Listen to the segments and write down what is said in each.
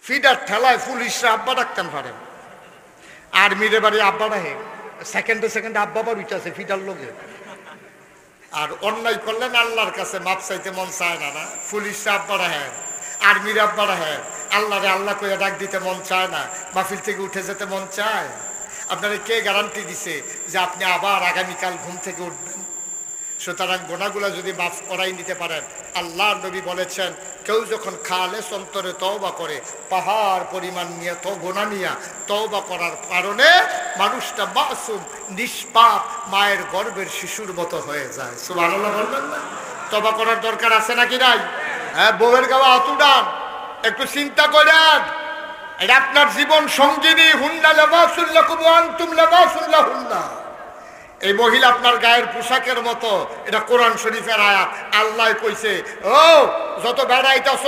Feeder ঠেলায় পুলিশরা আব্বা ডাকতেন পারেন, আর্মিরে বাড়ি আব্বা ডাকে, সেকেন্ডে সেকেন্ডে আব্বা বাড়ি আছে ফিডার লোকে। আর অন্যায় করলেন আল্লাহর কাছে মাপ চাইতে মন চায় না, না পুলিশরা আব্বা ডাকে, আর্মির আব্বা ডাকে, আল্লাহরে আল্লাহ কইয়া ডাক দিতে মন চায় না, মাহফিল থেকে উঠে যেতে মন চায়? আপনারা কে গ্যারান্টি দিছে যে আপনি আবার আগামীকাল ঘুম থেকে উঠবেন? সুতরাং গোনাগুলা যদি মাফ করাই নিতে পারেন, আল্লাহর নবী বলেছেন কেউ যখন খালেস অন্তরে তওবা করে, পাহাড় পরিমাণ নিয়ে গোনা নিয়ে তওবা করার কারণে মানুষটা মাসুম নিষ্পাপ মায়ের গর্ভের শিশুর মতো হয়ে যায়। সুবহানাল্লাহ বলবেন না? তওবা করার দরকার আছে নাকি নাই? হ্যাঁ, বউয়ের গাওয়া আতুডান একটু চিন্তা করেন, এটা আপনার জীবন সঙ্গিনী। হুন্না লিবাসুল লাকুম ওয়া আনতুম লিবাসুল লাহুন্না। এই মহিলা আপনার গায়ের পোশাকের মতো, এটা কোরআন শরীফের আয়াত। আল্লাহ কইছে, ও যত বেড়াইতেছ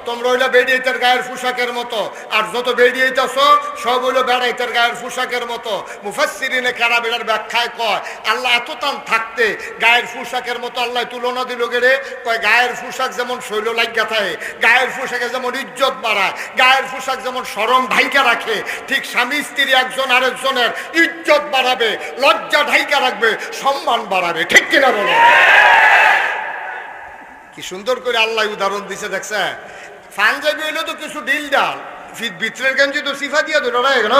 তোমরা হইলো বেড়িয়েতের গায়ের পোশাকের মতো, আর যত বেড়িয়েতেছ সব হইলো বেড়াইতের গায়ের পোশাকের মতো। মুফাসসিরিনে কারাবিরার ব্যাখ্যায় কয় আল্লাহ এত টান থাকতে গায়ের পোশাকের মতো আল্লাহ তুলনা দিল গেলে, কয় গায়ের পোশাক যেমন শৈল লাগিয়া থাকে, গায়ের পোশাকে যেমন ইজ্জত বাড়ায়, গায়ের পোশাক যেমন শরম ঢাইকা রাখে, ঠিক স্বামী স্ত্রী একজন আরেকজনের ইজ্জত বাড়াবে, লজ্জা ঢাইকা রাখবে, সম্মান বাড়াবে। ঠিক কিনা বলো? কি সুন্দর করে আল্লাহ উদাহরণ দিছে দেখছে। পাঞ্জাবি হইলো তো কিছু ডিল ডাল, ভিতরের গেঞ্জি তো সিফা দিয়া ধরে গেল।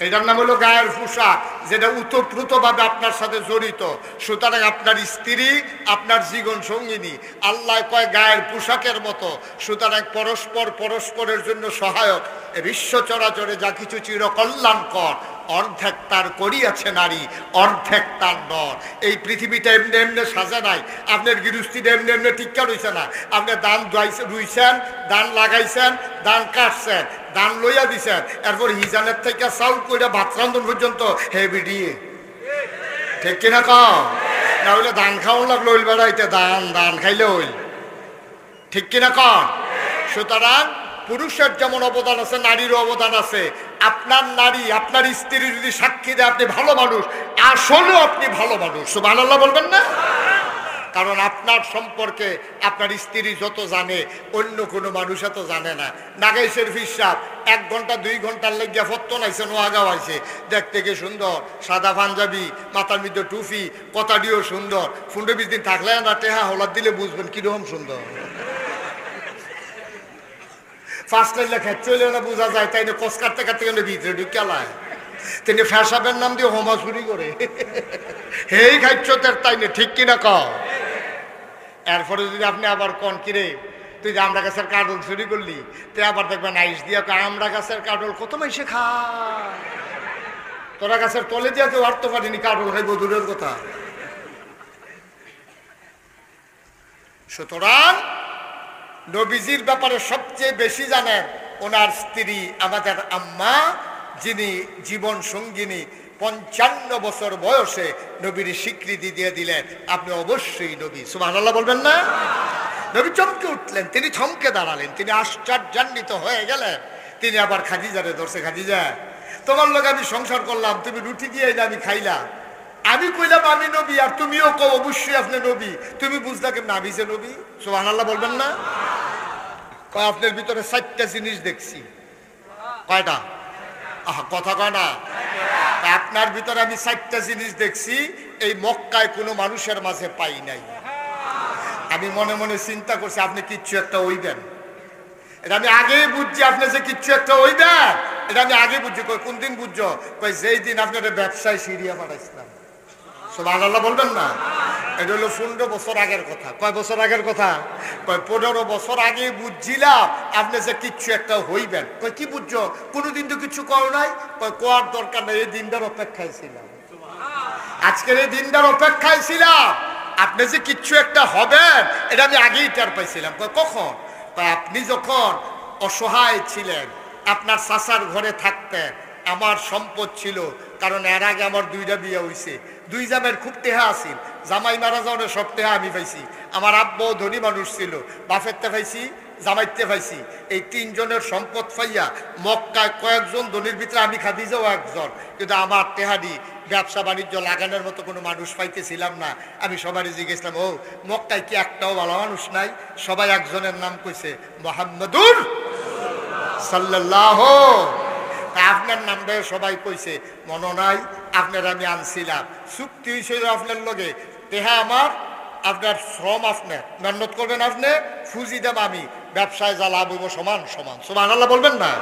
এটার নাম হলো গায়ের পোশাক, যেটা উতপ্রুতভাবে আপনার সাথে জড়িত। সুতরাং আপনার স্ত্রী আপনার জীবন সঙ্গিনী, আল্লাহ কয় গায়ের পোশাকের মতো। সুতরাং পরস্পর পরস্পরের জন্য সহায়ক। বিশ্ব চরাচরে যা কিছু চিরকল্যাণকর, অর্ধেক তার করিয়াছে নারী, অর্ধেক তার নর। এই পৃথিবীটা এমনি এমনি সাজা নাই, আপনার গৃহস্থিটা এমনি এমনি টিক্কা রয়েছে না। আপনি ধান রুইছেন, ধান লাগাইছেন, ধান কাটছেন, ধান লইয়া দিছেন, এরপর হিজানের থেকে চাউল করে ভাত রান্ধন পর্যন্ত হেভি দিয়ে। ঠিক কিনা কম? না হইলে ধান খাওয়ান লাগলো ওইল বেড়াইতে, ধান ধান খাইলে হইল। ঠিক কিনা কম? সুতরাং পুরুষের যেমন অবদান আছে, নারীরও অবদান আছে। আপনার নারী আপনার স্ত্রী যদি সাক্ষী দেয় আপনি ভালো মানুষ, আসলেও আপনি ভালো মানুষ। সুবহানাল্লাহ বলবেন না? কারণ আপনার সম্পর্কে আপনার স্ত্রী যত জানে অন্য কোনো মানুষ এত জানে না। নাগাইশের হিসাব 1 ঘন্টা 2 ঘন্টার লেগিয়া ফত্তন আইছে, নোয়াগাঁও আইছে, দেখতে গিয়ে সুন্দর, সাদা পাঞ্জাবি, মাথার মধ্যে টুপি, কথাটিও সুন্দর। 15-20 দিন থাকলে না টেহা হলাদ দিলে বুঝবেন কিরকম সুন্দর। ফার্স্ট লাইন লেখা চলে না বোঝা যায়, তাই না? কস কাটতে কাটতে গেলে ভিতরে ঢুকালায় তিনি ফ্যাসাবের নাম দিয়ে হোমা চুরি করে হেই খাইছতের, তাই না? ঠিক কিনা ক? এরপরে যদি আপনি আবার কন কিরে তুই যে আমরা গাছের কাঠল চুরি করলি, তুই আবার দেখবেন আইস দিয়া আমরা গাছের কাঠল কত মাইসে খায়, তোরা গাছের তলে দিয়া কেউ আটতে পারিনি, কাঠল খাইব দূরের কথা। সুতরাং নবীজির ব্যাপারে সবচেয়ে বেশি জানেন ওনার স্ত্রী আমাদের আম্মা, যিনি জীবন সঙ্গিনী। 55 বছর বয়সে নবীর স্বীকৃতি দিয়ে দিলেন আপনি অবশ্যই নবী। সুবহানাল্লাহ বলবেন না? নবী চমকে উঠলেন, তিনি থমকে দাঁড়ালেন, তিনি আশ্চর্যান্বিত হয়ে গেলেন। তিনি আবার খাদিজারে ধরছে, খাদিজা তোমার লোক আমি সংসার করলাম, তুমি রুটি দিয়ে আমি খাইলাম, আমি কইলাম আমি নবী, আর তুমিও কও অবশ্যই আপনি নবী, তুমি বুঝলা কেমন আমি যে নবী? সুবহানাল্লাহ বলবেন না? কয় আপনার ভিতরে 4টা জিনিস দেখছি। কয়টা? আহা, কথা কয় না। আপনার ভিতরে আমি 4টা জিনিস দেখছি, এই মক্কায় কোনো মানুষের মাঝে পাই নাই। আমি মনে মনে চিন্তা করছি আপনি কিচ্ছু একটা ওইবেন, এটা আমি আগেই বুঝছি। আপনি যে কিচ্ছু একটা ওইবেন এটা আমি আগে বুঝছি। কোন দিন বুঝছো? কই যেই দিন আপনার ব্যবসায় সিরিয়া পাঠাইছিলাম। সুবহানাল্লাহ বলবেন না? এটা হলো 15 বছর আগের কথা। কয় বছর আগের কথা? কয় 15 বছর আগে বুঝছিলাম আপনি যে কিচ্ছু একটা হইবেন। কয় কি বুঝছো? কোনোদিন তো কিছু করো নাই। কয় কোয়ার দরকার নেই, এই দিনটার অপেক্ষায় ছিলাম, আজকের এই দিনটার অপেক্ষায় ছিলাম। আপনি যে কিচ্ছু একটা হবেন এটা আমি আগেই টের পাইছিলাম। কয় কখন? কয় আপনি যখন অসহায় ছিলেন, আপনার চাচার ঘরে থাকতেন, আমার সম্পদ ছিল, কারণ এর আগে আমার 2টা বিয়ে হয়েছে, 2 জামের খুব টেহা আছিল, জামাই মারা যাওয়ার সব টেহা আমি পাইছি। আমার আব্বাও ধনী মানুষ ছিল, বাপেরতে পাইছি, জামাইতে পাইছি। এই 3 জনের সম্পদ পাইয়া মক্কায় কয়েকজন ধনীর ভিতরে আমি খাদিজাও একজন, কিন্তু আমার টেহাদি ব্যবসা বাণিজ্য লাগানোর মতো কোনো মানুষ পাইতেছিলাম না। আমি সবারই জিজ্ঞেসলাম, ও মক্কায় কি একটাও ভালো মানুষ নাই? সবাই একজনের নাম কইছে, মুহাম্মাদুর সাল্লাল্লাহু। আপনার নামটা সবাই কইছে, মনে নাই আপনার আমি আনছিলাম, চুক্তি হয়েছিল আপনার লগে, তেহা আমার, আপনার শ্রম আপনার, মেহনত করবেন আপনি, ফুজি দেব আমি, ব্যবসায় যা লাভ হইব সমান সমান। সুবহানাল্লাহ বলবেন না?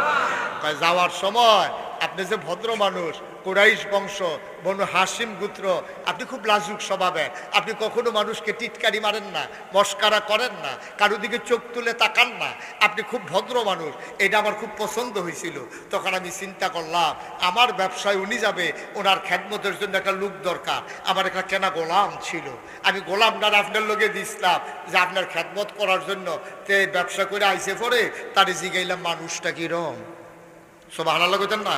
যাওয়ার সময় আপনি যে ভদ্র মানুষ, কুরাইশ বংশ, বনু হাসিম গোত্র, আপনি খুব লাজুক স্বভাবের, আপনি কখনো মানুষকে টিটকারি মারেন না, মস্কারা করেন না, কারো দিকে চোখ তুলে তাকান না, আপনি খুব ভদ্র মানুষ, এটা আমার খুব পছন্দ হয়েছিল। তখন আমি চিন্তা করলাম আমার ব্যবসায় উনি যাবে, ওনার খেদমতের জন্য একটা লোক দরকার, আমার একটা কেনা গোলাম ছিল, আমি গোলামটা আপনার লোকে দিছিলাম যে আপনার খেদমত করার জন্য। তে ব্যবসা করে আইসে পরে তারে জিগাইলাম মানুষটা কিরম। সুবহানাল্লাহ কইতেন না?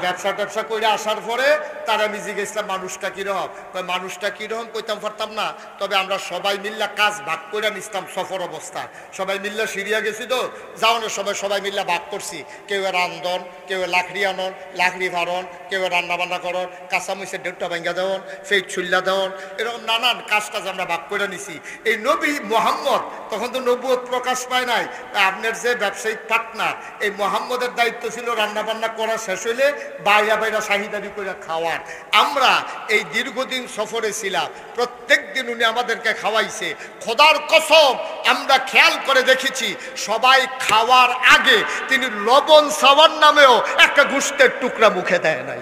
ব্যবসা করে আসার পরে তারা আমি জিজ্ঞেসলাম মানুষটা কিরকম, মানুষটা কিরকম কইতাম পারতাম না, তবে আমরা সবাই মিল্লা কাজ ভাগ করে নিতাম। সফর অবস্থা সবাই মিল্লা সিরিয়া গেছি তো, যাওয়ানোর সময় সবাই মিল্লা ভাগ করছি, কেউ রান্ধন, কেউ লাকড়ি আনন, লাকড়ি ভাড়ন, কেউ রান্না বান্না করন, কাঁচামরিচের ডেটটা ভাঙ্গা দেওয়ন, ফেট ছুল্লা দেওয়ন, এরকম নানান কাজ আমরা ভাগ করে নিছি। এই নবী মোহাম্মদ তখন তো নবুয়ত প্রকাশ পায় নাই, আপনার যে ব্যবসায়িক পার্টনার এই মোহাম্মদের দায়িত্ব ছিল রান্না বান্না করা শেষ হইলে বাইরা বাইরা শাহিদারি করে খাওয়ার। আমরা এই দীর্ঘদিন সফরে ছিলাম, প্রত্যেক দিন উনি আমাদেরকে খাওয়াইছে। খোদার কসম আমরা খেয়াল করে দেখেছি সবাই খাওয়ার আগে তিনি লবণ সাওয়ার নামেও একটা গোশতের টুকরা মুখে দেয় নাই।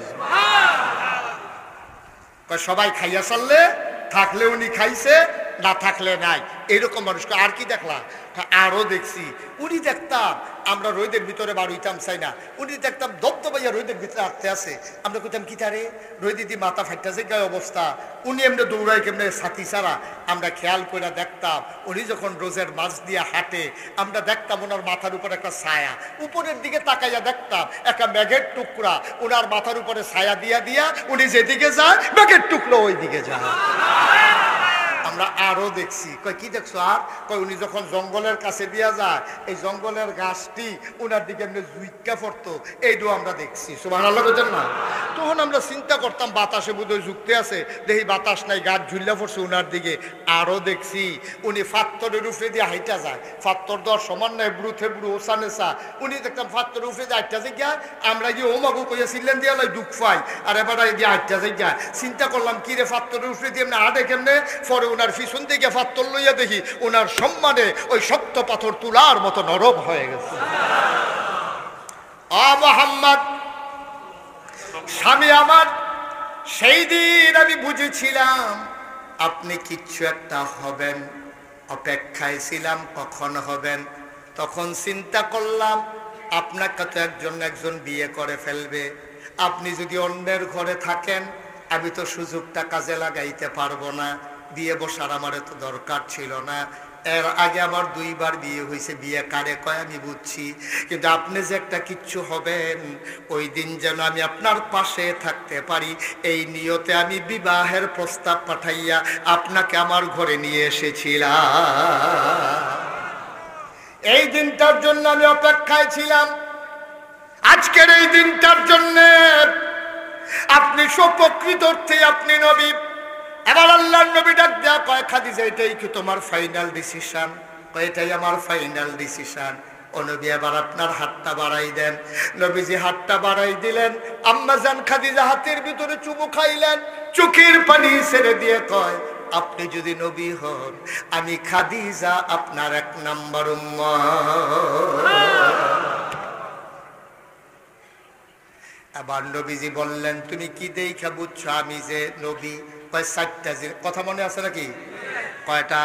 সবাই খাইয়া চললে, থাকলে উনি খাইছে, না থাকলে নাই, এরকম মানুষকে। আর কি দেখলাম? আরো দেখছি উনি দেখতাম আমরা রোদের ভিতরে বার হইতাম চাই না, উনি দেখতাম দবদবাইয়া রোদের ভিতরে আটতে আছে, আমরা কইতাম কি তারে রোদ দিদি মাথা ফাইটাছে গায়ে অবস্থা, উনি এমনি দৌড়াই কেমনে ছাতি ছাড়া। আমরা খেয়াল করে দেখতাম উনি যখন রোজের মাছ দিয়ে হাঁটে, আমরা দেখতাম ওনার মাথার উপর একটা ছায়া, উপরের দিকে তাকাইয়া দেখতাম একটা মেঘের টুকরা ওনার মাথার উপরে ছায়া দিয়া দিয়া উনি যেদিকে যায় মেঘের টুকরো ওই দিকে যায়। আমরা আরো দেখছি। কয় কি দেখছো? আর কয় উনি যখন জঙ্গলের কাছে দিয়া যায় এই জঙ্গলের গাছটি উনার দিকে এমনি জুইকা পড়তো, এইটাও আমরা দেখছি। সুবহানাল্লাহ বলতেন না? তখন আমরা চিন্তা করতাম বাতাসে বোধহয় যুক্তি আছে, দেখি বাতাস নাই, গাছ ঝুল্লা পড়ছে উনার দিকে। আরো দেখছি উনি ফাত্তরের উপরে দিয়ে হাইটা যায়, ফাত্তর দেওয়ার সমান নাই, ব্রুথে ব্রু ওসা নেশা, উনি দেখতাম ফাত্তরের উপরে দিয়ে হাইটা যায়, আমরা গিয়ে ওমাগু কইয়া ছিলেন দিয়া লাই দুঃখ পাই, আর এবার দিয়ে হাইটা যায়। চিন্তা করলাম কি রে ফাত্তরের উপরে দিয়ে এমনি হাঁটে কেমনে? পরে ওনার পিছন থেকে ফাত্তর লইয়া দেখি ওনার সম্মানে ওই শক্ত পাথর তুলার মতো নরম হয়ে গেছে। মুহাম্মদ স্বামী আমার, সেই দিন আমি বুঝেছিলাম আপনি কিচ্ছু একটা হবেন, অপেক্ষায় ছিলাম কখন হবেন। তখন চিন্তা করলাম আপনাকে তো একজন বিয়ে করে ফেলবে, আপনি যদি অন্যের ঘরে থাকেন আমি তো সুযোগটা কাজে লাগাইতে পারবো না, বিয়ে বসার আমার তো দরকার ছিল না। এর আগে আমার 2 বার বিয়ে হয়েছে, বিয়ে কারে কয় আমি বুঝছি, কিন্তু আপনি যে একটা কিচ্ছু হবেন ওই দিন যেন আমি আপনার পাশে থাকতে পারি, এই নিয়তে আমি বিবাহের প্রস্তাব পাঠাইয়া আপনাকে আমার ঘরে নিয়ে এসেছিলাম। এই দিনটার জন্য আমি অপেক্ষায় ছিলাম, আজকের এই দিনটার জন্য। আপনি সুপ্রকৃত অর্থে আপনি নবী। এবার আল্লাহর নবী ডাক দেয়া কয় খাদিজা এটাই কি তোমার ফাইনাল ডিসিশন? কয় এটাই আমার ফাইনাল ডিসিশন। ও নবী এবার আপনার হাতটা বাড়াই দেন। নবীজি হাতটা বাড়াই দিলেন, আম্মা জান খাদিজা হাতের ভিতরে চুমু খাইলেন, চোখের পানি ছেড়ে দিয়ে কয় আপনি যদি নবী হন আমি খাদিজা আপনার 1 নাম্বার উম্মত। আবার নবীজি বললেন তুমি কি দেখা বুঝছো আমি যে নবী? কয় 4টা কথা মনে আছে নাকি? কয়টা?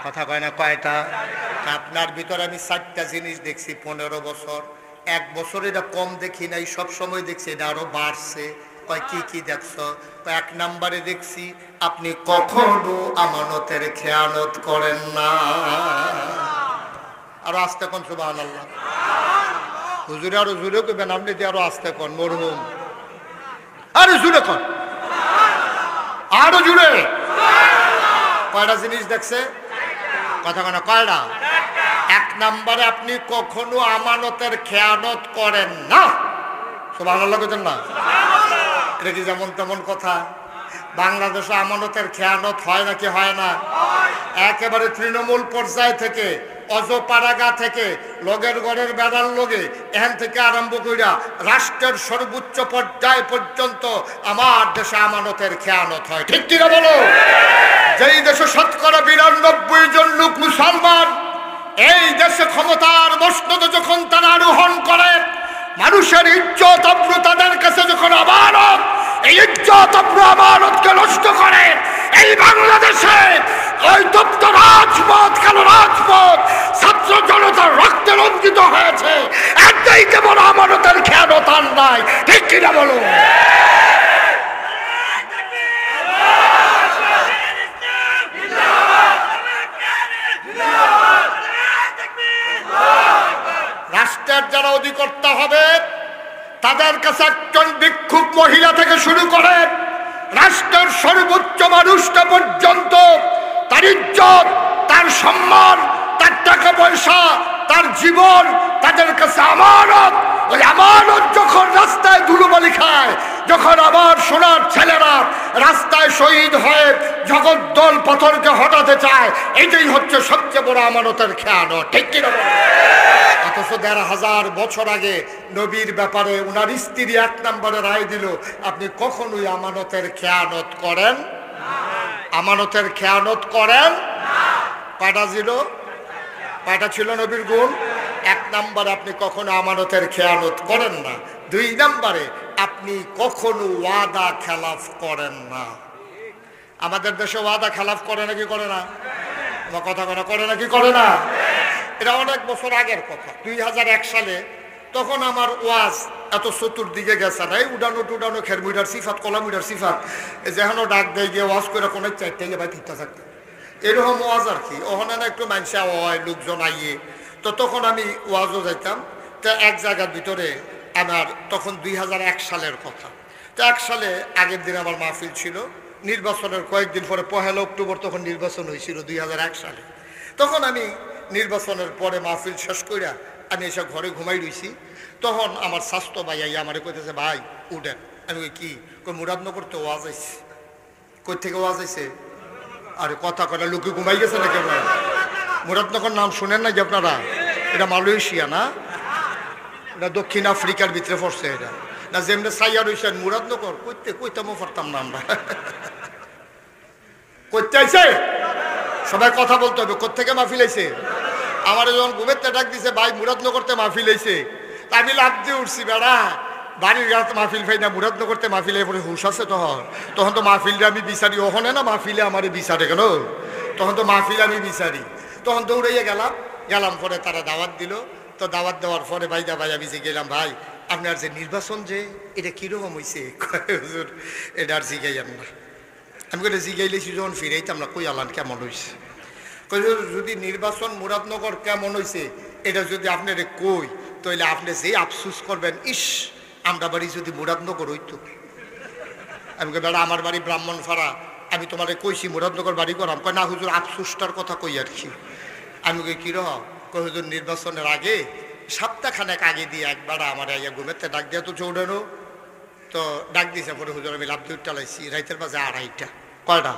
কথা কয় না কয়টা? আপনার ভিতরে আমি 4টা জিনিস দেখছি 15 বছর। 1 বছর এটা কম দেখি নাই, সব সময় দেখছি এটা আরো বাড়ছে। কয় কি কি দেখছো? 1 নম্বরে দেখছি আপনি কখনো আমানতের খেয়ানত করেন না। আরো আস্তে কোন সুবহানাল্লাহ। হুজুরে আরো জোরে কইবেন, আপনি দিয়ে আরো আস্তে কোন মরহুম, আরো জোরে কোন, আরো জোরে। কয়টা জিনিস দেখছে? কথা কেন কয়টা? 1 নম্বরে আপনি কখনো আমানতের খেয়ানত করেন না। সুবহানাল্লাহ কইতেন না? এটা কি যেমন তেমন কথা? বাংলাদেশে আমানতের খেয়ানত হয় নাকি হয় না? একেবারে তৃণমূল পর্যায় থেকে, অজপাড়াগা থেকে, লগের গড়ের বেড়ার লগে, এখান থেকে আরম্ভ কইরা রাষ্ট্রের সর্বোচ্চ পর্যায় পর্যন্ত আমার দেশে আমানতের খেয়ানত হয়। ঠিক কিনা বলো? যেই দেশে 92% জন লোক মুসলমান, এই দেশে ক্ষমতার মসনদে যখন তারা আরোহণ করে, মানুষের ইজ্জত আবরু তাদের কাছে যখন আমানত, এই ইজ্জত আবরু আমানতকে নষ্ট করে এই বাংলাদেশে ওই তপ্ত রাজপথ, কালো রাজপথ ছাত্র জনতার রক্তে রঞ্জিত হয়েছে। একটাই কেবল আমানতের খেয়ানত আর নাই। ঠিক কিনা বলো? রাষ্ট্রের যারা অধিকর্তা হবে তাদের কাছে একজন ভিক্ষুক মহিলা থেকে শুরু করে রাষ্ট্রের সর্বোচ্চ মানুষটা পর্যন্ত তার ইজ্জত, তার সম্মান, তার টাকা পয়সা, তার জীবন তাদের কাছে আমানত। ওই আমানত যখন রাস্তায় ধুলোবালি খায়, যখন আমার সোনার ছেলেরা রাস্তায় শহীদ হয়ে জগদ্দল পাথরকে হটাতে চায়, এটাই হচ্ছে সবচেয়ে বড় আমানতের খেয়ানত। ঠিক কিনা? অথচ 1500 বছর আগে নবীর ব্যাপারে উনার স্ত্রী 1 নম্বরে রায় দিল, আপনি কখনোই আমানতের খেয়ানত করেন, আমানতের খেয়ানত করেন। কয়টা ছিল? কয়টা ছিল নবীর গুণ? 1 নম্বরে আপনি কখনো আমানতের খেয়ানত করেন না। 2 নম্বরে আপনি কখনো ওয়াদা খেলাফ করেন না। আমাদের দেশে ওয়াদা খেলাফ করে নাকি করে না? আমার কথা করে নাকি করে না? এটা অনেক বছর আগের কথা, 2001 সালে। তখন আমার ওয়াজ এত চতুর্দিকে গেছে না, এই উডানো টুডানো খেরমুইডার সিফাত, কলামুইডার সিফাত, যেখানে ডাক দেয় গিয়ে ওয়াজ করে কোনো চারটে গিয়ে ভাই ঠিকঠাক থাকতো, এরকম ওয়াজ আর কি। ওখানে না একটু মানুষা হয়, লোকজন আইয়ে, তো তখন আমি ওয়াজও যাইতাম। তো এক জায়গার ভিতরে আমার তখন 2001 সালের কথা। তো 1 সালে আগের দিন আমার মাহফিল ছিল, নির্বাচনের কয়েকদিন পরে 1 অক্টোবর তখন নির্বাচন হয়েছিল 2001 সালে। তখন আমি নির্বাচনের পরে মাহফিল শেষ কইরা আমি এসে ঘরে ঘুমাই রইছি। তখন আমার স্বাস্থ্য ভাই আইয়া আমার কইতেছে, ভাই উঠেন। আমি কই কি? কই মুরাদনগর তো ওয়াজ আইছে। কই থেকে ওয়াজ আইছে? আরে কথা কয় না, লোকে ঘুমাই গেছে নাকি? আপনারা মুরাদনগর নাম শুনেন না যে আপনারা? এটা মালয়েশিয়া না, এটা দক্ষিণ আফ্রিকার ভিতরে পড়ছে। এটা না যেমনি সাইয়া রইছেন মুরাদনগর কইতামও পারতাম না আমরা। কইতে আইছে সবাই কথা বলতে হবে। কোত্থেকে মাহফিল আইছে? আমার যখন ঘুমের ডাক দিছে, ভাই মুরাদনগরতে মাহফিল আইছে, তা আমি লাভ দিয়ে উঠছি। বেড়া বাড়ির গাছ মাহফিল ফাই না, মুরাদনগরতে মাহফিল পরে হুশ আছে। তখন তো মাহফিলটা আমি বিচারি। ওখানে না মাহফিলে আমার বিচারে কেন? তখন তো মাহফিল আমি বিচারি। তখন দৌড়াইয়া গেলাম পরে তারা দাওয়াত দিল। তো দাওয়াত দেওয়ার পরে ভাই আমি যে গেলাম, ভাই আপনার যে নির্বাচন যে এটা কিরকম হয়েছে? হুজুর এটা আর জিগাইয়াম না। আমি করে জিগাইলেছি যখন ফিরাইতাম না, কই আলান কেমন হয়েছে? যদি নির্বাচন মুরাদনগর কেমন হয়েছে এটা যদি আপনার কই, তাহলে আপনি যে আফসুস করবেন, ইস আমরা বাড়ি যদি মুরাদনগর হইতো। আমি কই বেড়া আমার বাড়ি ব্রাহ্মণপাড়া, আমি তোমার কইছি মুরাদনগর বাড়ি করাম। কয় না হুজুর আফসুসটার কথা কই আর কি। আমি কই কিরকম? কই হুজুর নির্বাচনের আগে সপ্তাহখানেক আগে দিয়ে একবার আমার আইয়া ঘুমেতে ডাক দিয়া তো চৌড়ানো, তো ডাক দিয়েছে পরে হুজুর আমি লাভ দিয়ে চালাইছি রাইতের বাজে 2:30। কয়টা?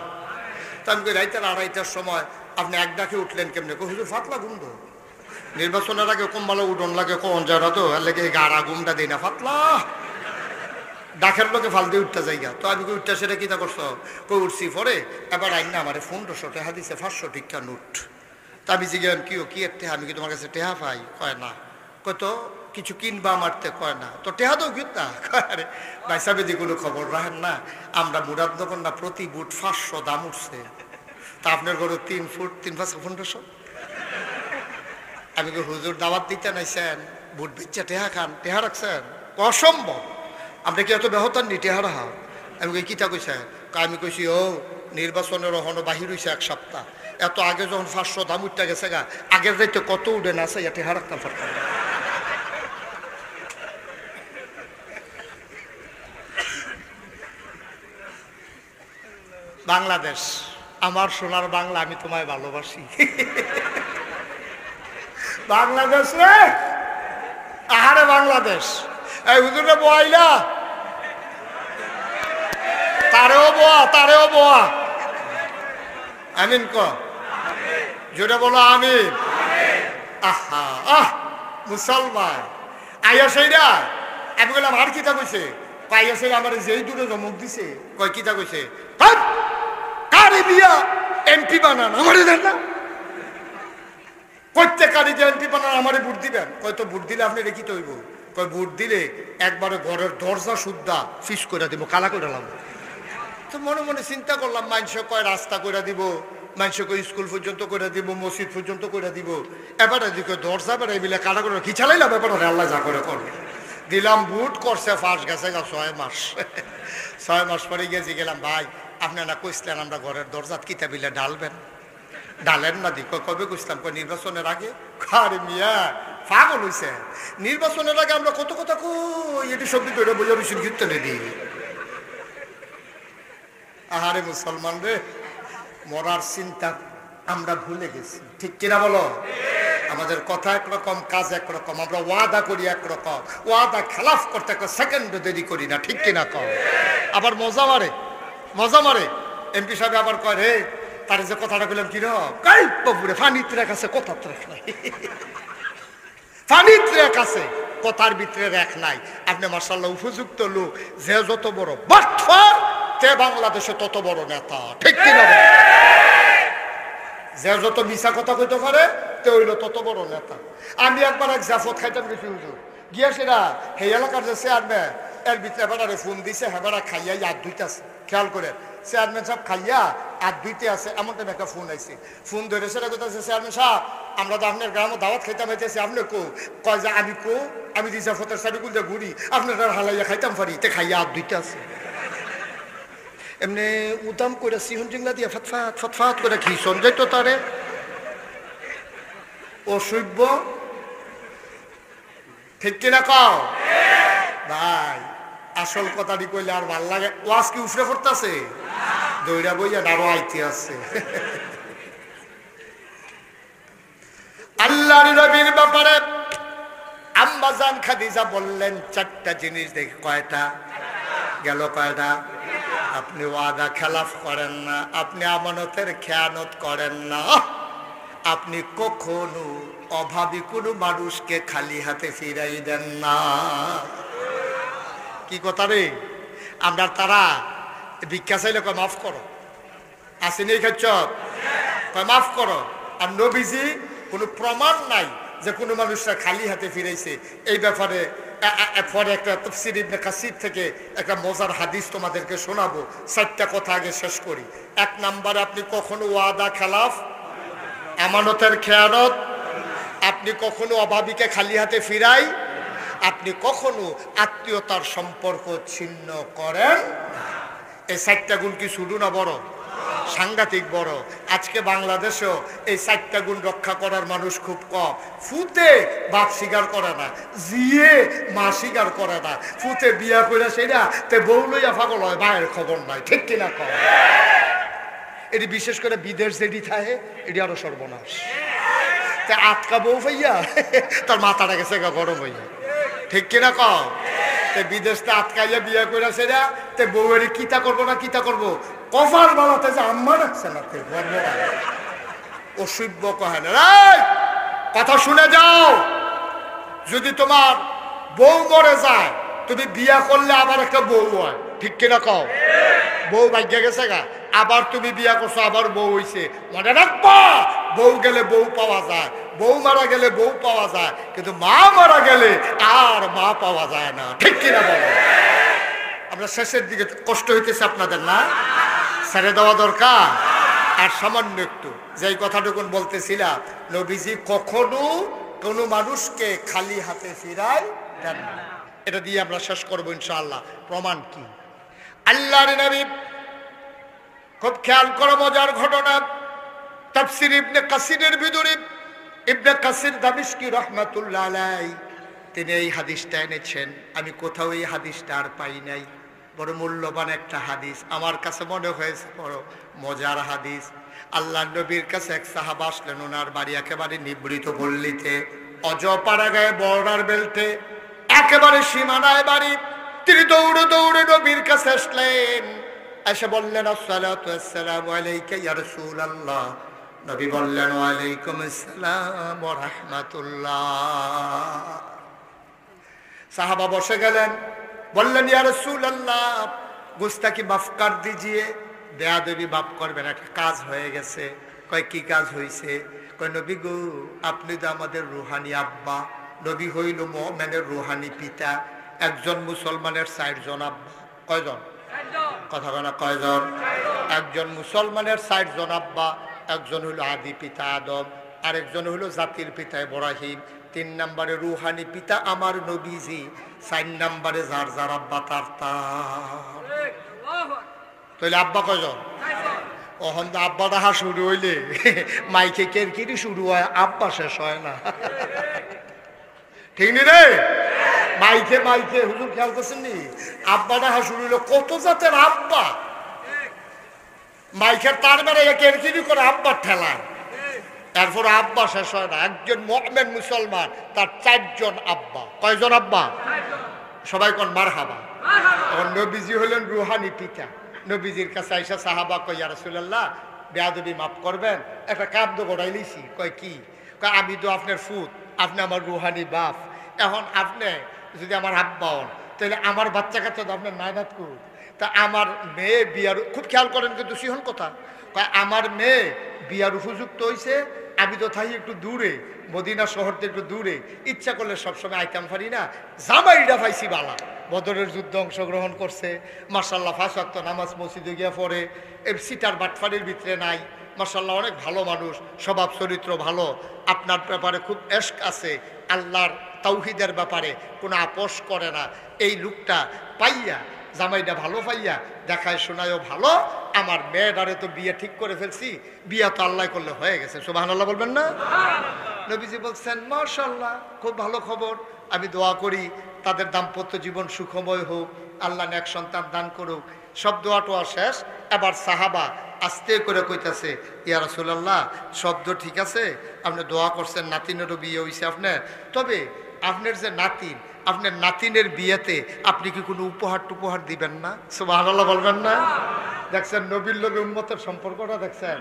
তো আমি কই রাইতের 2:30টার সময় আপনি এক ডাকে উঠলেন কেমনে? কই হুজুর ফাতলা ঘুম তো, নির্বাচনের আগে কম ভালো উঠন লাগে, কোন যারা তো এর লেগে গাড়া ঘুমটা দেয় না, ফাতলা ডাকের লোকে ফাল দিয়ে উঠতে জায়গা। তো আমি কই উঠতে সেটা কিতা করছো? কই উঠছি পরে এবার আইন না আমার 1500 টাকা দিছে, 500 টিকা নোট। তা আমি জিজ্ঞাসা কি এর টেহা? আমি কি তোমার কাছে টেহা পাই? কয় না। কত কিছু কিনবা মারতে? কয় না। তো টেহা তো কিনতা? আরে ভাই সাহেব যেগুলো খবর রাখেন না, আমরা মুরাদনগর না প্রতি বুট 500 দাম উঠছে। তা আপনার ঘরে 3 ফুট 3 5 1500। আমি কি হুজুর দাওয়াত দিতে নাইছেন, বুট বিচ্ছা টেহা খান, টেহা রাখছেন? অসম্ভব, আমরা কি এত বেহতার নি টেহা রাখা? আমি কই কিতা কইছেন? আমি কইছি ও নির্বাচনের ওখানে বাহির হয়েছে 1 সপ্তাহ, এত আগে যখন 500 দাম উঠতে গেছে গা, আগের যাইতে কত উঠে না আছে, টেহা রাখতাম পারতাম। বাংলাদেশ আমার সোনার বাংলা, আমি তোমায় ভালোবাসি। বাংলাদেশ রে, আহারে বাংলাদেশ। এই হুজুরে বইলা তারেও বোয়া আমিন ক জোরে বলো আমিন। আহা আহ মুসলমান আইয়া সেইরা আমি বললাম আর কিতা কইছে, পাইয়া সেই আমার যেই দূরে জমক দিছে কয় কিতা কইছে, কারে বিয়া এমপি বানান আমারে দেন না, প্রত্যেকারই যে এমপি বানান আমারে ভোট দিবেন। কয় তো ভোট দিলে আপনি রেখি তৈব, কয় ভোট দিলে একবারে ঘরের দরজা সুদ্ধা ফিস করে দিব, কালা করে দিলাম। তো মনে মনে চিন্তা করলাম, মানুষ কয় রাস্তা করে দিব, মানুষ কয় স্কুল পর্যন্ত করে দিব, মসজিদ পর্যন্ত করে দিব, এবারে দিকে দরজা বেড়াই বিলে কালা করে কি চালাইলাম, এবারে আল্লাহ যা করে করবে। দিলাম বুট করছে ফাঁস গেছে 6 মাস। 6 মাস পরে গেছি গেলাম, ভাই আপনারা কইসলেন আমরা ঘরের দরজাত কিতা বিলে ডালবেন, ডালেন না দিক কবে কইসলাম, কয় নির্বাচনের আগে। আরে মিয়া পাগল হইছে, নির্বাচনের আগে আমরা কত কথা কই, এটি সবজি করে বইয়া বেশি কীর্তনে দিই। আহারে মুসলমান রে, মরার চিন্তা আমরা ভুলে গেছি, ঠিক কিনা বলো? আমাদের কথা একরকম, কাজ একরকম, আমরা ওয়াদা করি একরকম, ওয়াদা খেলাফ করতে একটা সেকেন্ডও দেরি করি না, ঠিক কিনা কম। আবার মজা মারে, মজা মারে। এমপি সাহেব আবার কয়, রে তার যে কথাটা বললাম কিরকম ফানিতে কাছে কথার রেখ নাই, ফানিতে কাছে কথার ভিতরে রেখ নাই। আপনি মাশাআল্লাহ উপযুক্ত লোক, যে যত বড় বাটফার তে বাংলাদেশে তত বড় নেতা, ঠিক কিনা? যে যত মিশা কথা কইতে পারে তে হইল তত বড় নেতা। আমি একবার এক জাফত খাইতাম গেছি হুজুর, গিয়া সেরা সেই এলাকার যে চেয়ারম্যান এর ভিতরে বেড়ারে ফোন দিছে, হেবারা খাইয়া হাত ধুইতেছে, খেয়াল করে চেয়ারম্যান সাহেব খাইয়া হাত ধুইতে আছে, এমন টাইম একটা ফোন আইছে, ফোন ধরে সেটা কোথাছে, চেয়ারম্যান সাহেব আমরা তো আপনার গ্রামে দাওয়াত খাইতাম হইতেছি, আপনি কো? কয় যে আমি কো, আমি রিজাফতের সাইডে দিয়ে ঘুরি, আপনার হালাইয়া খাইতাম পারি, তে খাইয়া হাত ধুইতে আছে। এমনি উদাম করে সিহন জিংলা দিয়ে ফটফাট ফটফাট করে খিসন যাইত তারে অসভ্য, ঠিক কিনা কও ভাই? আসল কথাটি কইলে আর ভাল লাগে। ওয়াজ কি উফরে পড়তাছে, দৌড়া বইয়া আরো আইতে আছে। আল্লাহর নবীর ব্যাপারে আম্মা জান খাদিজা বললেন 4টা জিনিস, দেখি কয়টা গেল, কয়টা? আপনি ওয়াদা খেলাফ করেন না, আপনি আমানতের খেয়ানত করেন না, আপনি কখনো অভাবী কোনো মানুষকে খালি হাতে ফিরাই দেন না। কি কথা রে? আমরা তারা ভিক্ষা চাইলে কয় মাফ করো, আসেনি খাচ্ছ, কয় মাফ করো। আর নবীজি কোনো প্রমাণ নাই যে কোনো মানুষরা খালি হাতে ফিরাইছে। এই ব্যাপারে পরে একটা তাফসীর ইবনে কাসির থেকে একটা মজার হাদিস তোমাদেরকে শোনাবো। 4টা কথা আগে শেষ করি। 1 নম্বরে, আপনি কখনো ওয়াদা খেলাফ, আমানতের খেয়ানত, আপনি কখনো অভাবীকে খালি হাতে ফিরাই, আপনি কখনো আত্মীয়তার সম্পর্ক ছিন্ন করেন। এই 4টা গুণ কি শুধু না বড়? সাংঘাতিক বড়। আজকে বাংলাদেশেও এই 4টা গুণ রক্ষা করার মানুষ খুব কম। ফুতে বাপ স্বীকার করে না, জিয়ে মা স্বীকার করে না, ফুতে বিয়া করে সেটা তে বউ লইয়া পাগল হয়, মায়ের খবর নাই, ঠিক কিনা কম? এটি বিশেষ করে বিদেশ যেটি থাকে এটি আরো সর্বনাশ। তে আটকা বউ ভাইয়া তার মাথাটা গেছে গরম হইয়া, ঠিক কিনা কম? তে বিদেশটা আটকাইয়া বিয়া করে সেটা তে বউয়ের কিতা করবো না কিতা করবো, কফার বালাতে যে আম্মা রাখছে না, অসভ্য কহে না। কথা শুনে যাও, যদি তোমার বউ মরে যায় তুমি বিয়া করলে আবার একটা বউ হয়, ঠিক কিনা কও? বউ ভাগ্য গেছে গা, আবার তুমি বিয়া করছো, আবার বউ হইছে, মনে রাখবা বউ গেলে বউ পাওয়া যায়, বউ মারা গেলে বউ পাওয়া যায়, কিন্তু মা মারা গেলে আর মা পাওয়া যায় না, ঠিক কিনা বলো? আমরা শেষের দিকে কষ্ট হইতেছে আপনাদের না? ছেড়ে দেওয়া দরকার। আর সামান্য একটু যেই কথাটুকুন বলতেছিলাম, নবীজি কখনো কোনো মানুষকে খালি হাতে ফিরায় দেন না। এটা দিয়ে আমরা শেষ করবো ইনশাআল্লাহ। প্রমাণ কি? আল্লাহর নবী, খুব খেয়াল করো মজার ঘটনা, তাফসীর ইবনে কাসিরের ভিতরে ইবনে কাসির দামিশকি রাহমাতুল্লাহ আলাইহি তিনি এই হাদিসটা এনেছেন। আমি কোথাও এই হাদিসটা আর পাই নাই। বড় মূল্যবান একটা হাদিস, আমার কাছে মনে হয়েছে বড় মজার হাদিস। আল্লাহ নবীর কাছে এক সাহাবা আসলেন, ওনার বাড়ি একেবারে নিবৃত পল্লীতে, অজপাড়াগায় বর্ডার বেল্টে, একেবারে সীমানায় বাড়ি। তিনি দৌড়ে দৌড়ে নবীর কাছে আসলেন, এসে বললেন, আসসালাতু ওয়াসসালামু আলাইকা ইয়া রাসূলুল্লাহ। নবী বললেন ওয়ালাইকুম আসসালাম ওয়া রাহমাতুল্লাহ। সাহাবা বসে গেলেন, বললেন ইয়া রাসূলুল্লাহ গুস্তাকি মাফ কর দিজিয়ে, বেয়াদবি মাফ করবেন, একটা কাজ হয়ে গেছে। কয় কি কাজ হয়েছে? কয় নবী গো আপনি তো আমাদের রুহানি আব্বা, নবী হইল মুমিনের রুহানি পিতা, একজন মুসলমানের ৬০ জন আব্বা। কয়জন? কথা বলা কয়জন? একজন মুসলমানের ৬০ জন আব্বা, একজন হইল আদি পিতা আদম, আরেকজন হইল জাতির পিতা ইব্রাহিম, ৩ নম্বরে রুহানি পিতা আমার নবীজি, ৪ নম্বরে যার যার আব্বা তার তার। তাহলে আব্বা কয়জন? ওহন তো আব্বা দেখা শুরু হইলে মাইকে কেরকিরি শুরু হয়, আব্বা শেষ হয় না। ঠিক নি রে? মাইকে মাইকে হুজুর খেয়াল করছেন নি? আব্বা দেখা শুরু হইলো, কত জাতের আব্বা। মাইকের তার বেড়ে কেরকিরি করে আব্বার ঠেলায়, এরপর আব্বা শেষ হয় না। একজন মুমিন মুসলমান তার ৪ জন আব্বা। কয়জন আব্বা? সবাই কোন মারহাবা। এখন নবীজি হলেন রুহানি পিতা। নবীজির কাছে আইসা সাহাবা কয় ইয়া রাসূলুল্লাহ বেয়াদবি মাফ করবেন, একটা কাব্দ গড়াই লিছি। কয় কি? কয় আমি তো আপনার ফুত, আপনি আমার রুহানি বাপ, এখন আপনি যদি আমার আব্বা হন তাহলে আমার বাচ্চা কাচ্চা তো আপনার নায়নাত করুন, তা আমার মেয়ে বিয়ার, খুব খেয়াল করেন কিন্তু সিহন কথা, কয় আমার মেয়ে বিয়ার উপযুক্ত হয়েছে, আমি তো থাকি একটু দূরে, মদিনা শহর থেকে একটু দূরে, ইচ্ছা করলে সবসময় আইতাম পারি না, জামাইটা পাইছি বালা, বদরের যুদ্ধে অংশগ্রহণ করছে, মাশাআল্লাহ ৫ ওয়াক্ত নামাজ মসজিদে গিয়া পড়ে, এই সিটার বাটফারির ভিতরে নাই, মাশাআল্লাহ অনেক ভালো মানুষ, স্বভাব চরিত্র ভালো, আপনার ব্যাপারে খুব এশক আছে, আল্লাহর তাওহীদের ব্যাপারে কোনো আপোষ করে না। এই লোকটা পাইয়া, জামাইটা ভালো পাইয়া, দেখায় শোনায়ও ভালো, আমার মেয়েটারে তো বিয়ে ঠিক করে ফেলছি, বিয়ে তো আল্লাহ করলে হয়ে গেছে। সুবহানাল্লাহ বলবেন না? নবীজি বলছেন মাশাআল্লাহ খুব ভালো খবর, আমি দোয়া করি তাদের দাম্পত্য জীবন সুখময় হোক, আল্লাহ নেক সন্তান দান করুক। সব দোয়া টোয়া শেষ, এবার সাহাবা আস্তে করে কইতাছে ইয়া রাসূলুল্লাহ শব্দ ঠিক আছে, আপনি দোয়া করছেন নাতিনেরও বিয়ে হয়েছে আপনার, তবে আপনার যে নাতিন, আপনার নাতিনের বিয়েতে আপনি কি কোনো উপহার টুপহার দিবেন না? সুবহানাল্লাহ বলবেন না? দেখছেন নবীর লগে উম্মতের সম্পর্কটা দেখছেন।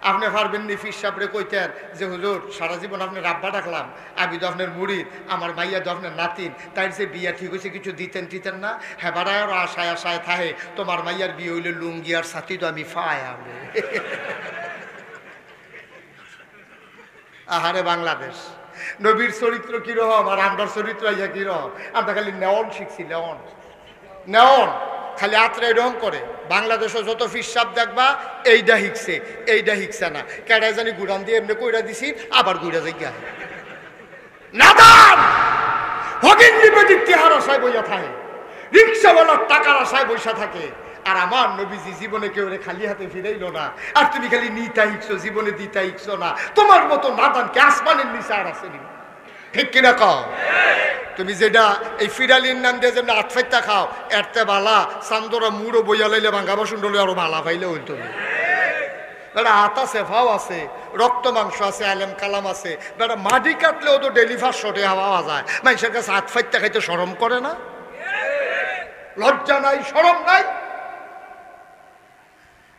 আপনি পারবেন নি ফির সাহেবরে কইতেন যে হুজুর সারা জীবন আপনার আব্বা ডাকলাম, আমি তো আপনার মুরিদ, আমার মাইয়া তো আপনার নাতিন, তাই যে বিয়া ঠিক হয়েছে কিছু দিতেন না? হ্যাঁ বাড়ায় আর আশায় আশায় থাহে, তোমার মাইয়ার বিয়ে হইলে লুঙ্গি আর সাথী তো আমি ফায় আমি। আহারে বাংলাদেশ, নবীর চরিত্র কিরকম আর আমরার চরিত্র আইয়া কিরকম। আমরা খালি নেওয়ন শিখছি, নেওয়ন খালি আত্রা এরকম করে। বাংলাদেশে যত ফিসাব দেখবা এইটা হিকছে না, কেডায় জানি গুড়ান দিয়ে এমনি কইরা দিছি, আবার গুড়া যাই গা নাদান হগিন নিবেদিত টিহার আশায় বইয়া থাকে, রিক্সাওয়ালার টাকার আশায় বইসা থাকে। আর আমার নবীজি জীবনে কেউ খালি হাতে ফিরাইল না, আর তুমি খালি নিতা হিকছো, জীবনে দিতা হিকছো না। তোমার মতো নাদানকে আসমানের নিচে আর আসেনি, ঠিক কিনা কও? তুমি যেটা এই ফিরালির নাম দিয়ে যেমন আটফাইতা খাও, এরতে বালা চান্দরা মুড়ো বইয়া লাইলে ভাঙ্গা বাসন ডলে আরো ভালা পাইলে হইতো। বেটা হাত আছে, ফাও আছে, রক্ত মাংস আছে, আলেম কালাম আছে, বেটা মাটি কাটলেও তো ডেলি ফাঁসশোটে হাওয়া যায়। মানুষের কাছে হাত ফাইতা খাইতে শরম করে না? লজ্জা নাই, শরম নাই?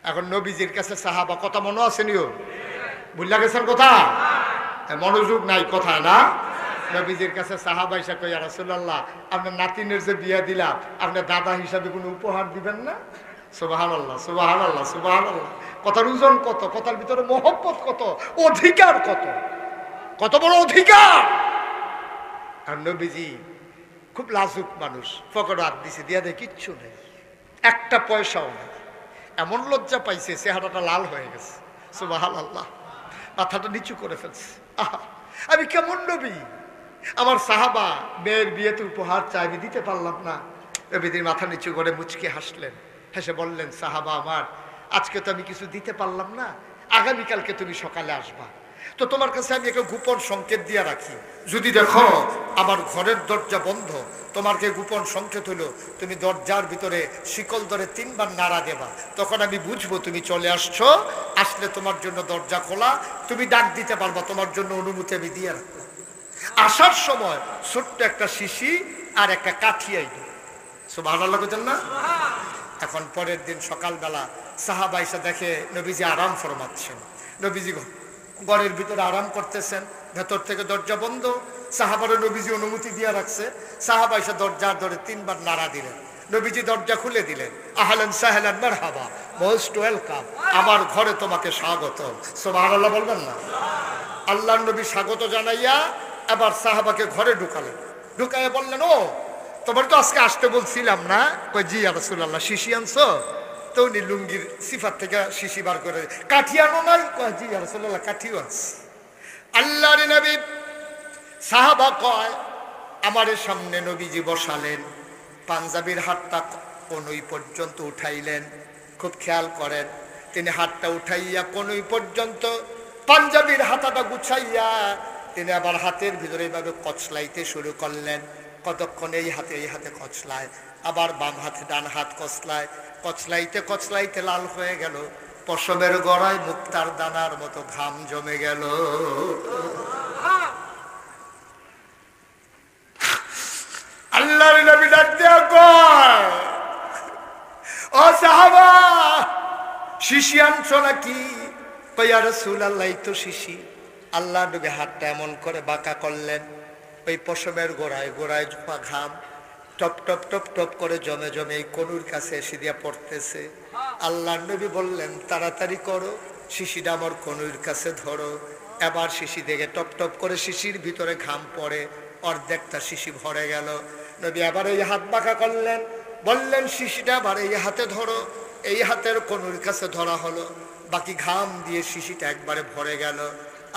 এখন নবীজির কাছে সাহাবা, কথা মনে আছে নিও? বুঝলা গেছেন কথা? মনোযোগ নাই কথা না? নবীজির কাছে সাহাবা এসে কই ইয়া রাসূলুল্লাহ আপনার নাতিনের যে বিয়া দিলাম, আপনার দাদা হিসাবে কোনো উপহার দিবেন না? সুবহানাল্লাহ সুবহানাল্লাহ সুবহানাল্লাহ। কথার ওজন কত, কথার ভিতরে মহব্বত কত, অধিকার কত, কত বড় অধিকার। আর নবীজি খুব লাজুক মানুষ, পকেটে হাত দিছে, দিয়া দেয় কিচ্ছু নেই, একটা পয়সাও নেই। এমন লজ্জা পাইছে, চেহারাটা লাল হয়ে গেছে। সুবহানাল্লাহ, মাথাটা নিচু করে ফেলছে। আহা, আমি কেমন নবী, আমার সাহাবা মেয়ের বিয়েতে উপহার চাই, আমি দিতে পারলাম না। নবীজির মাথা নিচু করে মুচকে হাসলেন, হেসে বললেন সাহাবা আমার, আজকে তো আমি কিছু দিতে পারলাম না, আগামীকালকে তুমি সকালে আসবা, তো তোমার কাছে আমি একটা গোপন সংকেত দিয়ে রাখি, যদি দেখো আমার ঘরের দরজা বন্ধ, তোমাকে গোপন সংকেত হলো তুমি দরজার ভিতরে শিকল ধরে 3 বার নাড়া দেবা, তখন আমি বুঝবো তুমি চলে আসছো, আসলে তোমার জন্য দরজা খোলা, তুমি ডাক দিতে পারবা, তোমার জন্য অনুমতি আমি দিয়ে রাখবো। আসার সময় ছোট্ট একটা শিশি আর একটা কাঠি আইলো। সুবহানাল্লাহ বলেন না? এখন পরের দিন সকালবেলা সাহাবা এসে দেখে নবীজি আরাম ফরমাচ্ছেন। নবীজি ঘরের ভিতরে আরাম করতেছেন, ভেতর থেকে দরজা বন্ধ। সাহাবারে নবীজি অনুমতি দিয়ে রাখছে। সাহাবা এসে দরজার ধরে 3 বার নাড়া দিলেন। নবীজি দরজা খুলে দিলেন। আহলান সাহলান মারহাবা, মোস্ট ওয়েলকাম, আমার ঘরে তোমাকে স্বাগত। সুবহানাল্লাহ বলবেন না? আল্লাহর নবী স্বাগত জানাইয়া আবার সাহাবাকে ঘরে ঢুকালেন। ঢুকাইয়া বললেন, ও তোমার তো আজকে আসতে বলছিলাম না? কই জি ইয়া রাসূলুল্লাহ। শিশি আনছো? তো উনি লুঙ্গির সিফার থেকে শিশি বার করে, কাঠি আনো নাই? কয় জি ইয়া রাসূলুল্লাহ, কাঠিও আনছি। আল্লাহর নবী, সাহাবা কয় আমার সামনে নবীজি বসালেন, পাঞ্জাবির হাতটা কনুই পর্যন্ত উঠাইলেন। খুব খেয়াল করেন, তিনি হাতটা উঠাইয়া কনুই পর্যন্ত পাঞ্জাবির হাতাটা গুছাইয়া তিনি আবার হাতের ভিতরে এইভাবে কচলাইতে শুরু করলেন। কতক্ষণ এই হাতে কচলায়, আবার বাম হাতে ডান হাত কচলায়, কচলাইতে কচলাইতে লাল হয়ে গেল। পশমের গড়ায় মুক্তার দানার মতো ঘাম জমে গেল। আল্লাহর নবী ডাক দিয়া কয়, ও সাহাবা, শিশি আনছো নাকি? কই ইয়া রাসূলুল্লাহ, এই তো শিশি। আল্লাহ নবী হাতটা এমন করে বাঁকা করলেন, ওই পশমের গোড়ায় গোড়ায় জমা ঘাম টপ টপ টপ টপ করে জমে জমে এই কনুর কাছে এসে দিয়া পড়তেছে। আল্লাহ নবী বললেন, তাড়াতাড়ি করো, শিশিটা আমার কনুর কাছে ধরো। এবার শিশি দেখে টপ টপ করে শিশির ভিতরে ঘাম পড়ে, অর্ধেকটা শিশি ভরে গেল। নবী আবার এই হাত বাঁকা করলেন, বললেন, শিশিটা আবার এই হাতে ধরো। এই হাতের কনুর কাছে ধরা হলো, বাকি ঘাম দিয়ে শিশিটা একবারে ভরে গেল।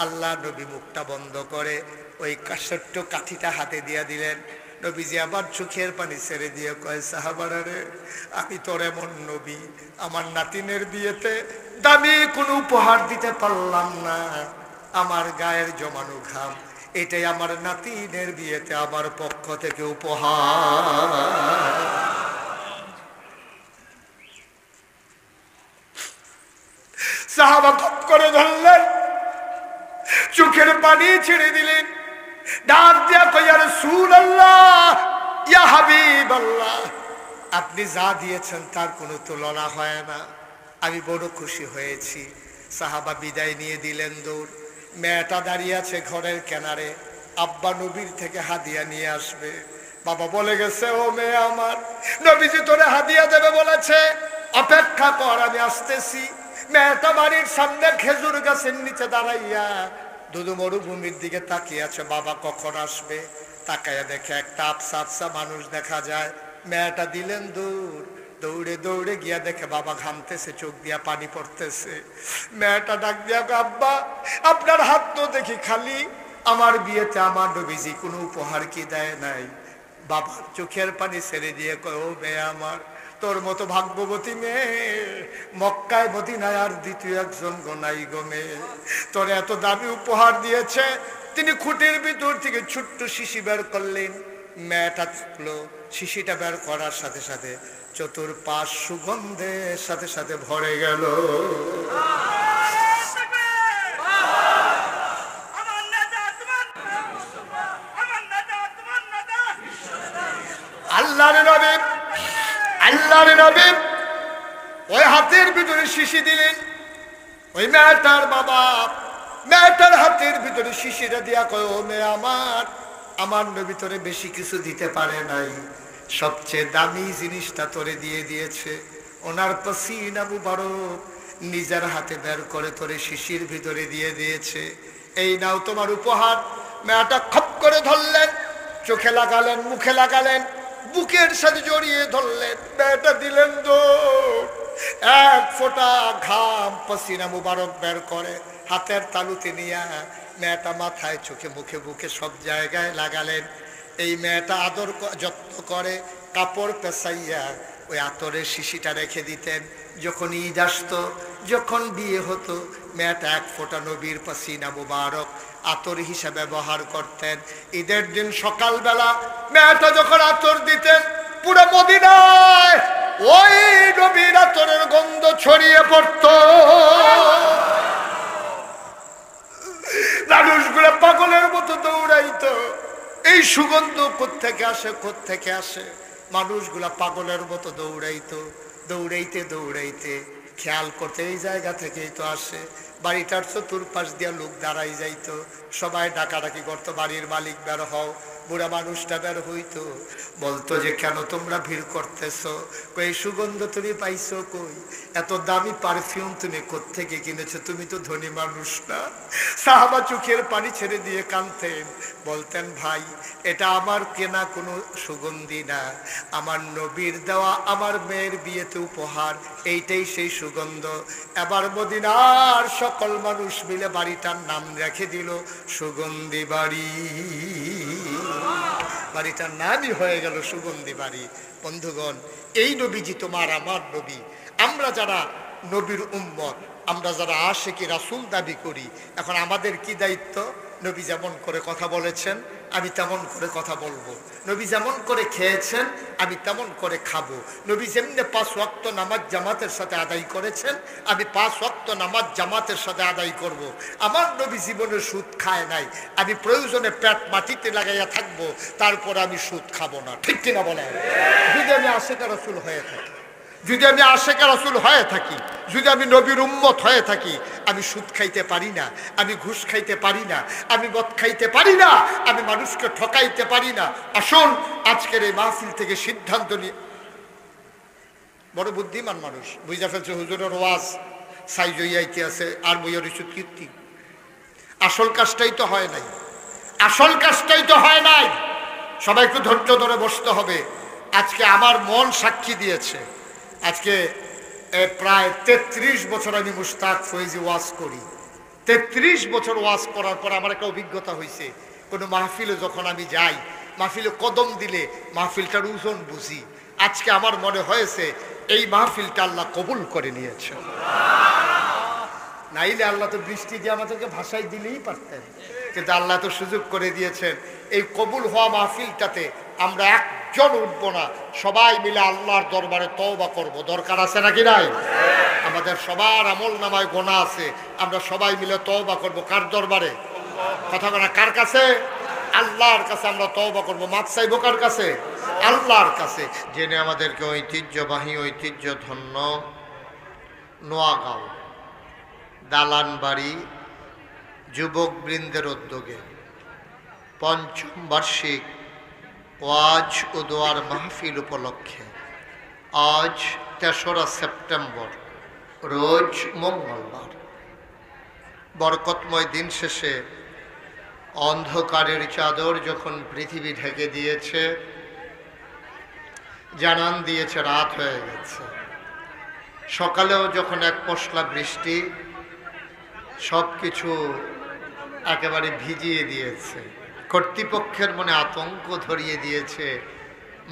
আল্লাহ নবী মুখটা বন্ধ করে ওই ছোট্ট কাঠিটা হাতে দিয়ে দিলেন। নবীজি আবার চোখের পানি ছেড়ে দিয়ে কয়, সাহাবারা রে, আমি তোর এমন নবী, আমার নাতিনের বিয়েতে দামি কোনো উপহার দিতে পারলাম না। আমার গায়ের জমানো ঘাম, এটাই আমার নাতিনের বিয়েতে আমার পক্ষ থেকে উপহার। সাহাবা খপ করে ধরলেন, চোখের পানি ছেড়ে দিলেন, ডাক দিয়া কই, ইয়া রাসূলুল্লাহ, ইয়া হাবিবাল্লাহ, আপনি যা দিয়েছেন তার কোনো তুলনা হয় না। আমি বড় খুশি হয়েছি। সাহাবা বিদায় নিয়ে দিলেন দৌড়। মেয়েটা দাঁড়িয়ে আছে ঘরের কিনারে, আব্বা নবীর থেকে হাদিয়া নিয়ে আসবে। বাবা বলে গেছে, ও মেয়ে আমার, নবীজি তোরে হাদিয়া দেবে বলেছে, অপেক্ষা কর, আমি আসতেছি। মেয়েটা বাড়ির সামনে খেজুর গাছের নিচে দাঁড়াইয়া দুদু মরুভূমির দিকে তাকিয়ে আছে, বাবা কখন আসবে। তাকাইয়া দেখে একটা আফসা আফসা মানুষ দেখা যায়। মেয়েটা দিলেন দৌড়, দৌড়ে দৌড়ে গিয়া দেখে বাবা ঘামতেছে, চোখ দিয়া পানি পড়তেছে। মেয়েটা ডাক দিয়া, আব্বা আপনার হাত তো দেখি খালি, আমার বিয়েতে আমার নবীজি কোনো উপহার কি দেয় নাই? বাবার চোখের পানি ছেড়ে দিয়ে কয়, ও মেয়ে আমার, তোর মতো ভাগ্যবতী মেয়ে মক্কায় মদিনায় আর দ্বিতীয় একজন গোনাই গো মেয়ে। তোর এত দামি উপহার দিয়েছে। তিনি খুঁটির ভিতর থেকে ছোট্ট শিশি বের করলেন। মেয়েটা থাকলো, শিশিটা বের করার সাথে সাথে চতুর্পাশ সুগন্ধের সাথে সাথে ভরে গেল। আল্লাহর নবী ওই হাতের ভিতরে শিশি দিলেন। ওই মেয়েটার বাবা মেয়েটার হাতের ভিতরে শিশিটা দিয়া কয়, ও মেয়ে আমার, আমার নবী তোরে বেশি কিছু দিতে পারে নাই, সবচেয়ে দামি জিনিসটা তোরে দিয়ে দিয়েছে। ওনার পাসিনা মুবারক নিজের হাতে বের করে তোরে শিশির ভিতরে দিয়ে দিয়েছে। এই নাও তোমার উপহার। মেয়েটা খপ করে ধরলেন, চোখে লাগালেন, মুখে লাগালেন, বুকের সাথে জড়িয়ে ধরলেন। মেয়েটা দিলেন দৌড়। এক ফোঁটা ঘাম পাসিনা মুবারক বের করে হাতের তালুতে নিয়ে মেয়েটা মাথায়, চোখে, মুখে, বুকে সব জায়গায় লাগালেন। এই মেয়েটা আদর যত্ন করে কাপড় পেঁচাইয়া ওই আতরের শিশিটা রেখে দিতেন। যখন ঈদ আসতো, যখন বিয়ে হতো, মেয়েটা এক ফোঁটা নবীর পাসিনা মুবারক আতর হিসেবে ব্যবহার করতেন। ঈদের দিন সকালবেলা মেয়েটা যখন আতর দিতেন, পুরো মদিনায় ওই নবীর আতরের গন্ধ ছড়িয়ে পড়ত। মানুষগুলো পাগলের মতো দৌড়াইতো। এই সুগন্ধ কোত্থেকে আসে, কোত্থেকে আসে? মানুষগুলা পাগলের মতো দৌড়াইতো। দৌড়াইতে দৌড়াইতে খেয়াল করতে এই জায়গা থেকেই তো আসে। বাড়িটার চতুর্পাশ দিয়া লোক দাঁড়াই যাইতো, সবাই ডাকাডাকি করতো, বাড়ির মালিক বের হও। বুড়া মানুষটা বের হইতো, বলতো যে কেন তোমরা ভিড় করতেছ? এই সুগন্ধ তুমি পাইছো কই? এত দামি পারফিউম তুমি কোত্থেকে কিনেছো? তুমি তো ধনী মানুষ না। সাহাবা চোখের পানি ছেড়ে দিয়ে কাঁদতেন, বলতেন ভাই এটা আমার কেনা কোনো সুগন্ধি না, আমার নবীর দেওয়া আমার মেয়ের বিয়েতে উপহার, এইটাই সেই সুগন্ধ। এবার মদিনার সকল মানুষ মিলে বাড়িটার নাম রেখে দিল সুগন্ধি বাড়ি। বাড়িটার নামই হয়ে গেল সুগন্ধি বাড়ি। বন্ধুগণ, এই নবীজি তোমার আমার নবী। আমরা যারা নবীর উম্মত, আমরা যারা আশিকি রাসূল দাবি করি, এখন আমাদের কি দায়িত্ব? নবী যেমন করে কথা বলেছেন আমি তেমন করে কথা বলবো, নবী যেমন করে খেয়েছেন আমি তেমন করে খাবো, নবী যেমনি 5 ওয়াক্ত নামাজ জামাতের সাথে আদায় করেছেন আমি 5 ওয়াক্ত নামাজ জামাতের সাথে আদায় করব। আমার নবী জীবনে সুদ খায় নাই, আমি প্রয়োজনে পেট মাটিতে লাগাইয়া থাকবো, তারপর আমি সুদ খাবো না। ঠিক কিনা বলেন? যদি আমি আশিকা রাসূল হয়ে থাকি, যদি আমি আশিকা রাসূল হয়ে থাকি, যদি আমি নবীর উম্মত হয়ে থাকি, আমি সুদ খাইতে পারি না, আমি ঘুষ খাইতে পারি না, আমি মদ খাইতে পারি না, আমি মানুষকে ঠকাইতে পারি না। আসুন আজকের এই মাহফিল থেকে সিদ্ধান্ত নিয়ে, বড় বুদ্ধিমান মানুষ বুঝা ফেলছে হুজুরের ওয়াজ সাইজ হইয়াইতে আছে আর বইয়ের ইস্যু কীর্তি। আসল কাজটাই তো হয় নাই, আসল কাজটাই তো হয় নাই। সবাই একটু ধৈর্য ধরে বসতে হবে। আজকে আমার মন সাক্ষী দিয়েছে, আজকে প্রায় 33 বছর আমি মুশতাক ফয়েজি ওয়াজ করি। 33 বছর ওয়াজ করার পর আমার একটা অভিজ্ঞতা হয়েছে, কোনো মাহফিলে যখন আমি যাই, মাহফিলে কদম দিলে মাহফিলটার ওজন বুঝি। আজকে আমার মনে হয়েছে এই মাহফিলটা আল্লাহ কবুল করে নিয়েছে। নাইলে আল্লাহ তো বৃষ্টি দিয়ে আমাদেরকে ভাষায় দিলেই পারতেন, কিন্তু আল্লাহ তো সুযোগ করে দিয়েছেন। এই কবুল হওয়া মাহফিলটাতে আমরা একজন উঠবো না, সবাই মিলে আল্লাহর দরবারে তওবা করব। দরকার আছে নাকি নাই? আমাদের সবার আমল নামায় গোনা আছে, আমরা সবাই মিলে তওবা করব। কার দরবারে? কথা বলা কার কাছে? আল্লাহর কাছে আমরা তওবা করব। মাপ চাইব কার কাছে? আল্লাহর কাছে। জেনে আমাদেরকে ঐতিহ্যবাহী ঐতিহ্য ধন্য নোয়াগাঁও দালান বাড়ি যুবক বৃন্দের উদ্যোগে ৫ম বার্ষিক ওয়াজ ও দোয়ার মাহফিল উপলক্ষে আজ ৩রা সেপ্টেম্বর রোজ মঙ্গলবার বরকতময় দিন শেষে অন্ধকারের চাদর যখন পৃথিবী ঢেকে দিয়েছে, জানান দিয়েছে রাত হয়ে গেছে, সকালেও যখন এক পশলা বৃষ্টি সব কিছু একেবারে ভিজিয়ে দিয়েছে, কর্তৃপক্ষের মনে আতঙ্ক ধরিয়ে দিয়েছে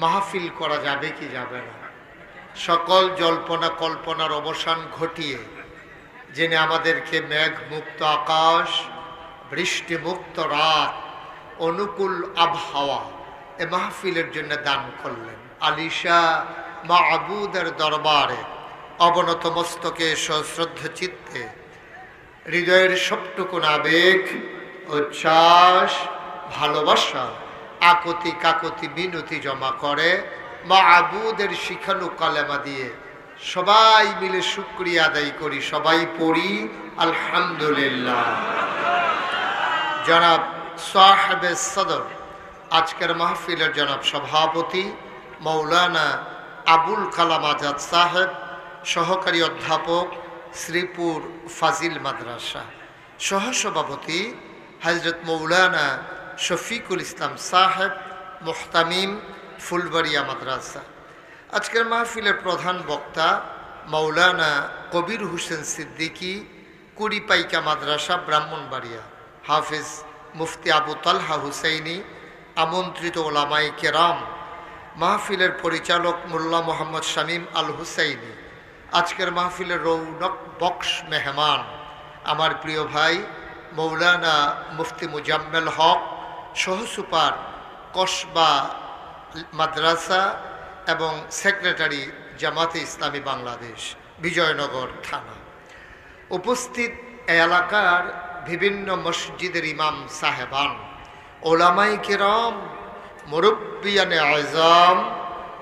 মাহফিল করা যাবে কি যাবে না। সকল জল্পনা কল্পনার অবসান ঘটিয়ে যিনি আমাদেরকে মেঘ মুক্ত আকাশ, বৃষ্টি মুক্ত রাত, অনুকূল আবহাওয়া এ মাহফিলের জন্য দান করলেন, আলিশা মাবুদের দরবারে অবনত মস্তকে সশ্রদ্ধ চিত্তে হৃদয়ের সবটুকুন আবেগ, উচ্ছ্বাস, ভালোবাসা, আকুতি কাকুতি মিনতি জমা করে মাবুদের শিখানো কালেমা দিয়ে সবাই মিলে শুকরিয়া আদায় করি। সবাই পড়ি আলহামদুলিল্লাহ। জনাব সাহেবে সদর, আজকের মাহফিলের জনাব সভাপতি মৌলানা আবুল কালাম আজাদ সাহেব, সহকারী অধ্যাপক শ্রীপুর ফাজিল মাদ্রাসা, সহসভাপতি হজরত মৌলানা শফিকুল ইসলাম সাহেব, মুহতামিম ফুলবাড়িয়া মাদ্রাসা। আজকের মাহফিলের প্রধান বক্তা মৌলানা কবির হোসেন সিদ্দিকী, কুড়িপাইকা মাদ্রাসা ব্রাহ্মণবাড়িয়া, হাফিজ মুফতি আবু তালহা হুসাইনি, আমন্ত্রিত ওলামায়ে কেরাম, মাহফিলের পরিচালক মোল্লা মোহাম্মদ শামীম আল হুসাইনি, আজকের মাহফিলের রৌনক বক্স মেহমান আমার প্রিয় ভাই মৌলানা মুফতি মুজাম্মেল হক, সহসুপার কসবা মাদ্রাসা এবং সেক্রেটারি জামাতে ইসলামী বাংলাদেশ বিজয়নগর থানা, উপস্থিত এলাকার বিভিন্ন মসজিদের ইমাম সাহেবান, ওলামায়ে কেরাম, মুরব্বিয়ানে আযম,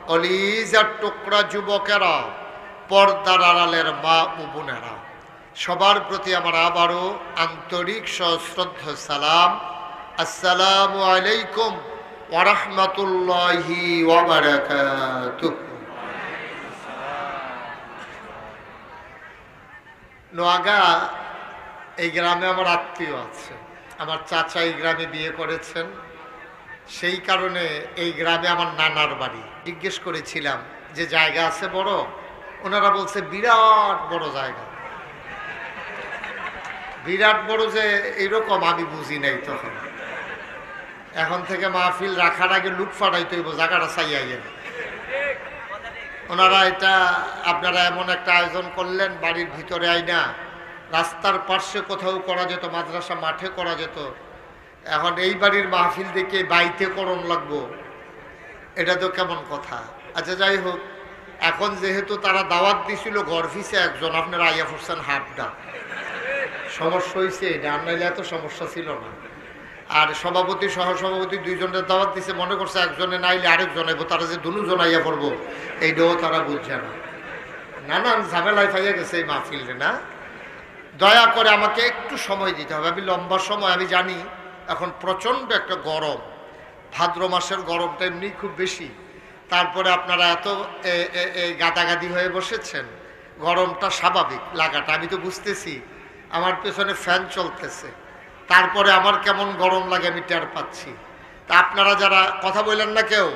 কলিজার টুকরা যুবকেরা, পর্দার আড়ালের মা ও বোনেরা, সবার প্রতি আমার আবারও আন্তরিক সশ্রদ্ধ সালাম। আসসালামু আলাইকুম ওয়া রাহমাতুল্লাহি ওয়া বারাকাতুহু। নোয়াগা এই গ্রামে আমার আত্মীয় আছে, আমার চাচা এই গ্রামে বিয়ে করেছেন, সেই কারণে এই গ্রামে আমার নানার বাড়ি। জিজ্ঞেস করেছিলাম যে জায়গা আছে বড়, ওনারা বলছে বিরাট বড় জায়গা। বিরাট বড় যে এইরকম আমি বুঝি নাই তখন। এখন থেকে মাহফিল রাখার আগে লুক ফাটাইতে হইব, জায়গাটা চাইয়াইয়েন। ওনারা এটা আপনারা এমন একটা আয়োজন করলেন, বাড়ির ভিতরে আইনা রাস্তার পার্শ্বে কোথাও করা যেত, মাদ্রাসা মাঠে করা যেত। এখন এই বাড়ির মাহফিল দেখে বাইতে করণ লাগবো, এটা তো কেমন কথা। আচ্ছা যাই হোক, এখন যেহেতু তারা দাওয়াত দিছিল ঘর ফিসে একজন, আপনারা আইয়া পড়ছেন হাফডা, সমস্যা হয়েছে এটা, আর নাইলে এত সমস্যা ছিল না। আর সভাপতি সহসভাপতি দুইজনের দাওয়াত দিছে, মনে করছে একজনে নাইলে আরেকজন আইব, তারা যে দুজন আইয়া পড়বো এইটাও তারা বুঝছে না। নানান ঝামেলায় পাইয়া গেছে এই মাহফিলে। না, দয়া করে আমাকে একটু সময় দিতে হবে। আমি লম্বা সময়, আমি জানি এখন প্রচণ্ড একটা গরম, ভাদ্র মাসের গরমটা এমনি খুব বেশি, তারপরে আপনারা এত গাদাগাদি হয়ে বসেছেন, গরমটা স্বাভাবিক লাগাটা আমি তো বুঝতেছি। আমার পেছনে ফ্যান চলতেছে, তারপরে আমার কেমন গরম লাগে আমি টের পাচ্ছি। তা আপনারা যারা কথা বললেন না, কেউ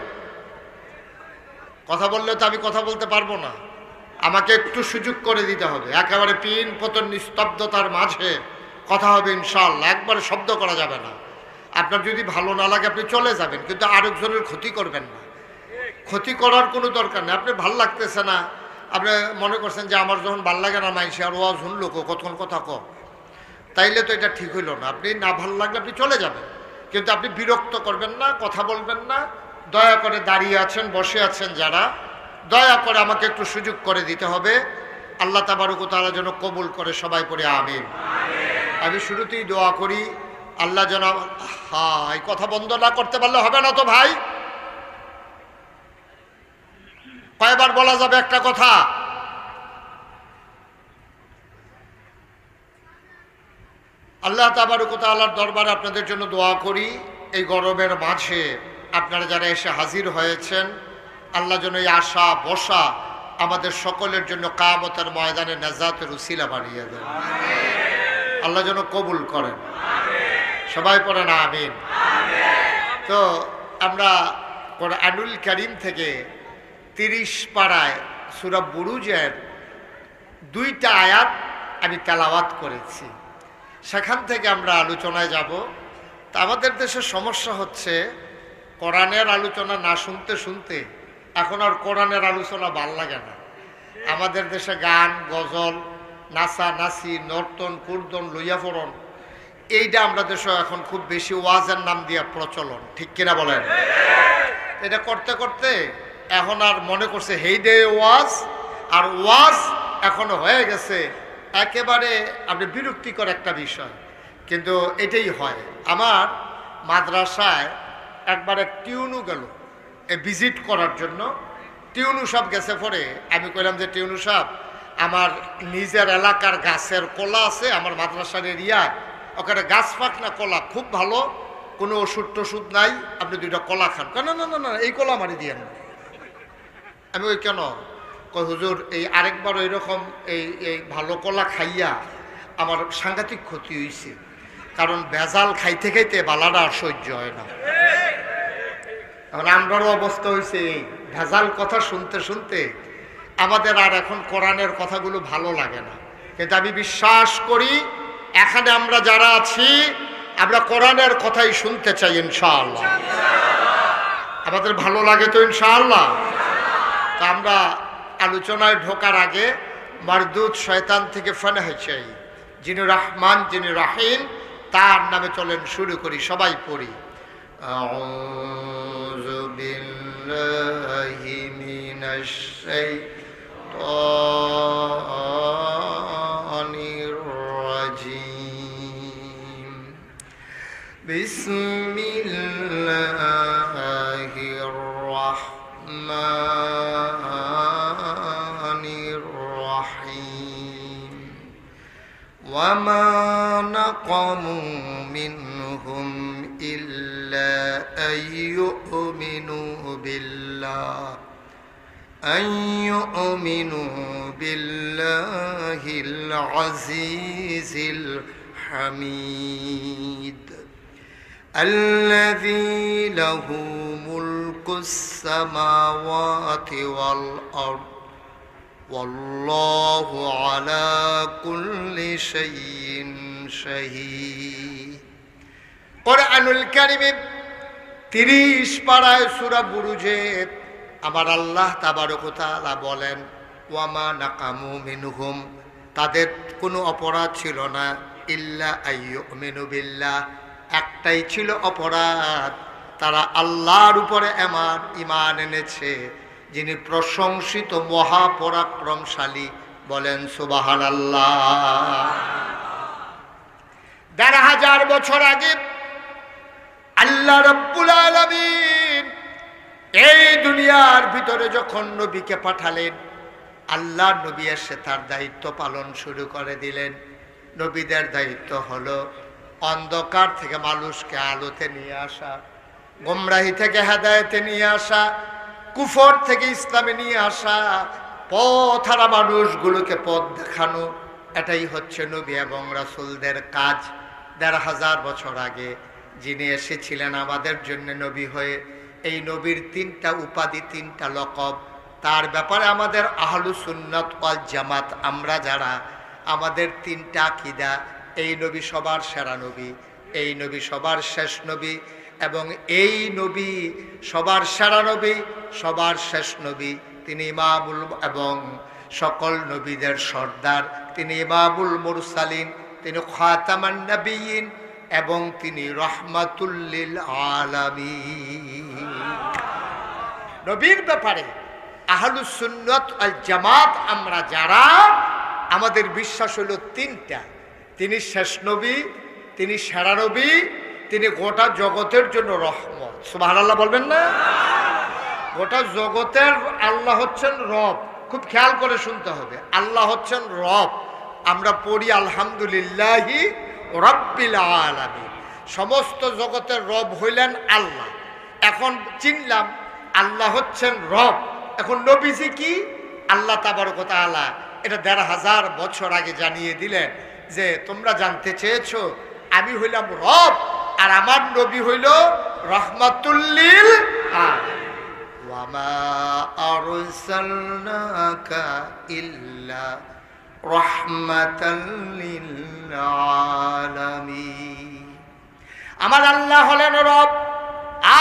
কথা বললে তো আমি কথা বলতে পারবো না, আমাকে একটু সুযোগ করে দিতে হবে। একেবারে পিন পতন নিস্তব্ধতার মাঝে কথা হবে ইনশাআল্লাহ, একবারে শব্দ করা যাবে না। আপনার যদি ভালো না লাগে আপনি চলে যাবেন, কিন্তু আরেকজনের ক্ষতি করবেন না। ক্ষতি করার কোনো দরকার নেই। আপনি ভাল লাগতেছে না, আপনি মনে করছেন যে আমার যখন ভাল লাগে না মাইসে আর ওয়াজ শুনলো কতক্ষণ কথা কম, তাইলে তো এটা ঠিক হইল না। আপনি না ভালো লাগলে আপনি চলে যাবেন, কিন্তু আপনি বিরক্ত করবেন না, কথা বলবেন না। দয়া করে দাঁড়িয়ে আছেন, বসে আছেন যারা, দয়া করে আমাকে একটু সুযোগ করে দিতে হবে। আল্লাহ তাবারক ওয়া তাআলা যেন কবুল করে, সবাই পড়ে আমিন। আমি শুরুতেই দোয়া করি আল্লাহ যেন, এই কথা বন্ধ না করতে পারলে হবে না তো ভাই। কয়বার বলা যাবে একটা কথা? আল্লাহ তাবারক ওয়া তাআলার দরবারে আপনাদের জন্য দোয়া করি, এই গরমের মাঝে আপনারা যারা এসে হাজির হয়েছেন, আল্লাহ যেন এই আশা বসা আমাদের সকলের জন্য কিয়ামতের ময়দানে নাজাতের উসিলা বানিয়ে দেন। আল্লাহ যেন কবুল করেন, সবাই পড়েন আমিন। তো আমরা কোরআনুল কারীম থেকে 30 পারায় সূরা বুরুজের 2টা আয়াত আমি তেলাওয়াত করেছি, সেখান থেকে আমরা আলোচনায় যাব। তা আমাদের দেশে সমস্যা হচ্ছে, কোরআনের আলোচনা না শুনতে শুনতে এখন আর কোরআনের আলোচনা ভাল লাগে না। আমাদের দেশে গান, গজল, নাচা নাচি, নর্তন কুর্দন, লইয়াফরণ, এইটা আমরা দেশে এখন খুব বেশি ওয়াজের নাম দিয়া প্রচলন, ঠিক কিনা বলেন? এটা করতে করতে এখন আর মনে করছে হেই ডে ওয়াজ, আর ওয়াজ এখনো হয়ে গেছে একেবারে আপনি বিরক্তিকর একটা বিষয়। কিন্তু এটাই হয়। আমার মাদ্রাসায় একবারে টিউনু গেল ভিজিট করার জন্য, টিউনু সাহেব গেছে। পরে আমি কইলাম যে টিউনু সাহেব, আমার নিজের এলাকার গাছের কলা আছে আমার মাদ্রাসার এরিয়ায়, ওখানে গাছ পাক না কলা খুব ভালো, কোনো ওষুধ টষুধ নাই, আপনি 2টা কলা খান। না না না না, এই কলা মারি দিয়ে না। আমি ওই কেন কই হুজুর, এই আরেকবার ওইরকম এই ভালো কলা খাইয়া আমার সাংঘাতিক ক্ষতি হয়েছে, কারণ ভেজাল খাইতে খাইতে বালাটা আর সহ্য হয় না। এখন আমরারও অবস্থা হয়েছে এই ভেজাল কথা শুনতে শুনতে আমাদের আর এখন কোরআনের কথাগুলো ভালো লাগে না। কিন্তু আমি বিশ্বাস করি এখানে আমরা যারা আছি আমরা কোরআনের কথাই শুনতে চাই ইনশাআল্লাহ। আমাদের ভালো লাগে তো ইনশাআল্লাহ। তা আমরা আলোচনায় ঢোকার আগে মারদুদ শয়তান থেকে ফানাহ চাই, যিনি রহমান যিনি রাহিম, তার নামে চলেন শুরু করি, সবাই পড়ি। আউযু বিল্লাহি মিনাশ শাইতানির রাজীম। বিসমিল্লাহির রাহমানির وما نقموا منهم إلا أن يؤمنوا بالله العزيز الحميد الذي له ملك السماوات والأرض والله على كل شيء شهيد কোরআনুল কারীমে 30 পারায় সূরা বুরুজে আমার আল্লাহ তাবারক ওয়া তাআলা বলেন ওয়ামা নাকামু মিনহুম, তাদের কোনো অপরাধ ছিল না, ইল্লা আইয়ুমিনু বিল্লাহ, একটাই ছিল অপরাধ, তারা আল্লাহর উপরে ঈমান এনেছে যিনি প্রশংসিত মহাপরাক্রমশালী। বলেন সুবহানাল্লাহ। ১,৫০০ বছর আগে আল্লাহ রাব্বুল আলামিন এই দুনিয়ার ভিতরে যখন নবীকে পাঠালেন, আল্লাহ নবী এসে তার দায়িত্ব পালন শুরু করে দিলেন। নবীদের দায়িত্ব হলো অন্ধকার থেকে মানুষকে আলোতে নিয়ে আসা, গোমরাহি থেকে হেদায়েতে নিয়ে আসা, কুফর থেকে ইসলামে নিয়ে আসা, পথ হারা মানুষগুলোকে পথ দেখানো। এটাই হচ্ছে নবী এবং রাসূলদের কাজ। ১,৫০০ বছর আগে যিনি এসেছিলেন আমাদের জন্য নবী হয়ে, এই নবীর 3টা উপাধি, 3টা লকব। তার ব্যাপারে আমাদের আহলুস সুন্নাত ওয়াল জামাত, আমরা যারা, আমাদের 3টা আকীদা। এই নবী সবার সেরা নবী, এই নবী সবার শেষ নবী, এবং এই নবী সবার সেরা নবী, সবার শেষ নবী। তিনি ইমামুল এবং সকল নবীদের সর্দার, তিনি ইমামুল মুরসালিন, তিনি খাতামান নবিয়্যিন, এবং তিনি রাহমাতুল লিল আলামিন। নবীর ব্যাপারে আহলুস সুন্নাত ওয়াল জামাত আমরা যারা, আমাদের বিশ্বাস হলো 3টা। তিনি শেষ নবী, তিনি সেরা নবী, তিনি গোটা জগতের জন্য রহমত। সুবহানাল্লাহ বলবেন না? গোটা জগতের আল্লাহ হচ্ছেন রব। খুব খেয়াল করে শুনতে হবে, আল্লাহ হচ্ছেন রব। আমরা পড়ি আলহামদুলিল্লাহি রাব্বিল আলামিন। সমস্ত জগতের রব হইলেন আল্লাহ। এখন চিনলাম আল্লাহ হচ্ছেন রব। এখন নবীজি কি? আল্লাহ তাবারক ওয়া তাআলা এটা ১,৫০০ বছর আগে জানিয়ে দিলেন যে তোমরা জানতে চেয়েছো আমি হইলাম রব, আর আমার নবী হইল রাহমাতুল লিল আলামিন। ওয়ামা আরসালনাকা ইল্লা রাহমাতাল লিল আলামিন। আমার আল্লাহ হলেন রব,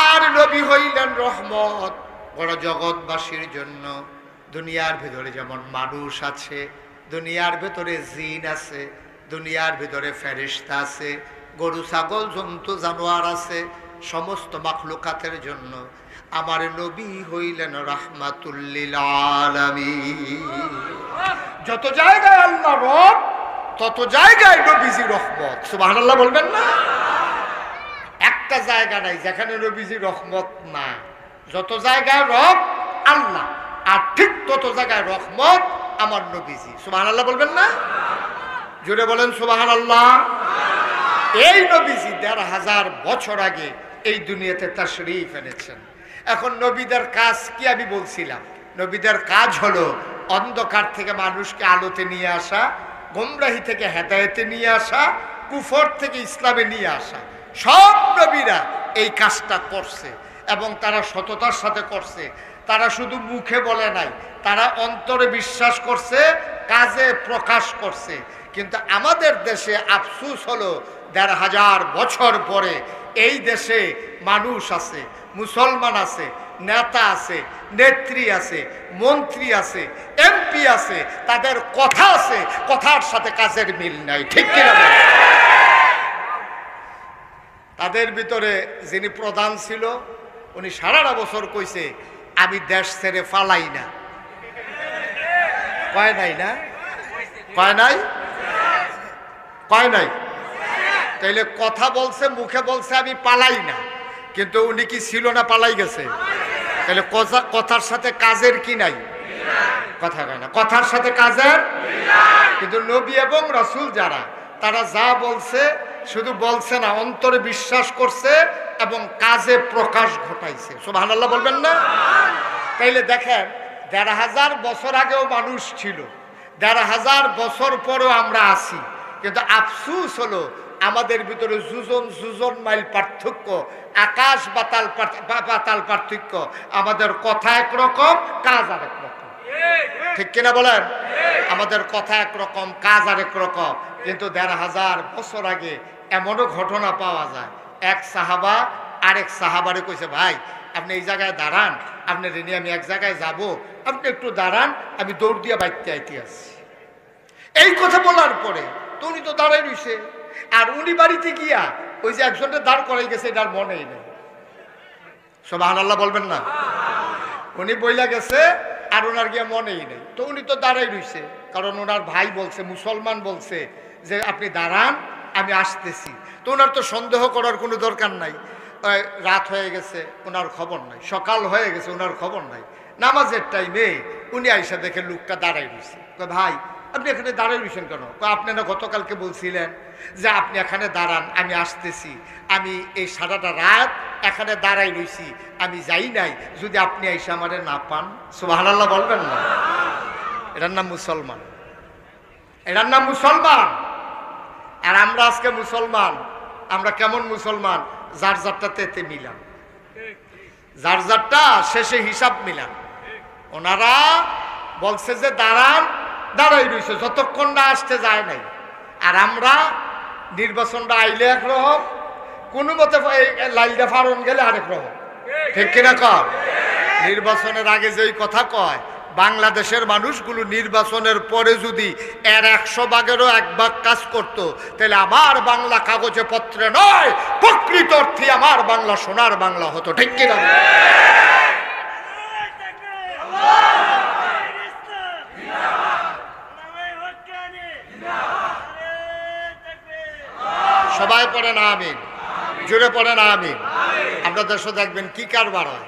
আর নবী হইলেন রহমত বড় জগৎবাসীর জন্য। দুনিয়ার ভিতরে যেমন মানুষ আছে, দুনিয়ার ভিতরে জিন আছে, দুনিয়ার ভিতরে ফেরেশতা আছে, গরু ছাগল জন্তু জানোয়ার আছে, সমস্ত মাখলুকাতের জন্য আমার নবী হইলেন রাহমাতুল লিল আলামিন। যত জায়গায় আল্লাহ রব, তত জায়গায় নবীজি রহমত। সুবহানাল্লাহ বলবেন না? একটা জায়গা নাই যেখানে নবীজি রহমত না। যত জায়গায় রব আল্লাহ, আর ঠিক তত জায়গায় রহমত আমার নবীজি। সুবহানাল্লাহ বলবেন না? জোরে বলেন সুবহানাল্লাহ। এই নবীজি ১,৫০০ বছর আগে এই দুনিয়াতে তাশরীফ এনেছেন। এখন নবীদের কাজ কি আমি বলছিলাম? নবীদের কাজ হলো অন্ধকার থেকে মানুষকে আলোতে নিয়ে আসা, গোমরাহি থেকে হেদায়েতে নিয়ে আসা, কুফর থেকে ইসলামে নিয়ে আসা। সব নবীরা এই কাজটা করছে এবং তারা সততার সাথে করছে। তারা শুধু মুখে বলে নাই, তারা অন্তরে বিশ্বাস করছে, কাজে প্রকাশ করছে। কিন্তু আমাদের দেশে আফসোস হলো ১,৫০০ বছর পরে এই দেশে মানুষ আছে, মুসলমান আছে, নেতা আছে, নেত্রী আছে, মন্ত্রী আছে, এমপি আছে, তাদের কথা আছে, কথার সাথে কাজের মিল নাই। ঠিক কিনা? তাদের ভিতরে যিনি প্রধান ছিল উনি সারাটা বছর কইছে আমি দেশ ছেড়ে পালাই না। কয় নাই না? কয় নাই? কয় নাই? তাইলে কথা বলছে, মুখে বলছে আমি পালাই না, কিন্তু উনি কি ছিল না পালাই গেছে? তাহলে কথার সাথে কাজের কি নাই? কথা কয় না, কথার সাথে কাজের। কিন্তু নবী এবং রাসূল যারা তারা যা বলছে শুধু বলছে না, অন্তরে বিশ্বাস করছে এবং কাজে প্রকাশ ঘটাইছে। সুবহানাল্লাহ বলবেন না? তাইলে দেখেন ১৫০০ বছর আগেও মানুষ ছিল, ১৫০০ বছর পরেও আমরা আছি, কিন্তু আফসুস হলো আমাদের ভিতরে যুজন মাইল পার্থক্য, আকাশ পাতাল পার্থক্য। আমাদের কথা একরকম, কাজ আরেক রকম, ঠিক কিনা বলেন? আমাদের কথা একরকম, কাজ আরেক রকম। কিন্তু ১৫০০ বছর আগে এমনও ঘটনা পাওয়া যায়, এক সাহাবা আরেক সাহাবারে কইছে, ভাই আপনি এই জায়গায় দাঁড়ান, আপনার নিয়ে আমি এক জায়গায় যাব, আপনি একটু দাঁড়ান, আমি দৌড় দিয়া বাইতে আইতে আসছি। এই কথা বলার পরে তো উনি তো দাঁড়াই রইছে, আর উনি বাড়িতে গিয়া ওই যে একজনটা দাঁড় করাই গেছে এটার মনেই নেই। সুবহানাল্লাহ বলবেন না? উনি বইলা গেছে আর ওনার গিয়া মনেই নেই, তো উনি তো দাঁড়াই রইছে, কারণ ওনার ভাই বলছে, মুসলমান বলছে যে আপনি দাঁড়ান আমি আসতেছি। তো ওনার তো সন্দেহ করার কোনো দরকার নাই। রাত হয়ে গেছে ওনার খবর নাই, সকাল হয়ে গেছে ওনার খবর নাই, নামাজের টাইমে উনি আইসা দেখে লোকটা দাঁড়াই রইছে। ভাই আপনি এখানে দাঁড়াই রইছেন কেন? আপনি না গতকালকে বলছিলেন যে আপনি এখানে দাঁড়ান আমি আসতেছি, আমি এই সারাটা রাত এখানে দাঁড়াই রইছি, আমি যাই নাই, যদি আপনি আইসা আমারে না পান। সুবহানাল্লাহ বলবেন না? এটার নাম মুসলমান, এটার নাম মুসলমান। আর আমরা আজকে মুসলমান, আমরা কেমন মুসলমান? যার যারটা তেতে মিলাম, যার যারটা শেষে হিসাব মিলাম। ওনারা বলছে যে দাঁড়ান, দাঁড়াই রইছে, যতক্ষণ না আসতে যায় নাই। আর আমরা নির্বাচনটা আইলে একরকম, কোনো মতে লাইলটা ফারন গেলে আরেক রকম, ঠিক কিনা কর? নির্বাচনের আগে যেই কথা কয়, বাংলাদেশের মানুষগুলো নির্বাচনের পরে যদি এর ১০০ ভাগেরও ১ ভাগ কাজ করত, তাহলে আমার বাংলা কাগজে পত্রে নয়, প্রকৃত অর্থে আমার বাংলা সোনার বাংলা হতো, ঠিক কিনা? সবাই পড়েন আমিন, জোরে পড়েন আমিন। আপনাদের সাথে দেখবেন কি কারবার হয়।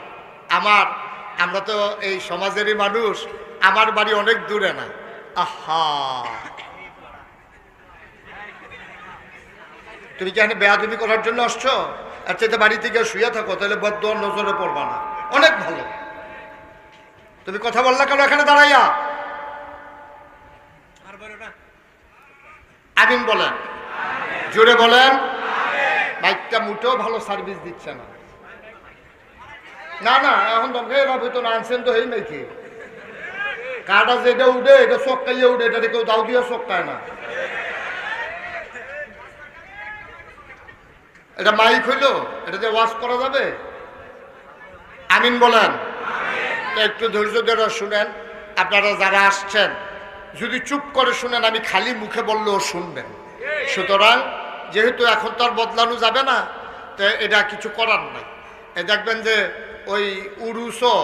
আমরা তো এই সমাজেরই মানুষ, আমার বাড়ি অনেক দূরে না। আহা, তুমি কি এখানে বেয়াদবি করার জন্য আসছো? আচ্ছা, বাড়ি থেকে শুয়ে থাকো, তাহলে বদ্ধ নজরে পড়বা না, অনেক ভালো। তুমি কথা বললা কেন এখানে দাঁড়াইয়া? আমিন বলেন, জোরে বলেন। বাইকটা মুটেও ভালো সার্ভিস দিচ্ছে না। না না, এখন তোমাকে তো আনছেন তো এই নাকি কাটা যেটা উঠে এটা চক্কাইয়া উঠে, এটা কেউ দাও দিয়ে চক্কায় না। এটা মাইক হইলো, এটা দিয়ে ওয়াশ করা যাবে? আমিন বলেন। একটু ধৈর্য ধরে শুনেন। আপনারা যারা আসছেন যদি চুপ করে শুনেন, আমি খালি মুখে বললেও শুনবেন। সুতরাং যেহেতু এখন তো আর বদলানো যাবে না, তো এটা কিছু করার নাই। দেখবেন যে ওই উরুসও,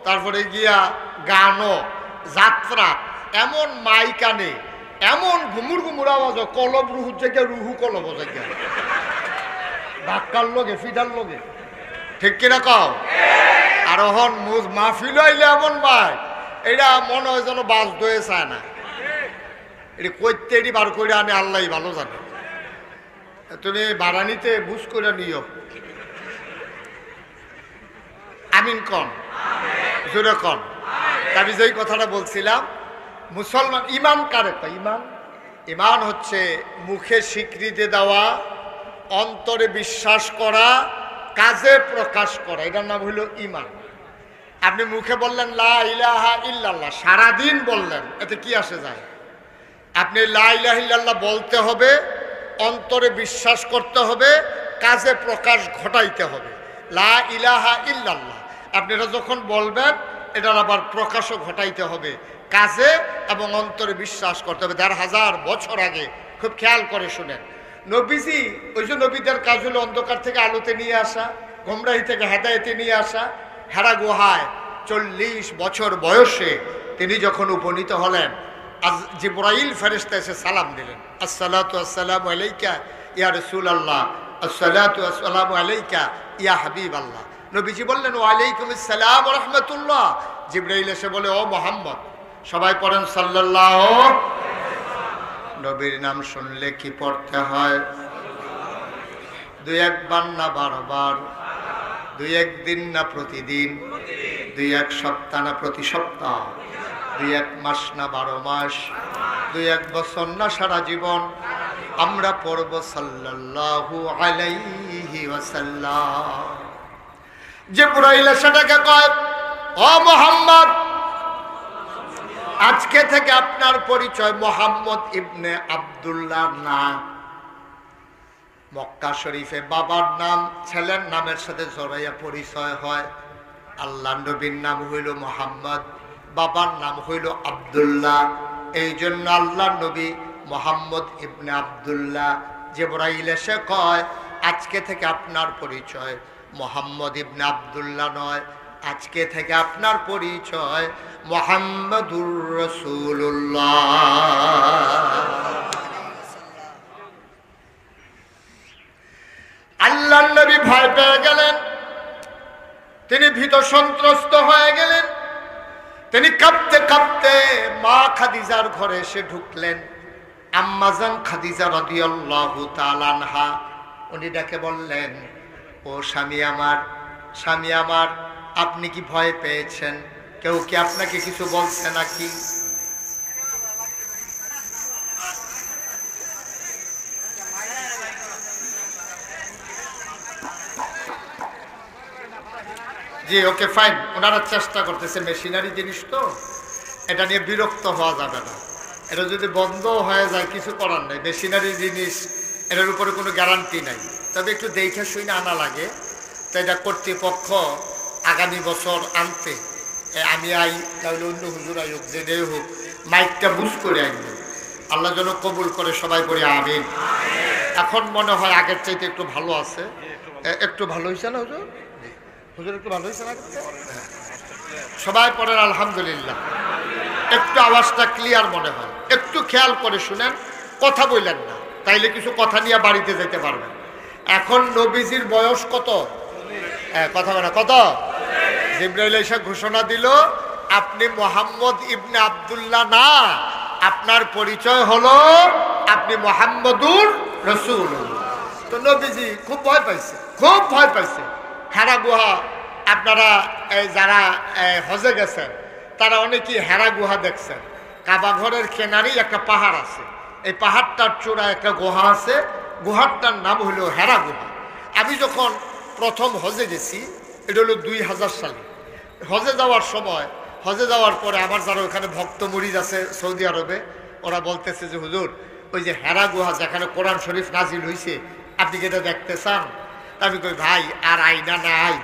তারপরে গিয়া গানও, যাত্রা, এমন মাইক আনে, এমন ঘুমুর ঘুমুর আওয়াজ, কলব রুহুর জায়গায় রুহু কলব জায়গায়, ধাক্কার লোকে ফিডার লোকে, ঠিক কিনা কও? আর এখন মাহফিল আইলে এমন ভাই, এটা মনে হয় যেন বাস দয়ে চায় না, এটি কইতে এটি বার করে আনে আল্লাহ ভালো জানে। তুমি বারানিতে বুঝ করে নিও। আমিন কন, জোরে কন। আমি যেই কথাটা বলছিলাম, মুসলমান ইমান কারে কয়? ইমান হচ্ছে মুখে স্বীকৃতি দেওয়া, অন্তরে বিশ্বাস করা, কাজে প্রকাশ করা, এটার নাম হইল ইমান। আপনি মুখে বললেন লা ইলাহা ইল্লাল্লাহ, সারাদিন বললেন, এতে কি আসে যায়? আপনি লা ইলাহা ইল্লাল্লাহ বলতে হবে, অন্তরে বিশ্বাস করতে হবে, কাজে প্রকাশ ঘটাইতে হবে। লা ইলাহা ইল্লাল্লাহ আপনারা যখন বলবেন, এটার আবার প্রকাশও ঘটাইতে হবে, কাজে এবং অন্তরে বিশ্বাস করতে হবে। ১৫০০ বছর আগে, খুব খেয়াল করে শুনেন, নবীজি, ওই যে নবীদের কাজ হলো অন্ধকার থেকে আলোতে নিয়ে আসা, গোমরাহি থেকে হেদায়েতে নিয়ে আসা। হেরা গুহায় ৪০ বছর বয়সে তিনি যখন উপনীত হলেন, জিবরাইল ফেরেশতা এসে সালাম দিলেন, আসসালাতু আসসালামু আলাইকা ইয়া রাসূলুল্লাহ, আসসালাতু আসসালামু আলাইকা ইয়া হাবিবাল্লাহ। নবীজি বললেন ওয়া আলাইকুমুস সালাম ওয়া রাহমাতুল্লাহ। জিবরাইল এসে বলে ও মুহাম্মদ। সবাই পড়েন সাল্লাল্লাহু। নবীর নাম শুনলে কি পড়তে হয়? 2-1 বার না 12 বার? 2-1 দিন না প্রতিদিন? 2-1 সপ্তাহ না প্রতি সপ্তাহ? 2-1 মাস না 12 মাস? 2-1 বছর না সারা জীবন? আমরা পড়ব সাল্লাল্লাহু আলাইহি ওয়াসাল্লাম। জিবরাইল সেটাকে কয়, ও মুহাম্মদ, আজকে থেকে আপনার পরিচয় মুহাম্মদ ইবনে আব্দুল্লাহ না। মক্কা শরীফে বাবার নাম ছেলের নামের সাথে জড়াইয়া পরিচয় হয়। আল্লাহ নবীর নাম হইল মুহাম্মদ, বাবার নাম হইল আব্দুল্লাহ। এই জন্য আল্লাহ নবী মুহাম্মদ ইবনে আব্দুল্লাহ। জিবরাইল এসে কয়, আজকে থেকে আপনার পরিচয় মুহাম্মদ ইবনে আব্দুল্লাহ নয়, আজকে থেকে আপনার পরিচয় মুহাম্মাদুর রাসূলুল্লাহ। আল্লাহর নবী ভয় পেয়ে গেলেন, তিনি ভীত সন্ত্রস্ত হয়ে গেলেন। তিনি কাঁপতে কাঁপতে মা খাদিজার ঘরে এসে ঢুকলেন। আম্মাজান খাদিজা রাদিয়াল্লাহু তাআলা আনহা উনি ডাকে বললেন, ও স্বামী আমার, স্বামী আমার, আপনি কি ভয় পেয়েছেন? কেউ কি আপনাকে কিছু বলছে নাকি? জি ওকে ফাইন, ওনারা চেষ্টা করতেছে, মেশিনারি জিনিস তো, এটা নিয়ে বিরক্ত হওয়া যাবে না। এটা যদি বন্ধ হয়ে যায় কিছু করার নেই, মেশিনারি জিনিস, এটার উপরে কোনো গ্যারান্টি নাই। তবে একটু দেখে শুনে আনা লাগে। তো এটা কর্তৃপক্ষ আগামী বছর আনতে আমি আই, তাহলে অন্য হুজুর আই হোক, যে হোক, মাইকটা বুঝ করে আনবে। আল্লাহ যেন কবুল করে, সবাই করে আমিন। এখন মনে হয় আগের চাইতে একটু ভালো আছে। একটু ভালো হয়েছে না হুজুর? হুজুর একটু ভালো হয়েছে না? সবাই পড়েন আলহামদুলিল্লাহ। একটু আওয়াজটা ক্লিয়ার মনে হয়। একটু খেয়াল করে শুনেন, কথা বললেন না, তাইলে কিছু কথা নিয়ে বাড়িতে যেতে পারবেন। এখন নবীজির বয়স কত? কথা বলে কত? জিবরাইল এসে ঘোষণা দিল, আপনি মুহাম্মদ ইবনে আব্দুল্লাহ না, আপনার পরিচয় হলো আপনি মুহাম্মাদুর রাসূলুল্লাহ। তো নবীজি খুব ভয় পাইছে, খুব ভয় পাইছে। হেরা গুহা, আপনারা যারা হজে গেছেন তারা অনেকেই হেরা গুহা দেখছেন। কাবা ঘরের কেনারেই একটা পাহাড় আছে, এই পাহাড়টার চূড়ায় একটা গুহা আছে, গুহাটার নাম হলো হেরা গুহা। আমি যখন প্রথম হজে গেছি, এটা হলো 2000 সালে। হজে যাওয়ার সময়, হজে যাওয়ার পরে আমার যারা ওখানে ভক্ত মুরিদ আছে সৌদি আরবে, ওরা বলতেছে যে হুজুর, ওই যে হেরা গুহা যেখানে কোরআন শরীফ নাজিল হয়েছে, আপনি কি এটা দেখতে চান? আমি কই ভাই আর আইনা নাই,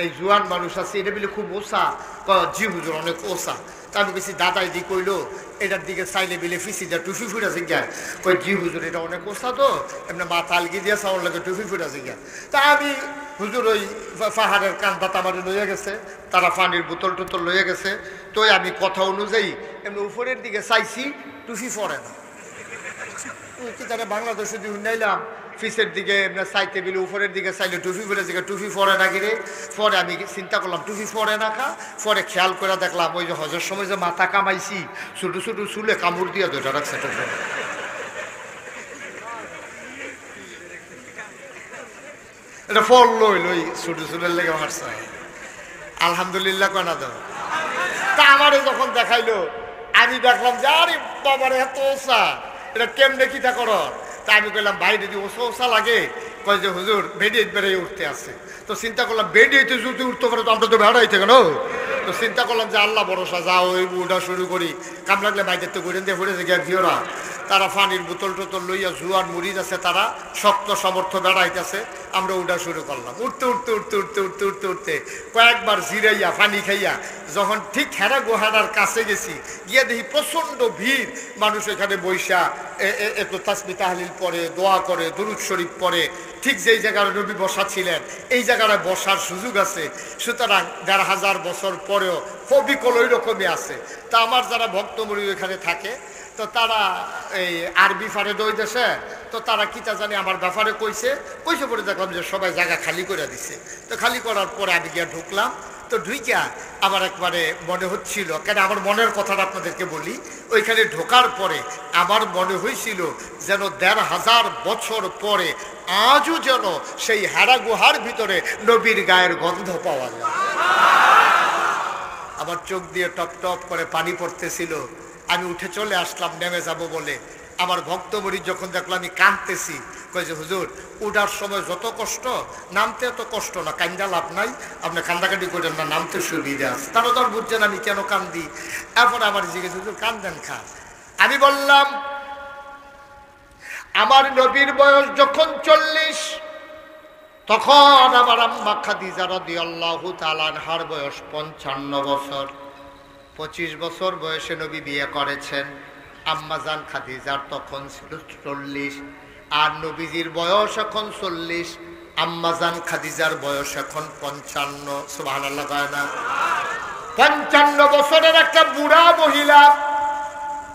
এই জুয়ান মানুষ আছে, এটা বলে খুব ওসা। জি হুজুর অনেক ওসা। তা আমি বেশি দাদাই দি কইলো, এটার দিকে চাইলে বিলে ফিসি যা টুফি ফুটা জিজ্ঞায়, কই জি হুজুর এটা অনেক ওসা, তো এমনি মা তালগি দিয়ে চাওয়ার লাগে টুফি ফুটা জিজ্ঞায়। তা আমি হুজুর ওই পাহাড়ের কান্দাত আমার লইয়া গেছে, তারা পানির বোতল টোতল লইয়া গেছে, তো আমি কথা অনুযায়ী এমনি উপরের দিকে চাইছি, টুফি পরে না। কি তারা বাংলাদেশে দিয়ে নাইলাম ফিসের দিকে চাইতে বিলে উপরের দিকে চাইলে টুফি পরে দিকে টুফি পরে না গিরে। পরে আমি চিন্তা করলাম টুফি পরে না খা। পরে খেয়াল করে দেখলাম ওই যে হজের সময় যে মাথা কামাইছি, ছোটো ছোটো চুলে কামড় দিয়ে দুইটা রাখছে। এটা ফল লই লই ছোটো চুলের লেগে মারছে। আলহামদুলিল্লাহ কনা দাও। তা আমারে যখন দেখাইলো, আমি দেখলাম যে আরে বাবারে এত ওসা, এটা কেমনে কিটা করো? তা আমি কইলাম ভাই যদি ওসা ওসা লাগে, কয় যে হুজুর বেডিয়ে বেড়ে উঠতে আছে। তো চিন্তা করলাম বেডিয়েতে যদি উঠতে পারে তো আমরা তো বেড়াই থেকে না। তো চিন্তা করলাম যে আল্লাহ ভরসা, যাও ওই উঠা শুরু করি, কাম লাগলে বাইরের তো ঘুরে দিয়ে ঘুরেছে গিয়া। তারা পানির বোতল টোতল লইয়া জুয়ান মুড়িদ আছে, তারা শক্ত সমর্থ বেড়াইতেছে, আমরা উঠা শুরু করলাম। উঠতে উঠতে উঠতে উঠতে উঠতে উঠতে উঠতে কয়েকবার জিরাইয়া পানি খাইয়া যখন ঠিক হেরা গুহাটার কাছে গেছি, গিয়ে দেখি প্রচণ্ড ভিড় মানুষ এখানে বৈশা এত তাসবিহ তাহলিল পড়ে, দোয়া করে, দুরূদ শরীফ পড়ে। ঠিক যেই জায়গায় নবী বসা ছিলেন এই জায়গায় বসার সুযোগ আছে। সুতরাং 1500 বছর পরেও অবিকল ওই রকমই আছে। তা আমার যারা ভক্ত মুরিদ এখানে থাকে, তো তারা এই আরবি ফারে দই দেশে, তো তারা কিটা জানি আমার ব্যাপারে কইছে পরে দেখলাম যে সবাই জায়গা খালি করে দিছে। তো খালি করার পরে আমি গিয়ে ঢুকলাম। তো তো ঢুইকা আমার একবারে মনে হচ্ছিল, কেন আমার মনের কথাটা আপনাদেরকে বলি, ওইখানে ঢোকার পরে আমার মনে হয়েছিল যেন ১৫০০ বছর পরে আজও যেন সেই হেরা গুহার ভিতরে নবীর গায়ের গন্ধ পাওয়া যায়। আমার চোখ দিয়ে টপ টপ করে পানি পড়তেছিল। আমি উঠে চলে আসলাম নেমে যাব বলে। আমার ভক্তমরি যখন দেখলো আমি কাঁদতেছি, কয়েছে হুজুর উঠার সময় যত কষ্ট, নামতে এত কষ্ট না, কান্দা লাভ নাই, আপনি কান্দাকাটি করেন না, নামতে সুবিধা আছে। তারা তো আর বুঝছেন আমি কেন কান্দি। এরপরে আমার জিজ্ঞেস, হুজুর কান্দেন খা। আমি বললাম আমার নবীর বয়স যখন ৪০, তখন আমার আম্মা খাদিজা রাদিয়াল্লাহু তাআলা আনহার বয়স ৫৫ বছর। ২৫ বছর বয়সে নবী বিয়ে করেছেন। আম্মা জান খাদিজার তখন ছিল ৪০, আর নবীজির বয়স এখন ৪০, আম্মা জান খাদিজার বয়স এখন ৫৫। সুবহানাল্লাহ কয় না? ৫৫ বছরের একটা বুড়া মহিলা।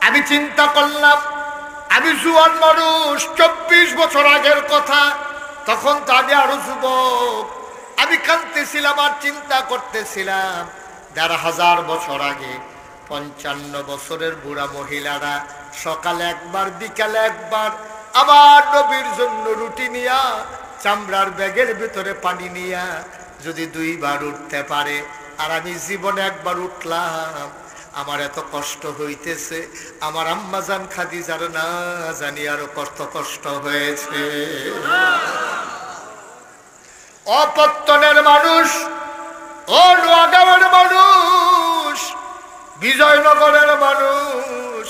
আমি চিন্তা করলাম আমি জুয়ান মানুষ, ২৪ বছর আগের কথা, তখন তো আমি আরো যুবক। আমি কাঁদতেছিলাম আর চিন্তা করতেছিলাম ১৫০০ বছর আগে ৫৫ বছরের বুড়া মহিলারা সকালে একবার বিকালে একবার আমার নবীর জন্য রুটি নিয়া চামড়ার ব্যাগের ভিতরে পানি নিয়া যদি ২ বার উঠতে পারে, আর আমি জীবনে একবার উঠলাম, আমার এত কষ্ট হইতেছে, আমার আম্মা জান খাদিজার না জানি আরো কষ্ট হয়েছে। অপত্তনের মানুষ, ও নোয়াগাঁওয়ের মানুষ, বিজয়নগরের মানুষ,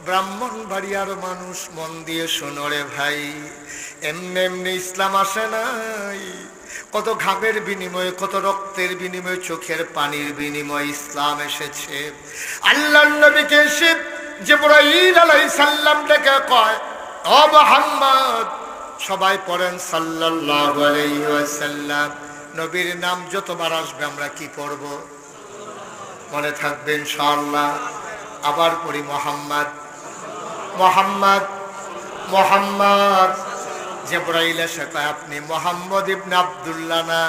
ব্রাহ্মণবাড়িয়ার মানুষ, মন দিয়ে শোনো রে ভাই, এমনি এমনি ইসলাম আসে নাই। কত ঘামের বিনিময়ে, কত রক্তের বিনিময়ে, চোখের পানির বিনিময়ে ইসলাম এসেছে। আল্লাহর নবীকে এসে জিবরাইল আলাইহিস সালাম ডেকে কয়, ও মুহাম্মদ, সবাই পড়েন সাল্লাল্লাহু আলাইহি ওয়াসাল্লাম। নবীর নাম যতবার আসবে আমরা কি পড়ব? মনে থাকবে ইনশাআল্লাহ। আবার পড়ি মুহাম্মদ, মুহাম্মদ, মুহাম্মদ। জিবরাইল এসে কয়, আপনি মুহাম্মদ ইবনে আব্দুল্লাহ না,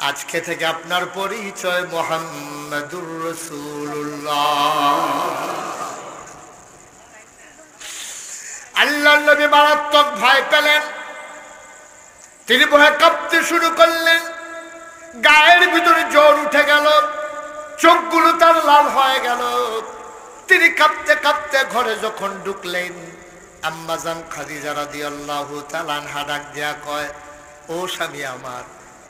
আজকে থেকে আপনার পরিচয় মুহাম্মাদুর রাসূলুল্লাহ। আল্লাহর নবী মারাত্মক ভয় পেলেন। তিনি ভয়ে কাঁপতে শুরু করলেন, গায়ের ভিতরে জ্বর উঠে গেল, চোখগুলো তার লাল হয়ে গেল। তিনি কাঁপতে কাঁপতে ঘরে যখন ঢুকলেন, আম্মা জান খাদিজা রাদিয়াল্লাহু তাআলা আনহা ডাক দিয়া কয়, ও স্বামী আমার।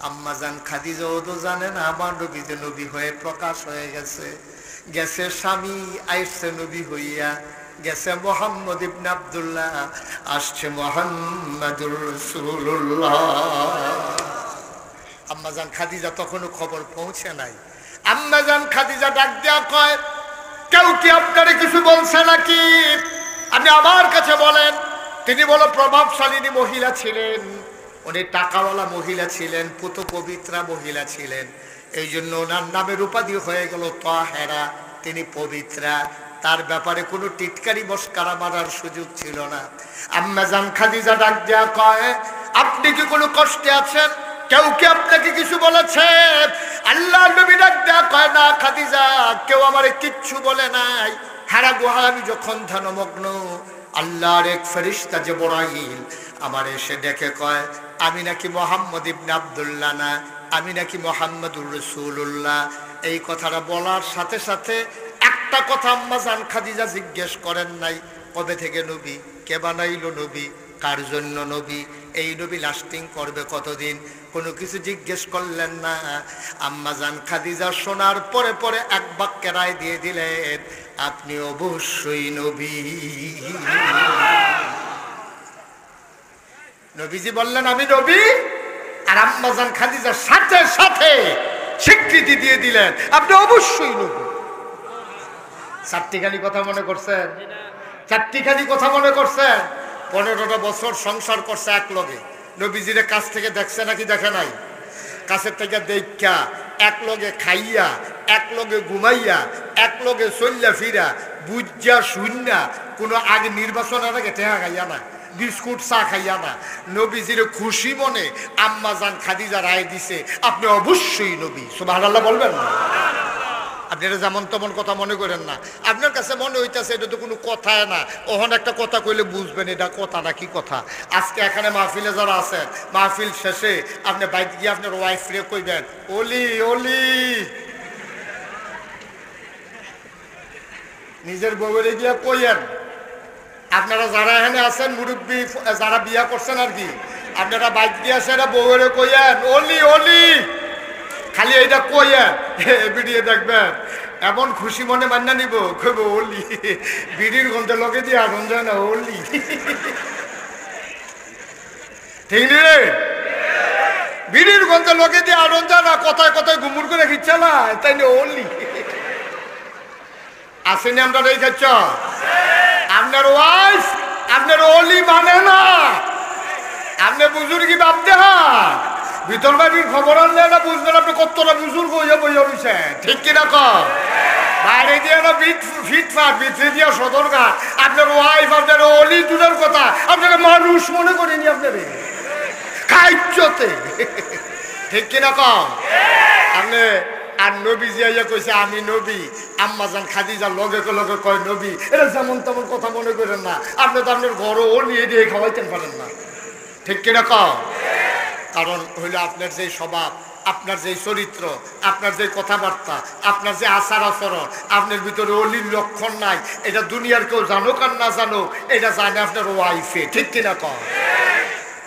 আম্মা জান খাদিজা ও তো জানেন আমার নবী যে নবী হয়ে প্রকাশ হয়ে গেছে, গেছে স্বামী, আইসে নবী হইয়া, গেছে মুহাম্মদ ইবনে আব্দুল্লাহ, আসছে মুহাম্মাদুর রাসূলুল্লাহ। আম্মা জান খাদিজা তখনও খবর পৌঁছে নাই। আম্মা জান খাদিজা ডাক দিয়া কয়, কেউ কি আপনারে কিছু বলছে নাকি? আপনি আমার কাছে বলেন। তিনি বলো প্রভাবশালিনী মহিলা ছিলেন, উনি টাকাওয়ালা মহিলা ছিলেন, পুত পবিত্রা মহিলা ছিলেন, এই জন্য ওনার নামের উপাধি হয়ে গেল তাহেরা, তিনি পবিত্রা। তার ব্যাপারে কোনো টিটকারি মস্কারা মারার সুযোগ ছিল না। আম্মা জান খাদিজা ডাক দেয়া কয়, আপনি কি কোনো কষ্টে আছেন? কেউ কি আপনাকে কিছু বলেছে? আল্লাহ নবী ডাক দেয়া কয়, না খাদিজা, কেউ আমারে কিচ্ছু বলে নাই। হারা গুহা আমি যখন ধ্যানমগ্ন, আল্লাহর এক ফেরেশতা জিবরাইল আমার এসে ডেকে কয়, আমি নাকি মুহাম্মদ ইবনে আব্দুল্লাহ না, আমি নাকি মুহাম্মাদুর রাসূলুল্লাহ। এই কথাটা বলার সাথে সাথে একটা কথা আম্মা জান খাদিজা জিজ্ঞেস করেন নাই, কবে থেকে নবী, কে বানাইলো নবী, কার জন্য নবী, এই নবী লাস্টিং করবে কতদিন, কোনো কিছু জিজ্ঞেস করলেন না। আম্মা জান খাদিজা শোনার পরে পরে এক বাক্যে রায় দিয়ে দিলেন, আপনি অবশ্যই নবী। নবীজি বললেন আমি নবী, আর আম্মা জান খাদিজার সাথে সাথে স্বীকৃতি দিয়ে দিলেন আপনি অবশ্যই নবী। চারটিখানি কথা মনে করছেন? চারটিখানি কথা মনে করছেন? 15টা বছর সংসার করছে এক লগে। নবীজির কাছ থেকে দেখছে নাকি দেখে নাই? কাছের থেকে দেখা, এক লগে খাইয়া, এক লগে ঘুমাইয়া, এক লগে চল্লা ফিরা, বুঝা শূন্যা, কোনো আগে নির্বাচনের আগে টেহা খাইয়া না, বিস্কুট চা খাইয়া না, নবীজির খুশি মনে আম্মা জান খাদিজা রায় দিছে আপনি অবশ্যই নবী। সুবহানাল্লাহ বলবেন না? আপনারা যেমন তেমন কথা মনে করেন না। আপনার কাছে মনে হইতেছে এটা তো কোনো কথাই না, ওখানে একটা কথা কইলে বুঝবেন এটা কথা না কি কথা। আজকে এখানে মাহফিলে যারা আছেন, মাহফিল শেষে আপনি বাইক গিয়ে আপনার ওয়াইফ রে কইবেন ওলি ওলি, নিজের বউরে গিয়া কইয়েন। আপনারা যারা এখানে আছেন মুরব্বী যারা বিয়া করছেন আর কি, আপনারা বাইক দিয়ে আসেন বউরে কইয়েন ওলি ওলি, খালি এইটা কইয়েন, ভিডিও দেখবেন এমন খুশি মনে মান্না নিব কইব ওলি, বিড়ির গন্ধে লগে দিয়ে আগুন যায় না ওলি। ঠিক নি রে? বিড়ির গন্ধে লগে দিয়ে আগুন যায় না, কথায় কথায় ঘুমুর করে খিচ্ছালা তাই না ওলি। আসেনি আমরা এই খাচ্ছ, আপনার ওয়াইফ আপনার ওলি মানে না, আপনি বুজুর্গি বাপ দেহা ভিতর বাড়ির খবর আনলে না বুঝবেন আপনি কতটা বুজুর্গ হইয়া বইয়া রয়েছেন। ঠিক কিনা কম? বাইরে দিয়ে না ফিটফাট ভিতরে দিয়া সদরঘাট, আপনার ওয়াইফ আপনার অলি দূরের কথা আপনাকে মানুষ মনে করেনি আপনার খাইচতে। ঠিক কিনা কম? আপনি আর নবী জিয়া কইছে আমি নবী, আম্মাজান খাদিজার লগে লগে কয় নবী, এটা যেমন তেমন কথা মনে করেন না। আপনি তো আপনার ঘরও অলি দিয়ে খাওয়াইতে পারেন না। ঠিক কিনা কম? কারণ হইল আপনার যে স্বভাব, আপনার যে চরিত্র, আপনার যে কথাবার্তা, আপনার যে আচার আচরণ, আপনার ভিতরে অলির লক্ষণ নাই। এটা দুনিয়ার কেউ জানুক আর না জানুক, এটা জানে আপনার ওয়াইফে। ঠিক কিনা কম?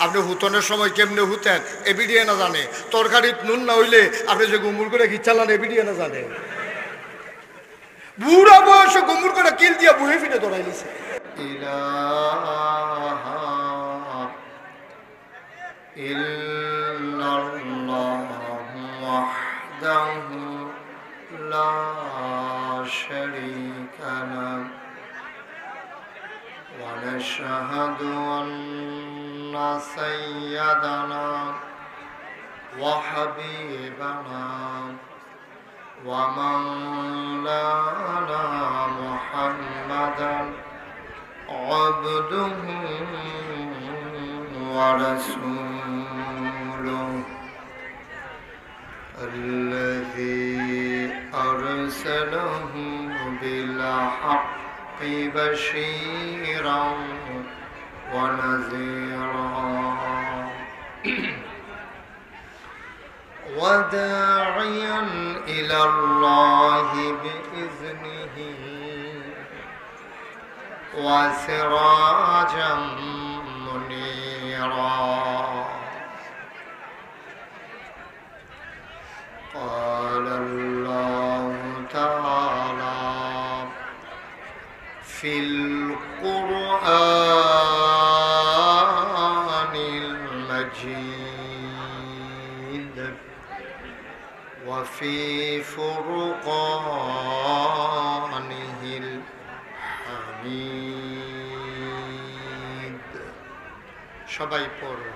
আপনি হুতনের সময় কেমনে হুতেন এ ভিডিও না জানে, তরকারিত নুন না হইলে আপনি যে গুমুর করে খিচালান এ ভিডিও না জানে। বুড়া বয়সে গুমুর করে কিল দিয়া বুহে ফিরে দৌড়াই দিছে। ونشهد أن سيدنا وحبيبنا ومولانا محمدا عبده ورسوله الذي أرسله بالحق بشيرا ونذيرا وداعيا إلى الله بإذنه وسراجا منيرا قال الله تعالى في القرآن المجيد وفي فرقانه الحميد সবাই পড়ো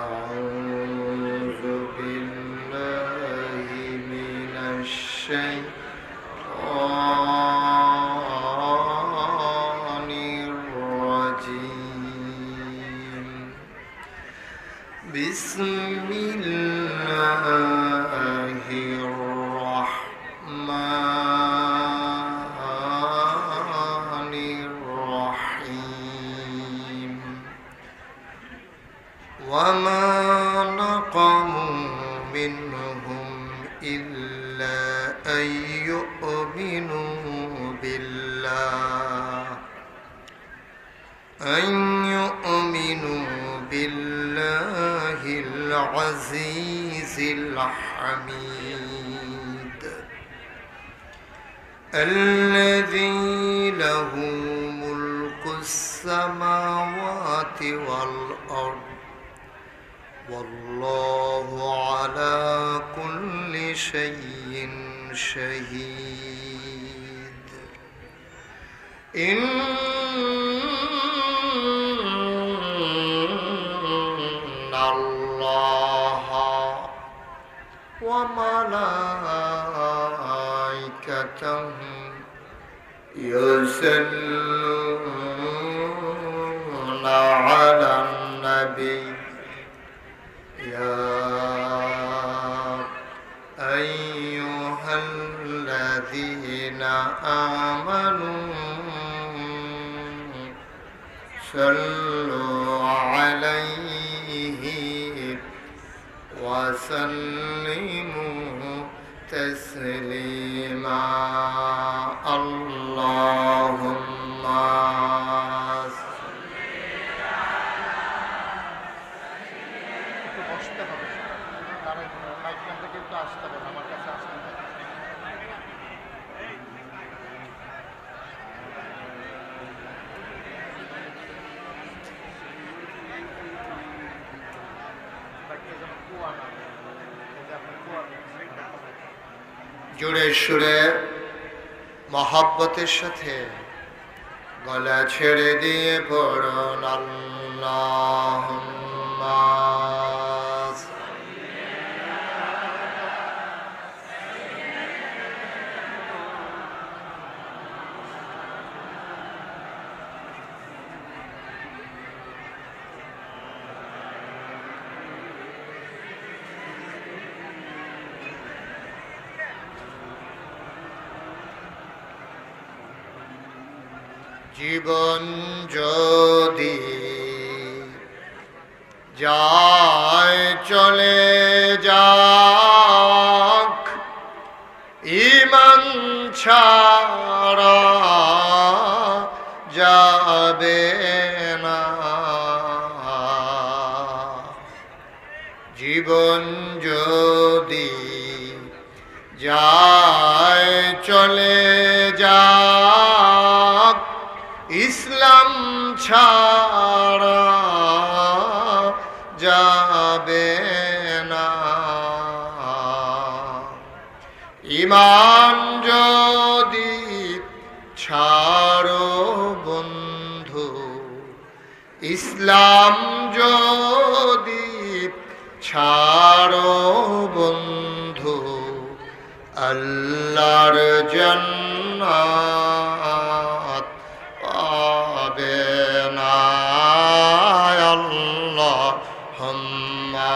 أعوذ بالله من الشيطان الرجيم بسم الله الرحمن الرحيم وما نقموا منهم إلا أن يؤمنوا بالله العزيز الحميد الذي له ملك السماوات والأرض والله على كل شيء شهيد إن الله وملائكته يصلون الذين آمنوا صلوا عليه وسلموا تسليما اللهم বসতে হবে, কারণ মাইকম্যান থেকে একটু আসতে হবে, আমার কাছে আসতে হবে। জোরে সুরে মহব্বতের সাথে গলা ছেড়ে দিয়ে পড়ুন আল্লাহুম্মা জীবন যদি যায় চলে যাক ঈমান ছাড়া যাবে না জীবন যদি যায় চলে যাক ইসলাম ছাড়া যাবে না ঈমান যদি ছাড়ো বন্ধু ইসলাম যদি ছাড়ো বন্ধু আল্লাহর জান্নাত পাবে না আল্লাহুম্মা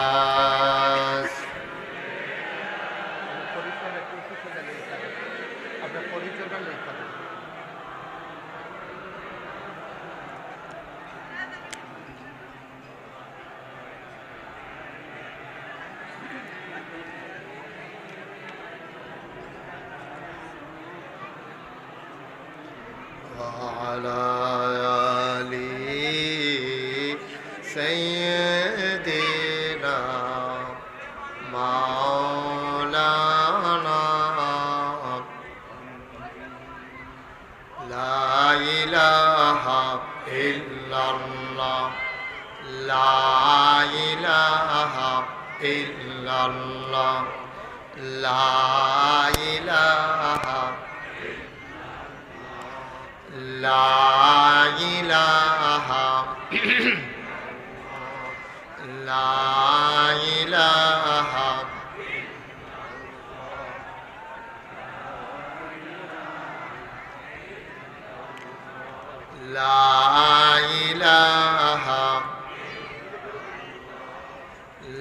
আপনার পরিচয়টা লেখা দেবেন। وعلى آل سيدنا مولانا لا إله إلا الله لا إله إلا الله لا إله لا إله لا إله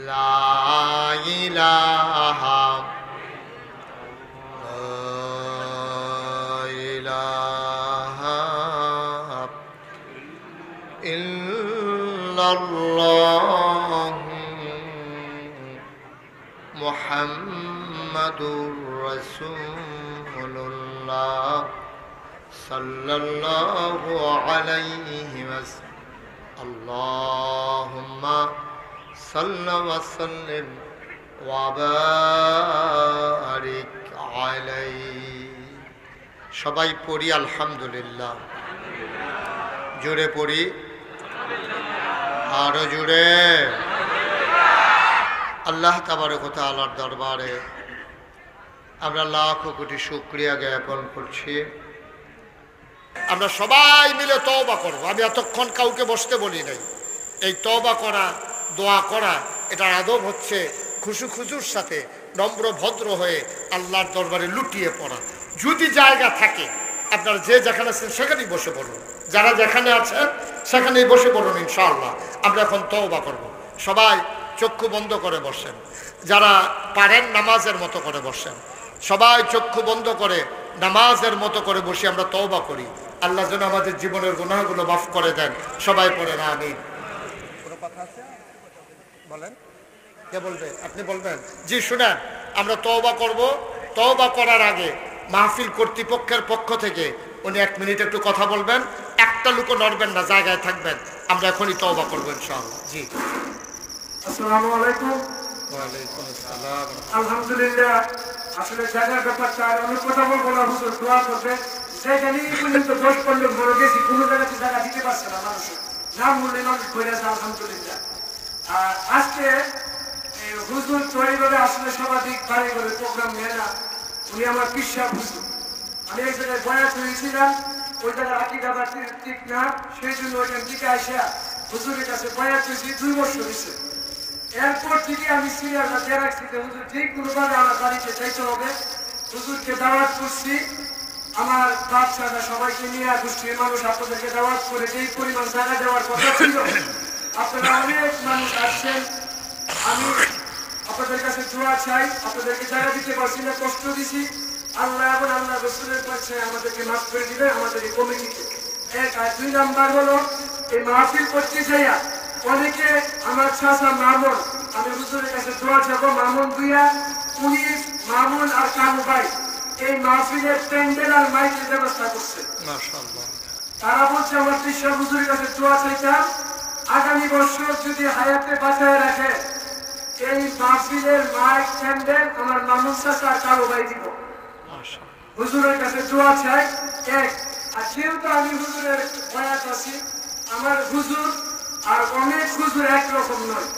لا إله لا إله الله محمد رسول الله صلى الله عليه وسلم اللهم صل وسلم وبارك عليه সবাই পড়ি আলহামদুলিল্লাহ জোরে পড়ি আরো জোরে আল্লাহ তাবারক ওয়া তাআলার দরবারে আমরা লাখ কোটি শুকরিয়া জ্ঞাপন করছি। আমরা সবাই মিলে তওবা করব। আমি এতক্ষণ কাউকে বসতে বলি নাই। এই তওবা করা, দোয়া করা, এটার আদব হচ্ছে খুশুর সাথে নম্র ভদ্র হয়ে আল্লাহর দরবারে লুটিয়ে পড়া। যদি জায়গা থাকে আপনারা যে যেখানে আছেন সেখানেই বসে পড়ুন, যারা যেখানে আছেন সেখানেই বসে পড়ুন। ইনশাআল্লাহ আমরা এখন তওবা করব। সবাই চক্ষু বন্ধ করে বসেন, যারা পারেন নামাজের মতো করে বসেন। সবাই চক্ষু বন্ধ করে নামাজের মতো করে বসে আমরা তওবা করি। আল্লাহ যেন আমাদের জীবনের গুনাহগুলো মাফ করে দেন। সবাই পড়েন আমিন। কোনো কথা আছে? বলেন। কে বলবে? আপনি বলবেন? জি শুনেন, আমরা তওবা করব। তওবা করার আগে মাহফিল কর্তৃপক্ষের পক্ষ থেকে উনি 1 মিনিট একটু কথা বলবেন। একটা লোকও নড়বেন না, জায়গায় থাকবেন। আমরা এখনই তওবা করবো ইনশাআল্লাহ। জি। আসসালামু আলাইকুম। ওয়ালাইকুম আসসালাম। আলহামদুলিল্লাহ। আসলে জায়গার ব্যাপারটা আর অনেক কথা বলবো না, হুজুর দোয়া করবে। সেখানেই পর্যন্ত 10-15 বড় গেছি, কোনো জায়গাতে জায়গা দিতে পারছে না মানুষের, নাম বললে মানুষ ঘুরে আছে। আলহামদুলিল্লাহ। আর আজকে হুজুর তৈরিভাবে আসলে সর্বাধিক ভারী করে প্রোগ্রাম নেয় না, উনি আমার পিসা হুজুর। আমি এক জায়গায় বয়াত হয়েছিলাম, ওই জায়গায় আকিদা বা ঠিক না, সেই জন্য ওইখান থেকে আসা হুজুরের কাছে বয়াত হয়েছি 2 বছর হয়েছে। এরপর থেকে আমি সিরিয়ালটা দিয়ে রাখছি যে হুজুর ঠিক কোনোভাবে আমার বাড়িতে যাইতে হবে। হুজুরকে দাওয়াত করছি, আমার বাচ্চারা সবাইকে নিয়ে গোষ্ঠীর মানুষ আপনাদেরকে দাওয়াত করে যেই পরিমাণ জায়গা দেওয়ার কথা ছিল, আপনারা অনেক মানুষ আসছেন। আমি আপনাদের কাছে দোয়া চাই, আপনাদেরকে জায়গা দিতে পারছি না, কষ্ট দিছি। আল্লাহ এবং আল্লাহ রসুলের কাছে আমাদেরকে মাফ করে দিবে, আমাদের এই কমিটিকে। 1 আর 2 নাম্বার হলো, এই মাহফিল করতে যাইয়া অনেকে আমার চাচা মামুন, আমি হুজুরের কাছে দোয়া চাবো, মামুন দুইয়া, উনি মামুন আর কানু ভাই এই মাহফিলের প্যান্ডেল আর মাইকের ব্যবস্থা করছে। মাশাআল্লাহ। তারা বলছে আমার পিসা হুজুরের কাছে দোয়া চাইতাম, আগামী বছর যদি হায়াতে বাঁচায় রাখে এই মাহফিলের মাইক প্যান্ডেল আমার মামুন চাচা আর কানু ভাই দিব। হুজুরের কাছে দোয়া চাই। 1 আর যেহেতু আমি হুজুরের বয়াত আছি, আমার হুজুর আর অনেক হুজুর একরকম নয়।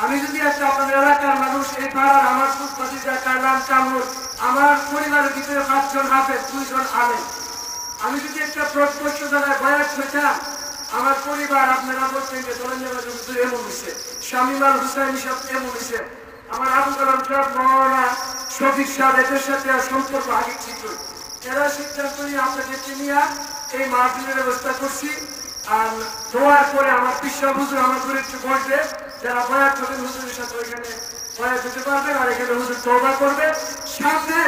আমি যদি একটা আপনাদের এলাকার মানুষ, এই পাড়ার আমার ফুটপাতিটা কালাম কামুর, আমার পরিবারের ভিতরে 5 জন হাফেজ, 2 জন আলেম। আমি যদি একটা প্রত্যক্ষ জায়গায় বয়াত হইতাম, আমার পরিবার আপনারা বলছেন যে দলেন্দ্র হুজুর এমন হয়েছে, শামিমাল হুসাইন সাহেব এমন হয়েছে, আমার আবু কালাম সাহেব, মৌলানা শফিক সাহেব, এদের সাথে সম্পর্ক আগে ছিল। এরা সিদ্ধান্ত নিয়ে আপনাদেরকে নিয়ে এই মাহফিলের ব্যবস্থা করছি। আর দোয়ার পরে আমার পিসা হুজুর আমার ঘরে একটু বসবে, যারা বয়াত করবেন হুজুরের সাথে ওইখানে বয়াত হতে পারবেন, আর এখানে হুজুর তওবা করবে। সামনে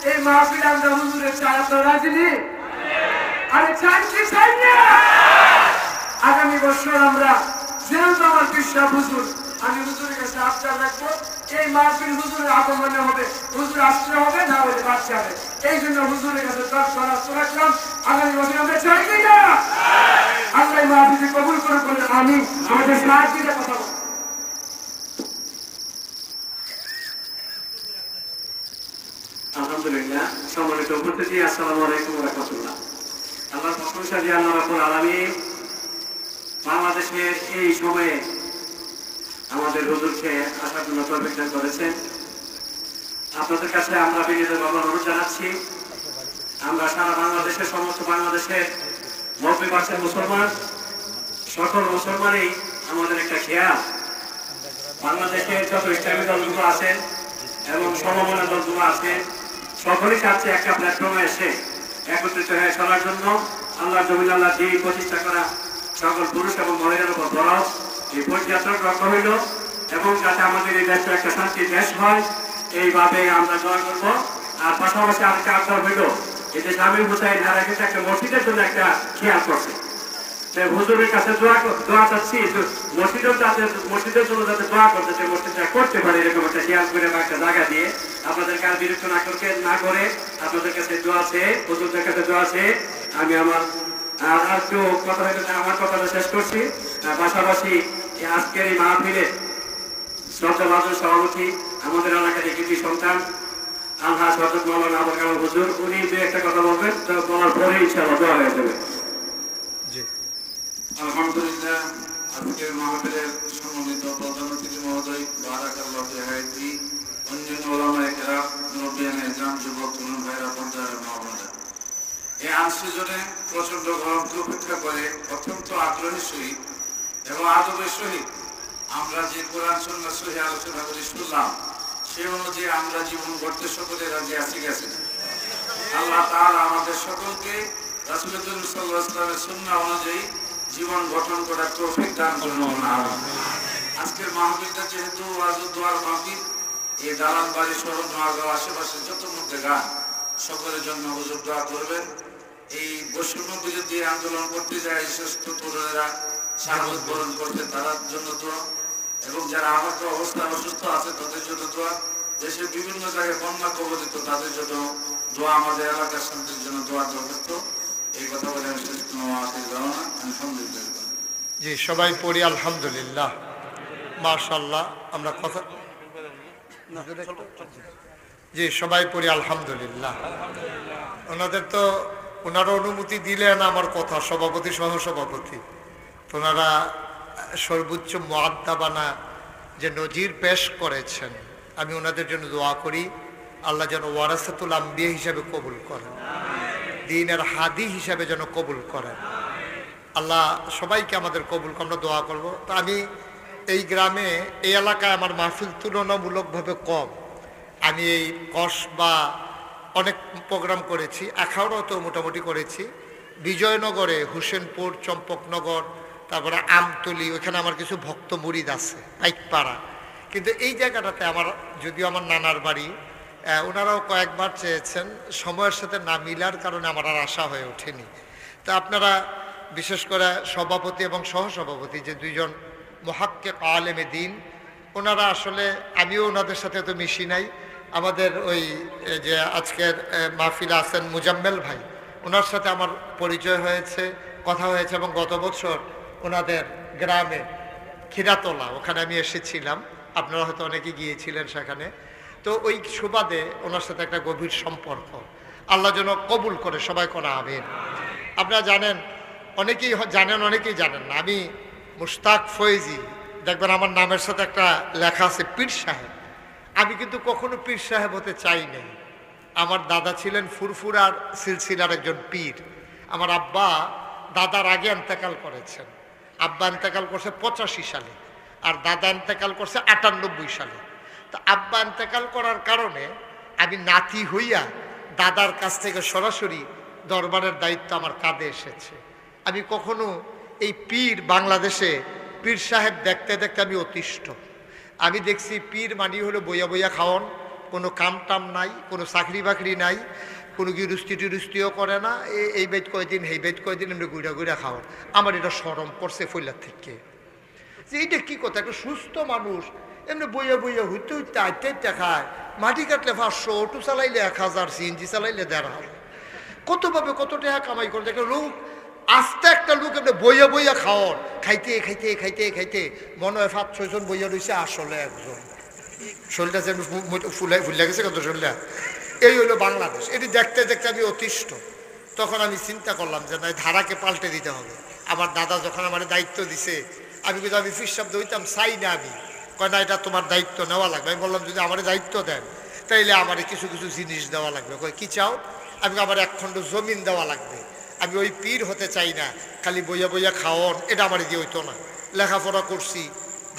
এই মাহফিলে আমরা হুজুরের চাই, আপনারা রাজি নেই? আরে চাই কি চাই না? আগামী বছর আমরা যেহেতু আমার পিসা হুজুর, আমি হুজুরের কাছে আবদার রাখবো, এই মাহফিল হুজুরের আগমনে হবে, হুজুর আসতে হবে, না হলে বাচ্চা হবে। এই জন্য হুজুরের কাছে দরখাস্ত রাখলাম, আগামী বছর আমরা চাই কি না? আল্লাহ মাহফিল কবুল করে বলে আমি আমাদের সাহায্য দিয়ে কথা বলবো। আলহামদুলিল্লাহ। সম্মানিত উপস্থিতি, আসসালামু আলাইকুম ওয়া রাহমাতুল্লাহ। আল্লাহর প্রশংসা যে আল্লাহ রাব্বুল আলামিন বাংলাদেশের এই সময়ে আমাদের হুজুরকে আসার জন্য তৌফিক দান করেছেন। আপনাদের কাছে আমরা বিনীতভাবে অনুরোধ জানাচ্ছি, আমরা সারা বাংলাদেশের সমস্ত বাংলাদেশের 90% মুসলমান, সকল মুসলমানই আমাদের একটা খেয়াল, বাংলাদেশের যত ইসলামী দলগুলো আছেন এবং সমমনা দলগুলো আছেন, সকলেই চাচ্ছে একটা প্ল্যাটফর্মে এসে একত্রিত হয়ে চলার জন্য আল্লাহ জমিন আল্লাহ দিয়ে প্রতিষ্ঠা করা সকল পুরুষ এবং মহিলার উপর বরফ এই পরিযাত্রা লক্ষ্য হইল, এবং যাতে আমাদের এই দেশটা একটা শান্তির দেশ হয়, এইভাবে আমরা দোয়া করব। আর পাশাপাশি আরেকটা আবদার হইল, এই যে জামিল হুসাইন যারা কিন্তু একটা মসজিদের জন্য একটা খেয়াল করছে, হুজুরের কাছে দোয়া চাচ্ছি, মসজিদের জন্য যাতে দোয়া করতে, সে মসজিদটা করতে পারে এরকম একটা খেয়াল করে বা একটা জায়গা দিয়ে আপনাদেরকে আর বিরক্ত না করে আপনাদের কাছে দোয়া আছে, হুজুরদের কাছে দোয়া আছে। আমি আমার আর একটু কথা হইলে আমার কথাটা শেষ করছি। পাশাপাশি আজকের এই মাহফিলে শ্রদ্ধাভাজন সভাপতি আমাদের এলাকার একটি সন্তান আলহাজ হযরত মাওলানা আবুল কালাম হুজুর, উনি যে একটা কথা বলবেন, তো বলার পরে ইনশাআল্লাহ দোয়া হয়ে যাবে। জি। আলহামদুলিল্লাহ। আজকের মাহফিলের সম্মানিত প্রধান অতিথি মহোদয়, বারাকাল্লাহু ফি হায়াতি, অন্যান্য ওলামায়ে কেরাম, মুরব্বিয়ানে ইকরাম, যুবক তরুণ ভাইরা, পর্দার মা বোনেরা, এই আনসিজনে প্রচন্ড গরমকে উপেক্ষা করে অত্যন্ত আগ্রহের সহিত এবং আদবের সহিত আমরা যে কোরআন সুন্নাহ সহিহ আলোচনা করে শুনলাম, সে অনুযায়ী আমরা জীবন গড়তে সকলে রাজি আছি গেছি। আল্লাহ তাআলা আমাদের সকলকে রাসূলুল্লাহ সাল্লাল্লাহু আলাইহি ওয়াসাল্লামের সুন্নাহ অনুযায়ী জীবন গঠন করার তৌফিক দান করুন। আজকের মাহফিলটা যেহেতু ওয়াজ ও দোয়ার মাহফিল, এই দালান বাড়ি সহ নোয়াগাঁও আশেপাশে যত মধ্যে গান সকলের জন্য হুজুর দোয়া করবেন। এই বৈষম্য বিরোধী আন্দোলন করতে যায় সুস্থ তরুণেরা শাহাদত বরণ করতে তার জন্য দোয়া, এবং যারা আহত অবস্থা অসুস্থ আছে তাদের জন্য দোয়া, দেশের বিভিন্ন জায়গায় বন্যা কবলিত তাদের জন্য দোয়া, আমাদের এলাকার শান্তির জন্য দোয়া দরখাস্ত। এই কথা বলে আমি শেষ কোনো আখির ধারণা আলহামদুলিল্লাহ। জি, সবাই পড়ি আলহামদুলিল্লাহ। মাশাআল্লাহ। আমরা কথা জি সবাই পড়ি আলহামদুলিল্লাহ। ওনাদের তো ওনারা অনুমতি দিলেন আমার কথা, সভাপতি সহ সভাপতি, ওনারা সর্বোচ্চ মুআদ্দাবানা যে নজির পেশ করেছেন, আমি ওনাদের জন্য দোয়া করি আল্লাহ যেন ওয়ারাসাতুল আম্বিয়া হিসাবে কবুল করেন, দ্বীনের হাদি হিসাবে যেন কবুল করেন। আল্লাহ সবাইকে আমাদের কবুল, আমরা দোয়া করব। তো আমি এই গ্রামে এই এলাকায় আমার মাহফিল তুলনামূলকভাবে কম। আমি এই কসবা অনেক প্রোগ্রাম করেছি, আখাউড়াতেও মোটামুটি করেছি, বিজয়নগরে, হোসেনপুর, চম্পকনগর, তারপরে আমতলি, ওইখানে আমার কিছু ভক্ত মুরিদ আছে, পাইকপাড়া। কিন্তু এই জায়গাটাতে আমার, যদিও আমার নানার বাড়ি, ওনারাও কয়েকবার চেয়েছেন, সময়ের সাথে না মিলার কারণে আমার আর আশা হয়ে ওঠেনি। তা আপনারা বিশেষ করে সভাপতি এবং সহসভাপতি যে দুইজন মুহাক্কিক আলেমে দ্বীন, ওনারা আসলে, আমিও ওনাদের সাথে তো মিশি নাই। আমাদের ওই যে আজকের মাহফিলে আছেন মুজাম্মেল ভাই, ওনার সাথে আমার পরিচয় হয়েছে, কথা হয়েছে, এবং গত বছর ওনাদের গ্রামে খিরাতলা, ওখানে আমি এসেছিলাম, আপনারা হয়তো অনেকে গিয়েছিলেন সেখানে। তো ওই সুবাদে ওনার সাথে একটা গভীর সম্পর্ক, আল্লাহ যেন কবুল করে, সবাই করা আমিন। আপনারা জানেন, অনেকেই জানেন, অনেকেই জানেন না, আমি মুশতাক ফয়েজি, দেখবেন আমার নামের সাথে একটা লেখা আছে পীর সাহেব। আমি কিন্তু কখনো পীর সাহেব হতে চাই নাই। আমার দাদা ছিলেন ফুরফুরার সিলসিলার একজন পীর। আমার আব্বা দাদার আগে ইন্তেকাল করেছেন। আব্বা ইন্তেকাল করছে 85 সালে, আর দাদা ইন্তেকাল করছে 98 সালে। তো আব্বা ইন্তেকাল করার কারণে আমি নাতি হইয়া দাদার কাছ থেকে সরাসরি দরবারের দায়িত্ব আমার কাঁধে এসেছে। আমি কখনো এই পীর, বাংলাদেশে পীর সাহেব দেখতে দেখতে আমি অতিষ্ঠ। আমি দেখছি পীর মানি হলো বইয়া বইয়া খাওয়ান, কোনো কাম টাম নাই, কোনো চাকরি বাকরি নাই, কোনো গিরুস্তি টিরুস্তিও করে না, এই বেদ কয়দিন এই বেদ কয়দিন এমনি গুড়া গুড়া খাওয়ান। আমার এটা শরম করছে ফইলার থেকে, যে এইটা কী কথা, একটা সুস্থ মানুষ এমনি বইয়া বইয়া হইতে হইতে আইতে আইতে খায়, মাটি কাটলে 500, অটো চালাইলে 1000, সিএনজি চালাইলে 1500, কতভাবে কত টাকা কামাই করে। দেখে লোক, আস্তে একটা লোক এমনি বইয়া বইয়া খাওয়ান, খাইতে খাইতে খাইতে খাইতে মনে হয় 5-6 জন বইয়া রয়েছে, আসলে একজন। শরীরটা যেন ফুলে গেছে কত শরীরটা। এই হলো বাংলাদেশ। এটি দেখতে দেখতে আমি অতিষ্ঠ। তখন আমি চিন্তা করলাম যে না, ধারাকে পাল্টে দিতে হবে। আমার দাদা যখন আমার দায়িত্ব দিছে, আমি কিন্তু আমি ফির শব্দ হইতাম চাই না, আমি কয় না এটা তোমার দায়িত্ব নেওয়া লাগবে। আমি বললাম যদি আমার দায়িত্ব দেন তাইলে আমার কিছু কিছু জিনিস দেওয়া লাগবে। কয় কি চাও? আমি আমার 1 খণ্ড জমিন দেওয়া লাগবে। আমি ওই পীর হতে চাই না, খালি বইয়া বইয়া খাওয়ান, এটা আমার দিয়ে হইতো না। লেখাপড়া করছি,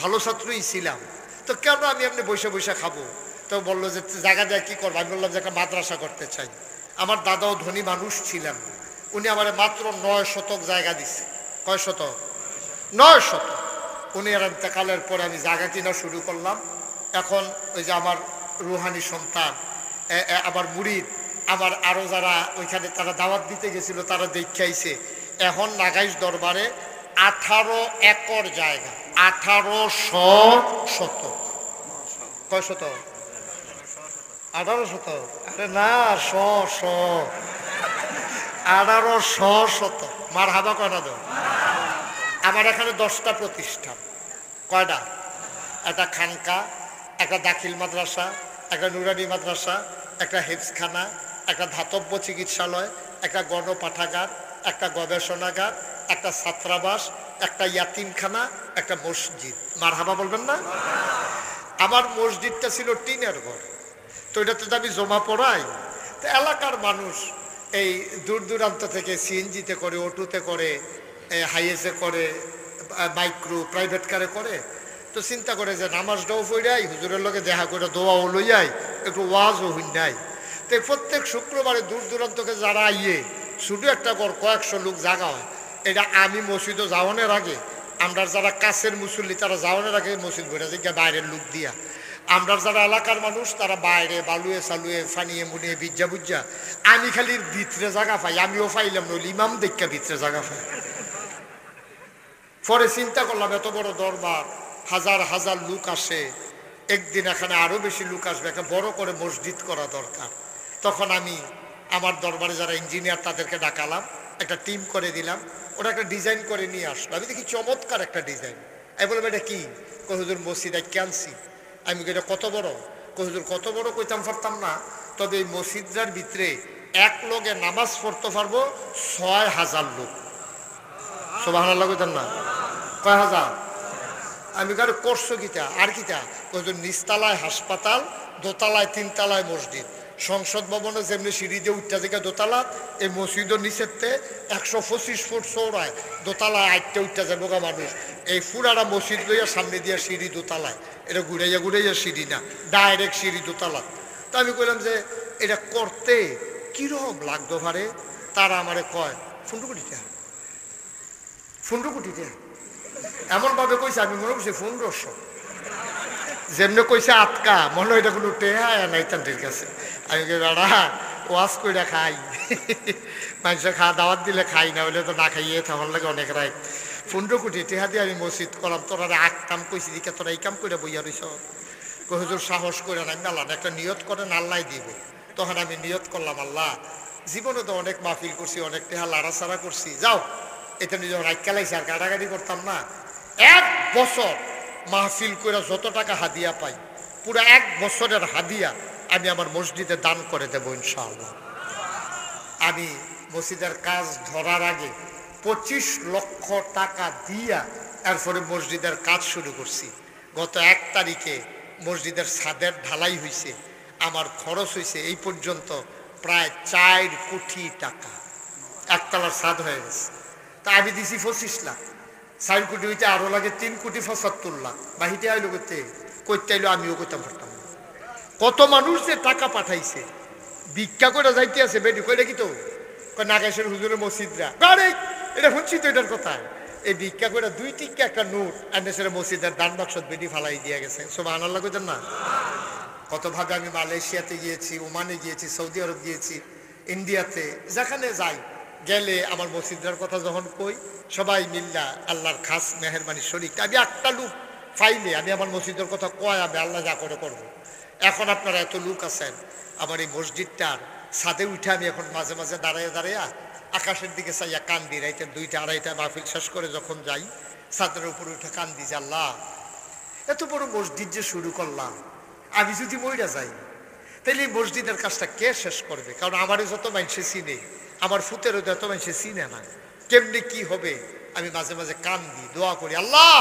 ভালো ছাত্রই ছিলাম, তো কেন আমি এমনি বসে বসে খাবো? তো বললো যে জায়গা দেয় কী করবো? আমি বললাম যে একটা মাদ্রাসা করতে চাই। আমার দাদাও ধনী মানুষ ছিলেন, উনি আমার মাত্র 9 শতক জায়গা দিছে। কয় শতক? 9 শতক। উনি আর ইন্তেকালের পরে আমি জায়গা কিনা শুরু করলাম। এখন ওই যে আমার রুহানি সন্তান, আমার মুরিদ, আমার আরও যারা ওইখানে তারা দাওয়াত দিতে গেছিল, তারা দেখাইছে এখন নাগাইশ দরবারে 18 একর জায়গা, 1800 শতক। কয় শতক? 18 শতক? আরে না, 1800 শতক। মার হাবা কয়না দাও। আমার এখানে 10টা প্রতিষ্ঠান। কয়টা? একটা খানকা, একটা দাখিল মাদ্রাসা, একটা নুরানি মাদ্রাসা, একটা হেফজখানা, একটা ধাতব্য চিকিৎসালয়, একটা গণপাঠাগার, একটা গবেষণাগার, একটা ছাত্রাবাস, একটা ইয়াতিমখানা, একটা মসজিদ। মার হাবা বলবেন না? আমার মসজিদটা ছিল টিনের ঘর, তো এটাতে তো আমি জমা পড়াই। তো এলাকার মানুষ এই দূর দূরান্ত থেকে সিএনজিতে করে, অটোতে করে, হাইয়েসে করে, মাইক্রো প্রাইভেট কারে করে। তো চিন্তা করে যে নামাজটাও পড়াই, হুজুরের লগে দেখা করে দোয়াও লইয়াই, একটু ওয়াজও হই নাই। তো প্রত্যেক শুক্রবারে দূর দূরান্ত থেকে যারা আইয়ে, শুধু একটা ঘর কয়েকশো লোক জাগা হয়। এটা আমি মসজিদও যাওয়ানোর আগে, আমরা যারা কাছের মুসল্লি তারা যাওয়ানোর আগে মসজিদ ভরে যায় বাইরের লোক দিয়া। আমরা যারা এলাকার মানুষ তারা বাইরে বালুয়ে সালুয়ে ফানিয়ে মুনিয়ে বিজ্জা বুজ্জা, আমি খালি ভিতরে জায়গা পাই, আমিও পাইলাম নইলে ইমাম দেখা ভিতরে জায়গা পাই। পরে চিন্তা করলাম এত বড় দরবার, হাজার হাজার লোক আসে, একদিন এখানে আরো বেশি লোক আসবে, একটা বড় করে মসজিদ করা দরকার। তখন আমি আমার দরবারে যারা ইঞ্জিনিয়ার তাদেরকে ডাকালাম, একটা টিম করে দিলাম, ওরা একটা ডিজাইন করে নিয়ে আসলো। আমি দেখি চমৎকার একটা ডিজাইন। আমি বললাম এটা কি? কই হুজুর মসজিদ ক্যানসি। আমি এটা কত বড়? কই হুজুর কত বড় কইতাম পারতাম না, তবে এই মসজিদটার ভিতরে এক লোকে নামাজ পড়তে পারবো ৬,০০০ লোক। সুবহানাল্লাহ কইতাম না? কয় হাজার? আমি কারো করছো কিতা আর কিতা? কইজন নিচতলায় হাসপাতাল, দোতলায় ৩ তলায় মসজিদ, সংসদ ভবনে যেমনি সিঁড়ি দিয়ে উঠতে থেকে দোতলা, এই মসজিদও নিচেরতে ১২৫ ফুট চৌড়ায়, দোতলায় ৮টা উঠতে যাবো গা মানুষ। এই পুরাটা মসজিদ লইয়া সামনে দিয়া সিঁড়ি দোতলায়, এটা ঘুরাইয়া ঘুরাইয়া সিঁড়ি না, ডাইরেক্ট সিঁড়ি দোতলা। তো আমি কইলাম যে এটা করতে কিরকম লাগতো ভারে? তারা আমারে কয় ১৫ কোটি টাকা। এমনভাবে কইছে আমি মনে করছি ১৫০০। যেমনি কইছে আটকা, মনে হয় এটা কোনো টেহা নাই তাদের কাছে। আমি বেড়া ওয়াজ করে খাই, মানুষের খাওয়া দাওয়াত দিলে খাই, না হলে তো না খাইয়ে থাকার লাগে অনেক রায়। ১৫ কোটি টেহা দিয়ে আমি মসজিদ করলাম, তোরা আটকাম কইছি দিকে তোরা এই কাম করে বইয়া রইছ। কই হুজুর সাহস করে নাই মেলান, একটা নিয়ত করেন আল্লাহ দিব। তখন আমি নিয়ত করলাম, আল্লাহ জীবনে তো অনেক মাহফিল করছি, অনেক টেহা লাড়াছাড়া করছি, যাও এটা নিজের রাইকা লাইছে আর গাড়াগাড়ি করতাম না। ১ বছর মাহফিল করে যত টাকা হাদিয়া পাই, পুরো 1 বছরের হাদিয়া আমি আমার মসজিদে দান করে দেবো ইনশাআল্লাহ। আমি মসজিদের কাজ ধরার আগে 25 লক্ষ টাকা দিয়া এরপরে মসজিদের কাজ শুরু করছি। গত 1 তারিখে মসজিদের ছাদের ঢালাই হয়েছে, আমার খরচ হয়েছে এই পর্যন্ত প্রায় 4 কোটি টাকা। 1 তলার ছাদ হয়ে গেছে, তা আমি দিছি 25 লাখ। 4 কোটি হইতে আরো লাগে 3 কোটি 75 লাখ। বাহিতে আইলো করতে করতে আইলো, আমিও করতাম পারতাম না। কত মানুষ যে টাকা পাঠাইছে, ভিক্ষা করে যাইতে আছে। বেটি কইলে কি তো নাগেশ্বর হুজুরের মসজিদরা আরে এটা শুনছি তো এটার কথা। এই ভিক্ষা করে 2 টিক্কা একটা নোট আন্দেশের মসজিদের দান বাক্স বেটি ফালাই দিয়ে গেছে। সুবহানাল্লাহ কইতেন না? কতভাবে আমি মালয়েশিয়াতে গিয়েছি, ওমানে গিয়েছি, সৌদি আরব গিয়েছি, ইন্ডিয়াতে, যেখানে যাই গেলে আমার মসজিদের কথা যখন কই সবাই মিল্লা আল্লাহর খাস মেহেরবানি শরীর। আমি একটা লোক পাইলে আমি আমার মসজিদের কথা কয় আমি আল্লাহ যা করে করবো। এখন আপনারা এত লোক আছেন, আমার এই মসজিদটার ছাদে উঠে আমি এখন মাঝে মাঝে দাঁড়াইয়া দাঁড়াইয়া আকাশের দিকে চাইয়া কান্দি। রাইতে 2টা 2:30 মাহফিল শেষ করে যখন যাই ছাদের উপরে উঠে কান্দি যে আল্লাহ এত বড় মসজিদ যে শুরু করলাম, আমি যদি মইরা যাই তাহলে এই মসজিদের কাজটা কে শেষ করবে? কারণ আমারও যত মানুষে চিনে, আমার ফুতেরও যত মানুষে চিনে না, কেমনি কি হবে? আমি মাঝে মাঝে কান্দি, দোয়া করি, আল্লাহ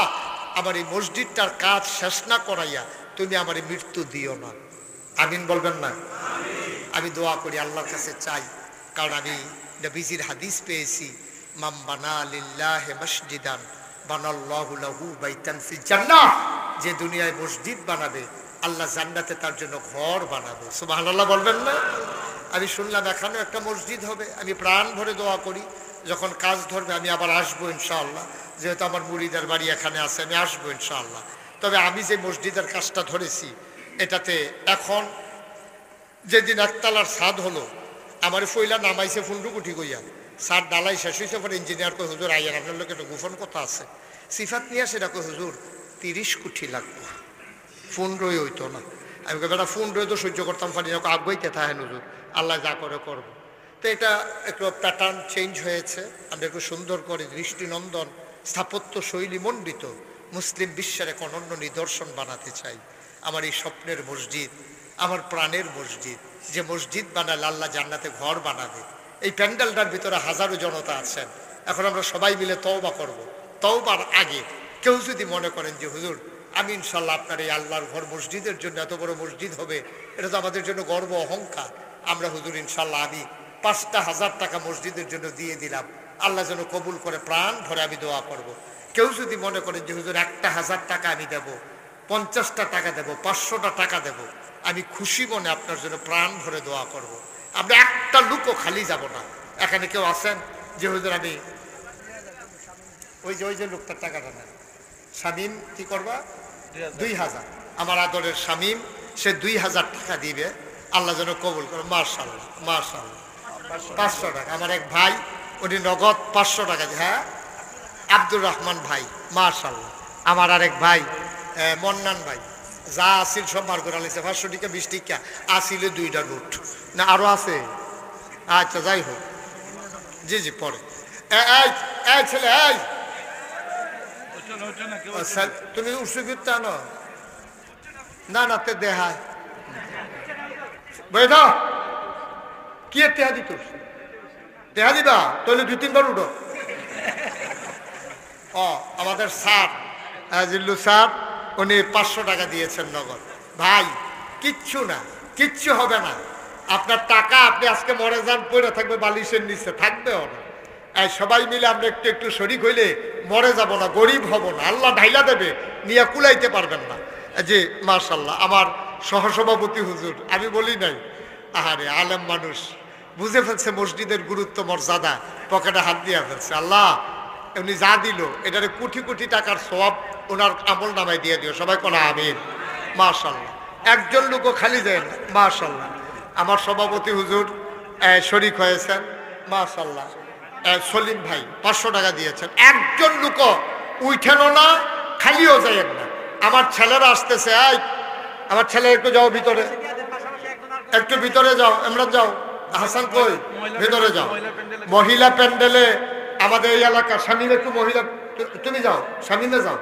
আমার এই মসজিদটার কাজ শেষ না করাইয়া তুমি আমার মৃত্যু দিও না। আমিন বলবেন না? আমি দোয়া করি, আল্লাহর কাছে চাই। কারণ আমি নবীজির হাদিস পেয়েছি, মাম বানা লিল্লাহি মসজিদান বানাল্লাহু লাহু বাইতান ফিল জান্নাহ। যে দুনিয়ায় মসজিদ বানাবে আল্লাহ জান্নাতে তার জন্য ঘর বানাবে। সুবহানাল্লাহ বলবেন না? আমি শুনলাম এখানেও একটা মসজিদ হবে। আমি প্রাণ ভরে দোয়া করি যখন কাজ ধরবে আমি আবার আসবো ইনশাআল্লাহ। যেহেতু আমার মুরিদের বাড়ি এখানে আছে, আমি আসবো ইনশাআল্লাহ। তবে আমি যে মসজিদের কাজটা ধরেছি এটাতে এখন যেদিন 1 তলার ছাদ হলো, আমার ফইলা নামাইছে 15 কোটি কইয়া, ছাদ ডালাই শেষ হয়েছে। পরে ইঞ্জিনিয়ার কই হুজুর আইয়ার আপনার লোক একটা গোপন কথা আছে, সিফাত নিয়ে সেটা কই হুজুর 30 কোটি লাগবে, 15 হইতো না। আমি কই বেটা 15 তো সহ্য করতাম পারি না, আগুয়াইতে থাকেন হুজুর, আল্লাহ যা করে করবো। তো এটা একটু প্যাটার্ন চেঞ্জ হয়েছে, আমরা একটু সুন্দর করে দৃষ্টিনন্দন স্থাপত্য শৈলী মণ্ডিত মুসলিম বিশ্বের এক অনন্য নিদর্শন বানাতে চাই। আমার এই স্বপ্নের মসজিদ, আমার প্রাণের মসজিদ, যে মসজিদ বানালে আল্লাহ জান্নাতে ঘর বানাবে। এই প্যান্ডেলটার ভিতরে হাজারো জনতা আছেন। এখন আমরা সবাই মিলে তওবা করব। তওবার আগে কেউ যদি মনে করেন যে হুজুর আমি ইনশাল্লাহ আপনার এই আল্লাহর ঘর মসজিদের জন্য এত বড় মসজিদ হবে, এটা তো আমাদের জন্য গর্ব অহংকার, আমরা হুজুর ইনশাল্লাহ আমি 5,000 টাকা মসজিদের জন্য দিয়ে দিলাম, আল্লাহ যেন কবুল করে, প্রাণ ভরে আমি দোয়া করব। কেউ যদি মনে করেন যে হুজুর 1,000 টাকা আমি দেব, 50টা টাকা দেব, 500টা টাকা দেব, আমি খুশি মনে আপনার জন্য প্রাণ ভরে দোয়া করব। আমরা একটা লুকও খালি যাব না। এখানে কেউ আছেন যে হুজুর আমি ওই যে লোকটার টাকাটা নেন, স্বামীন কি করবা 2,000, আমার আদরের শামীম, সে 2000 টাকা দিবে, আল্লাহ যেন কবুল করে। মাশাআল্লাহ মাশাআল্লাহ। 500 টাকা আমার এক ভাই, উনি নগদ 500 টাকা। হ্যাঁ, আব্দুর রহমান ভাই, মাশাআল্লাহ। আমার আরেক ভাই মন্নান ভাই, যা আসিল সব মার করে আলিছে, 500 টাকা 20 টাকা আসিলে 2টা নোট না আরো আছে। আচ্ছা যাই হোক, জি জি পরে। এই ছেলে, এই তুমি উঠছে ফিরতে আনো না না তে দেহায় বেদা কি টেহা দিত, টেহা দিবা তাহলে 2-3 বার উঠো। আমাদের স্যার জিল্লু স্যার, উনি 500 টাকা দিয়েছেন নগদ। ভাই কিচ্ছু না, কিচ্ছু হবে না, আপনার টাকা আপনি আজকে মরে যান, পড়ে থাকবে বালিশের নিচে, থাকবেও না। সবাই মিলে আমরা একটু একটু শরিক হইলে মরে যাব না, গরিব হব না, আল্লাহ ঢাইলা দেবে, নিয়ে কুলাইতে পারবেন না। জি মাশাআল্লাহ। আমার সহসভাপতি হুজুর, আমি বলি নাই, আহারে আলেম মানুষ, বুঝে ফেলছে মসজিদের গুরুত্ব মর্যাদা, পকেটে হাত দিয়ে ফেলছে। আল্লাহ উনি যা দিল এটারে কোটি কোটি টাকার সওয়াব ওনার আমল নামায় দিয়ে দিও, সবাই কোনা আমিন। মাশাআল্লাহ। একজন লোকও খালি যায় না, মাশাআল্লাহ। আমার সভাপতি হুজুর শরিক হয়েছেন, মাশাআল্লাহ। সলিম ভাই 500 টাকা দিয়েছেন। একজন লোক উঠেন না, খালিও যায় না। আমার ছেলেরা আসতেছে, আমার ছেলে একটু যাও ভিতরে, একটু ভিতরে যাও, আমরা যাও। হাসান কই, ভিতরে যাও। মহিলা প্যান্ডেলে আমাদের এই এলাকা, শামীম একটু মহিলা, তুমি যাও, শামীমে যাও,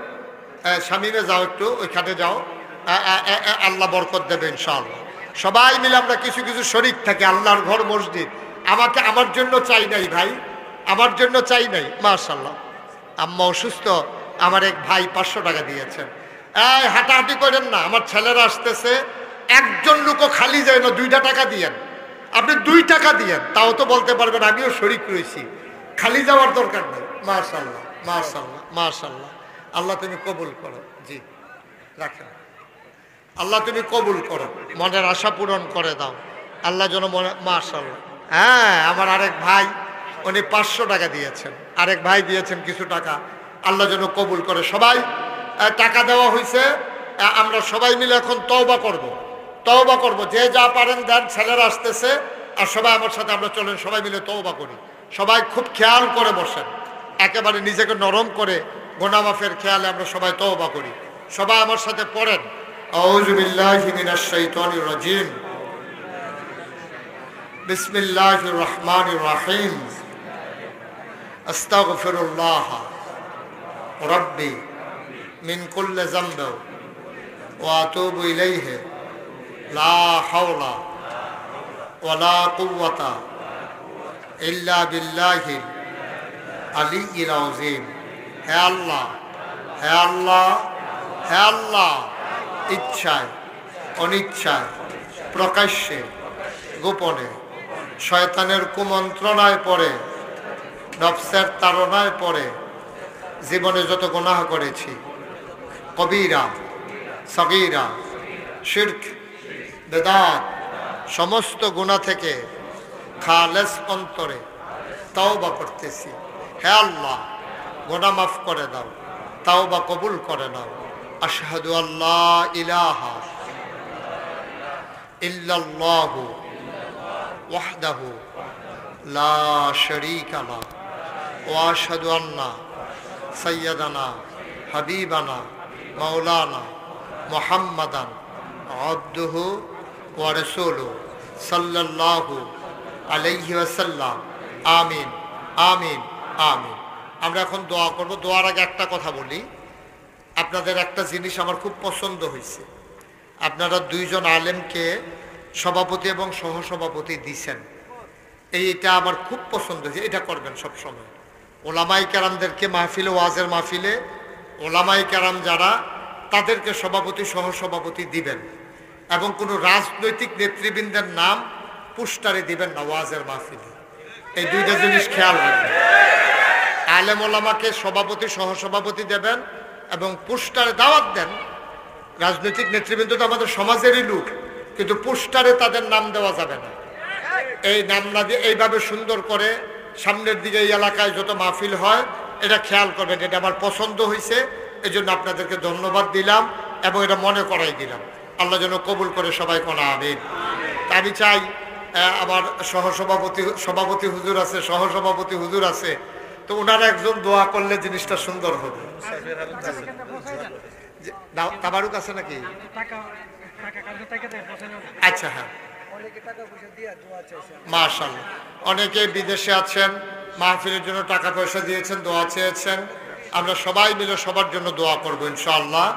শামীমে যাও, একটু ওইখানে যাও, আল্লাহ বরকত দেবে ইনশাআল্লাহ। সবাই মিলে আমরা কিছু কিছু শরিক থাকি, আল্লাহর ঘর মসজিদ। আমার জন্য চাই নাই ভাই, আমার জন্য চাই নাই। মাশাআল্লাহ। আম্মা অসুস্থ, আমার এক ভাই 500 টাকা দিয়েছেন। হাঁটাহাঁটি করেন না, আমার ছেলেরা আসতেছে, একজন লোকও খালি যায় না, 2টা টাকা দিয়েন। আপনি 2 টাকা দিয়েন, তাও তো বলতে পারবেন আমিও শরিক রয়েছি, খালি যাওয়ার দরকার নেই। মাশাআল্লাহ মাশাআল্লাহ মাশাআল্লাহ। আল্লাহ তুমি কবুল করো। জি রাখেন, আল্লাহ তুমি কবুল করো, মনের আশা পূরণ করে দাও আল্লাহ যেন মনে। মাশাআল্লাহ। হ্যাঁ, আমার আরেক ভাই, উনি 500 টাকা দিয়েছেন, আরেক ভাই দিয়েছেন কিছু টাকা, আল্লাহ যেন কবুল করে। সবাই টাকা দেওয়া হয়েছে, আমরা সবাই মিলে এখন তওবা করব, তওবা করব। যে যা পারেন দেন, ছেলেরা আসতেছে, আর সবাই আমার সাথে আমরা চলেন, সবাই মিলে তওবা করি। সবাই খুব খেয়াল করে বসেন, একেবারে নিজেকে নরম করে, গুনাহ মাফের খেয়ালে আমরা সবাই তওবা করি। সবাই আমার সাথে পড়েন, আউযু বিল্লাহি মিনাশ শাইতানির রাজিম, বিসমিল্লাহির রহমানির রহিম, আস্তাগফিরুল্লাহ রাব্বি মিন কুল্লি যামবি ওয়া আতুবু ইলাইহি লা হাওলা ওয়ালা কুওয়াতা ইল্লা বিল্লাহিল আলিয়্যিল আযীম। হে আল্লাহ, হে আল্লাহ, হে আল্লাহ, ইচ্ছায় অনিচ্ছায়, প্রকাশ্যে গোপনে, শয়তানের কুমন্ত্রণায় পড়ে, নফসের তাড়নায় পড়ে জীবনে যত গুনাহ করেছি, কবিরা সগীরা, শিরক বেদাত, সমস্ত গুনাহ থেকে খালেস অন্তরে তাওবা করতেছি। হে আল্লাহ, গুনাহ মাফ করে দাও, তাওবা কবুল করে নাও। আশহাদু আল্লা ইলাহা ইল্লাল্লাহু ওয়াহদাহু লা শারীকা লাহু ওয়া আশহাদু আন্না সাইয়্যিদানা হাবিবানা মাওলানা মুহাম্মাদান আবদুহু ওয়া রাসূলুহু সাল্লাল্লাহু আলাইহি ওয়াসাল্লাম। আমিন আমিন আমিন। আমরা এখন দোয়া করব। দোয়ার আগে একটা কথা বলি, আপনাদের একটা জিনিস আমার খুব পছন্দ হয়েছে, আপনারা 2 জন আলেমকে সভাপতি এবং সহসভাপতি দিছেন, এইটা আমার খুব পছন্দ হয়েছে। এটা করবেন সব সময়। ওলামাই কেরামদেরকে মাহফিলে, ওয়াজের মাহফিলে ওলামাই কেরাম যারা, তাদেরকে সভাপতি সহসভাপতি দিবেন, এবং কোনো রাজনৈতিক নেতৃবৃন্দের নাম পোস্টারে দিবেন না ওয়াজের মাহফিলে। এই 2টা জিনিস খেয়াল রাখবেন। আলেম ওলামাকে সভাপতি সহসভাপতি দেবেন, এবং পোস্টারে দাওয়াত দেন। রাজনৈতিক নেতৃবৃন্দ তো আমাদের সমাজেরই লোক, কিন্তু পোস্টারে তাদের নাম দেওয়া যাবে না। এই নাম না দিয়ে এইভাবে সুন্দর করে সামনের দিকে এই এলাকায় যত মাহফিল হয়, এটা খেয়াল করবেন। এটা আমার পছন্দ হয়েছে, এই জন্য আপনাদেরকে ধন্যবাদ দিলাম। এবং এটা মনে করাই দিলাম। আল্লাহ যেন কবুল করে সবাই কোনা আমিন। তা আমি চাই আমার সভাপতি হুজুর আছে, সহসভাপতি হুজুর আছে, তো ওনারা একজন দোয়া করলে জিনিসটা সুন্দর হবে। তাবারুক আছে নাকি? আচ্ছা, হ্যাঁ, মাশাআল্লাহ। অনেকে বিদেশে আছেন, মাহফিলের জন্য টাকা পয়সা দিয়েছেন, দোয়া চেয়েছেন। আমরা সবাই মিলে সবার জন্য দোয়া করবো ইনশাআল্লাহ।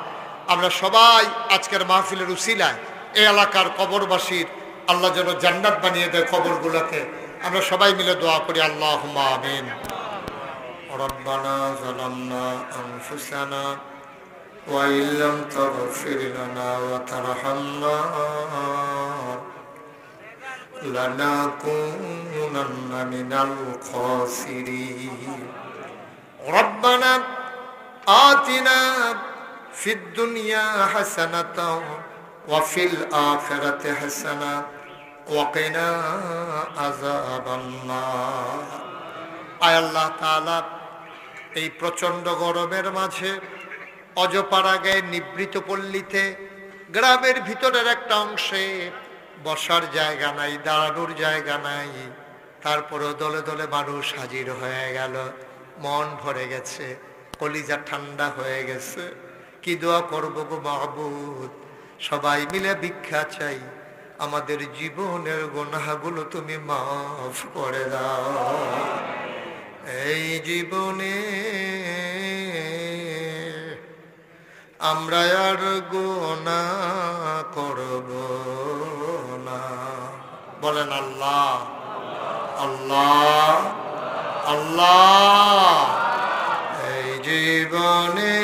আমরা সবাই আজকের মাহফিলের উসিলায় এই এলাকার কবরবাসীর আল্লাহ যেন জান্নাত বানিয়ে দেয় কবরগুলোকে। আমরা সবাই মিলে দোয়া করি, আল্লাহুম্মা আমিন। রব্বানা যালামনা আনফুসানা ওয়া ইল্লাম তাগফির লানা ওয়া তারহামনা লানাকুনান্না মিনাল খাসিরিন। রব্বানা আতিনা ফিদ দুনিয়া হাসানাতাও ওয়া ফিল আখিরাতি হাসানা ওয়া কিনা আযাবান নার। আয় আল্লাহ তাআলা, এই প্রচণ্ড গরমের মাঝে অজপাড়াগায় নিবৃত পল্লীতে গ্রামের ভিতরের একটা অংশে বসার জায়গা নাই, দাঁড়ানোর জায়গা নাই, তারপরেও দলে দলে মানুষ হাজির হয়ে গেল। মন ভরে গেছে, কলিজা ঠান্ডা হয়ে গেছে। কি দোয়া করবো গো মাহবুব? সবাই মিলে ভিক্ষা চাই, আমাদের জীবনের গুনাহগুলো তুমি মাফ করে দাও। এই জীবনে আমরা আর গুনাহ করব না। বলেন আল্লাহ আল্লাহ আল্লাহ। এই জীবনে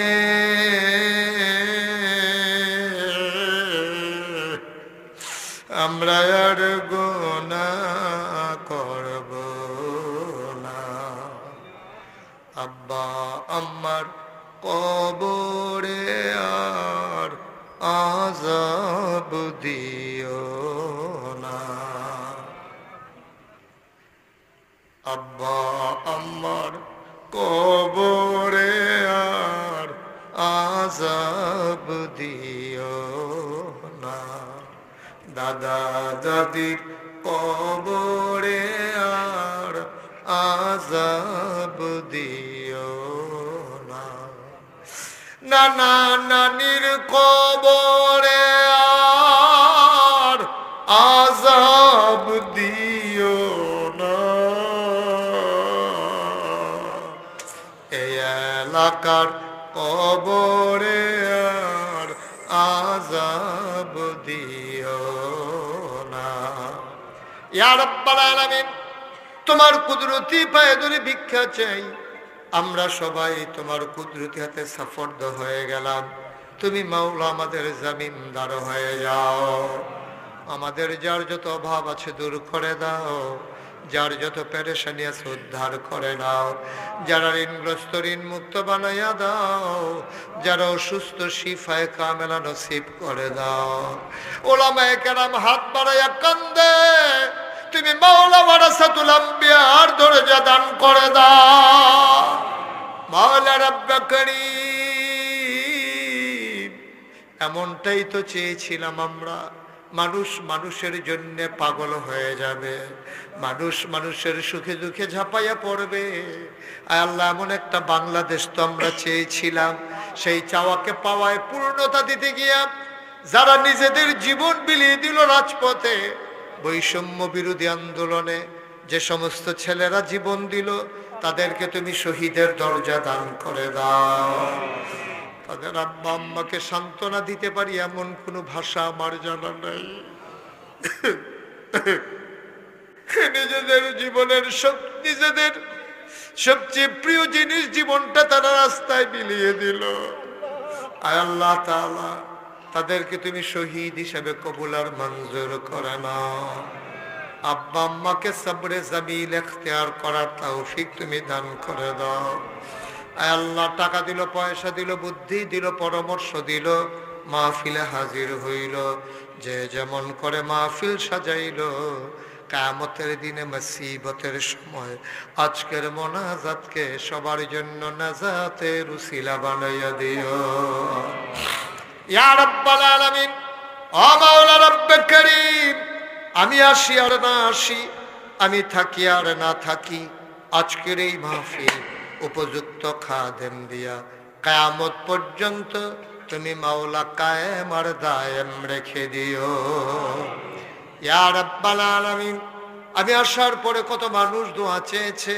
আমরা আর গুনাহ করব না। আব্বা আম্মার কবরে আর আযাব দিও না। আব্বা আম্মার কবরে আর আযাব দিও না। দাদা দাদির কবরে আর আযাব দিও না। নানা নানির কবরে আর আযাব দিও না। এই এলাকার কবরে আর আযাব দিও না। ইয়া রাব্বাল আলামিন, তোমার কুদরতি পায়ে ধরে ভিক্ষা চাই। আমরা সবাই তোমার কুদরতি হাতে সাফর্দ হয়ে গেলাম। তুমি মাওলা আমাদের জামিনদার হয়ে যাও। আমাদের যার যত অভাব আছে দূর করে দাও, যার যত পেরেশানি আছে উদ্ধার করে দাও, যারা ঋণগ্রস্ত ঋণ মুক্ত বানাইয়া দাও, যারা অসুস্থ শিফায়ে কামেলা নসিব করে দাও। ওলামায়ে কেরাম হাত বাড়াইয়া কান্দে, তুমি মাওলা ওয়ারাসাতুল আম্বিয়ার দরজা দান করে দাও। মাওলা রাব্বে করিম, এমনটাই তো চেয়েছিলাম আমরা। মানুষ মানুষের জন্য পাগল হয়ে যাবে, মানুষ মানুষের সুখে দুঃখে ঝাঁপাইয়া পড়বে। আয় আল্লাহ, এমন একটা বাংলাদেশ তো আমরা চেয়েছিলাম। সেই চাওয়াকে পাওয়ায় পূর্ণতা দিতে গিয়া যারা নিজেদের জীবন বিলিয়ে দিল রাজপথে, বৈষম্য বিরোধী আন্দোলনে যে সমস্ত ছেলেরা জীবন দিল, তাদেরকে তুমি শহীদের দরজা দান করে দাও। তাদের আব্বা আম্মাকে সান্ত্বনা দিতে পারি এমন কোনো ভাষা আমার জানা নাই। নিজেদের জীবনের নিজেদের সবচেয়ে প্রিয় জিনিস জীবনটা তারা রাস্তায় বিলিয়ে দিল। আয় আল্লাহ তাআলা, তাদেরকে তুমি শহীদ হিসেবে কবুল আর মঞ্জুর করে নাও। আব্বা আম্মাকে সবরে জামিল ইখতিয়ার করার তৌফিক তুমি দান করে দাও। আয় আল্লাহ, টাকা দিল, পয়সা দিল, বুদ্ধি দিল, পরামর্শ দিল, মাহফিলে হাজির হইল, যে যেমন করে মাহফিল সাজাইল, কিয়ামতের দিনে মুসিবতের সময় আজকের মোনাজাতকে সবার জন্য নাজাতের উসিলা বানাইয়া দিও। ইয়া রাব্বাল আলামিন, ও মাওলা রব্বে করিম, আমি আসি আর না আসি, আমি থাকি আর না থাকি, আজকের এই মাহফিল উপযুক্ত খাদেম দিয়া কিয়ামত পর্যন্ত তুমি মাওলা কায়েম আর দায়েম রেখে দিও। ইয়া রাব্বাল আলামিন, আমি আসার পরে কত মানুষ দোয়া চেয়েছে,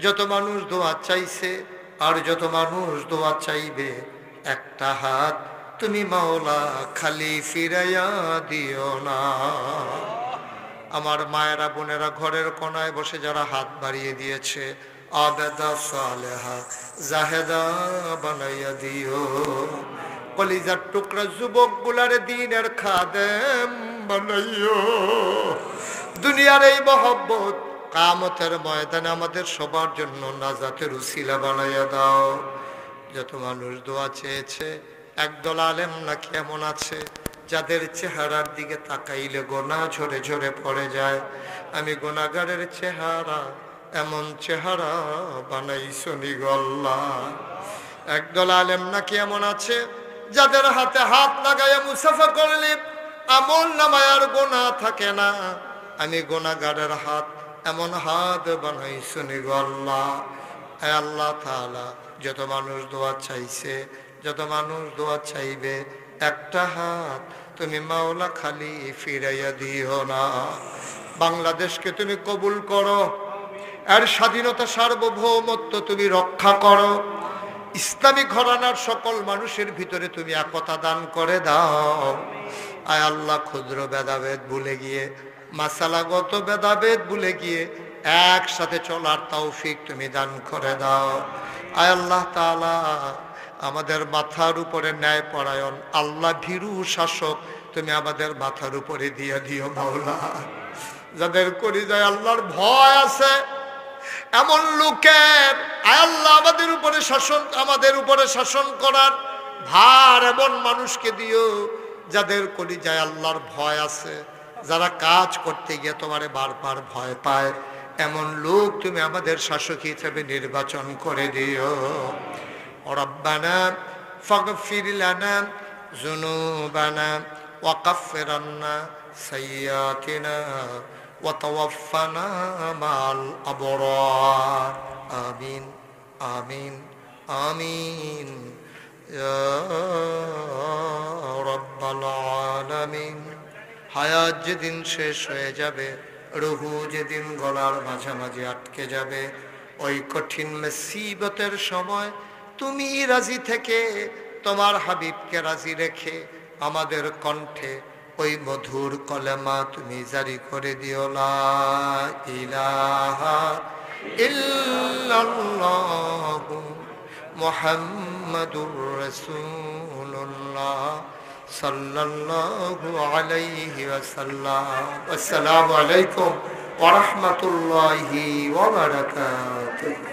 যত মানুষ দোয়া চাইছে আর যত মানুষ দোয়া চাইবে, একটা হাত তুমি মাওলা খালি ফিরাইয়া দিও না। আমার মায়েরা বোনেরা ঘরের কোনায় বসে যারা হাত বাড়িয়ে দিয়েছে, আবেদা সালেহা জাহেদা বানাইয়া দিও। কলিজার টুকরা যুবক গুলারে দিনের খাদেম বানাইও। দুনিয়ার এই মহব্বত কিয়ামতের ময়দানে আমাদের সবার জন্য নাজাতের উসিলা বানাইয়া দাও। যত মানুষ দোয়া চেয়েছে, একদল আলেম নাকি এমন আছে যাদের চেহারার দিকে তাকাইলে গোনা ঝরে ঝরে পড়ে যায়। আমি গোনাগারের চেহারা এমন চেহারা বানাইছনি গো আল্লাহ। একদল আলেম নাকি এমন আছে যাদের হাতে হাত লাগাইয়া মুসাফা করলে আমল নামায় আর গোনা থাকে না। আমি গোনাগারের হাত এমন হাত বানাইছনি গো আল্লাহ। আয় আল্লাহ তাআলা, যত মানুষ দোয়া চাইছে, যত মানুষ দোয়া চাইবে, একটা হাত তুমি মাওলা খালি ফিরাইয়া দিও না। বাংলাদেশকে তুমি কবুল করো, এর স্বাধীনতা সার্বভৌমত্ব তুমি রক্ষা করো। ইসলামী ঘরানার সকল মানুষের ভিতরে তুমি একতা দান করে দাও। আয় আল্লাহ, ক্ষুদ্র ভেদাভেদ ভুলে গিয়ে, মাসালাগত ভেদাভেদ ভুলে গিয়ে একসাথে চলার তৌফিক তুমি দান করে দাও। আয় আল্লাহ তাআলা, আমাদের মাথার উপরে ন্যায় পরায়ণ আল্লাহ ভীরু শাসক তুমি আমাদের মাথার উপরে দিয়ে দিও মাওলা। যাদের কলিজায় আল্লাহর ভয় আছে এমন লোকের আয় আল্লাহ আমাদের উপরে শাসন করার ভার এমন মানুষকে দিও যাদের কলিজায় আল্লাহর ভয় আছে, যারা কাজ করতে গিয়ে তোমারে বারবার ভয় পায়, এমন লোক তুমি আমাদের শাসক হিসেবে নির্বাচন করে দিও। রব্বানা ফাগফির লানা যুনুবানা ওয়া কাফির আন্না সাইয়্যাতিনা ওয়া তাওয়াফানা মাল আবরার। আমিন আমিন আমিন ইয়া রাব্বাল আলামিন। হায়াত যেদিন শেষ হয়ে যাবে, রুহু যেদিন গলার মাঝামাঝি আটকে যাবে, ওই কঠিন মুসিবতের সময় তুমি রাজি থেকে তোমার হাবিবকে রাজি রেখে আমাদের কণ্ঠে ওই মধুর কলেমা তুমি জারি করে দিও, লা ইলাহা ইল্লাল্লাহু মুহাম্মাদুর রাসূলুল্লাহ সাল্লাল্লাহু আলাইহি ওয়াসাল্লাম। আসসালামু আলাইকুম ওয়া রাহমাতুল্লাহি ওয়া বারাকাতুহু।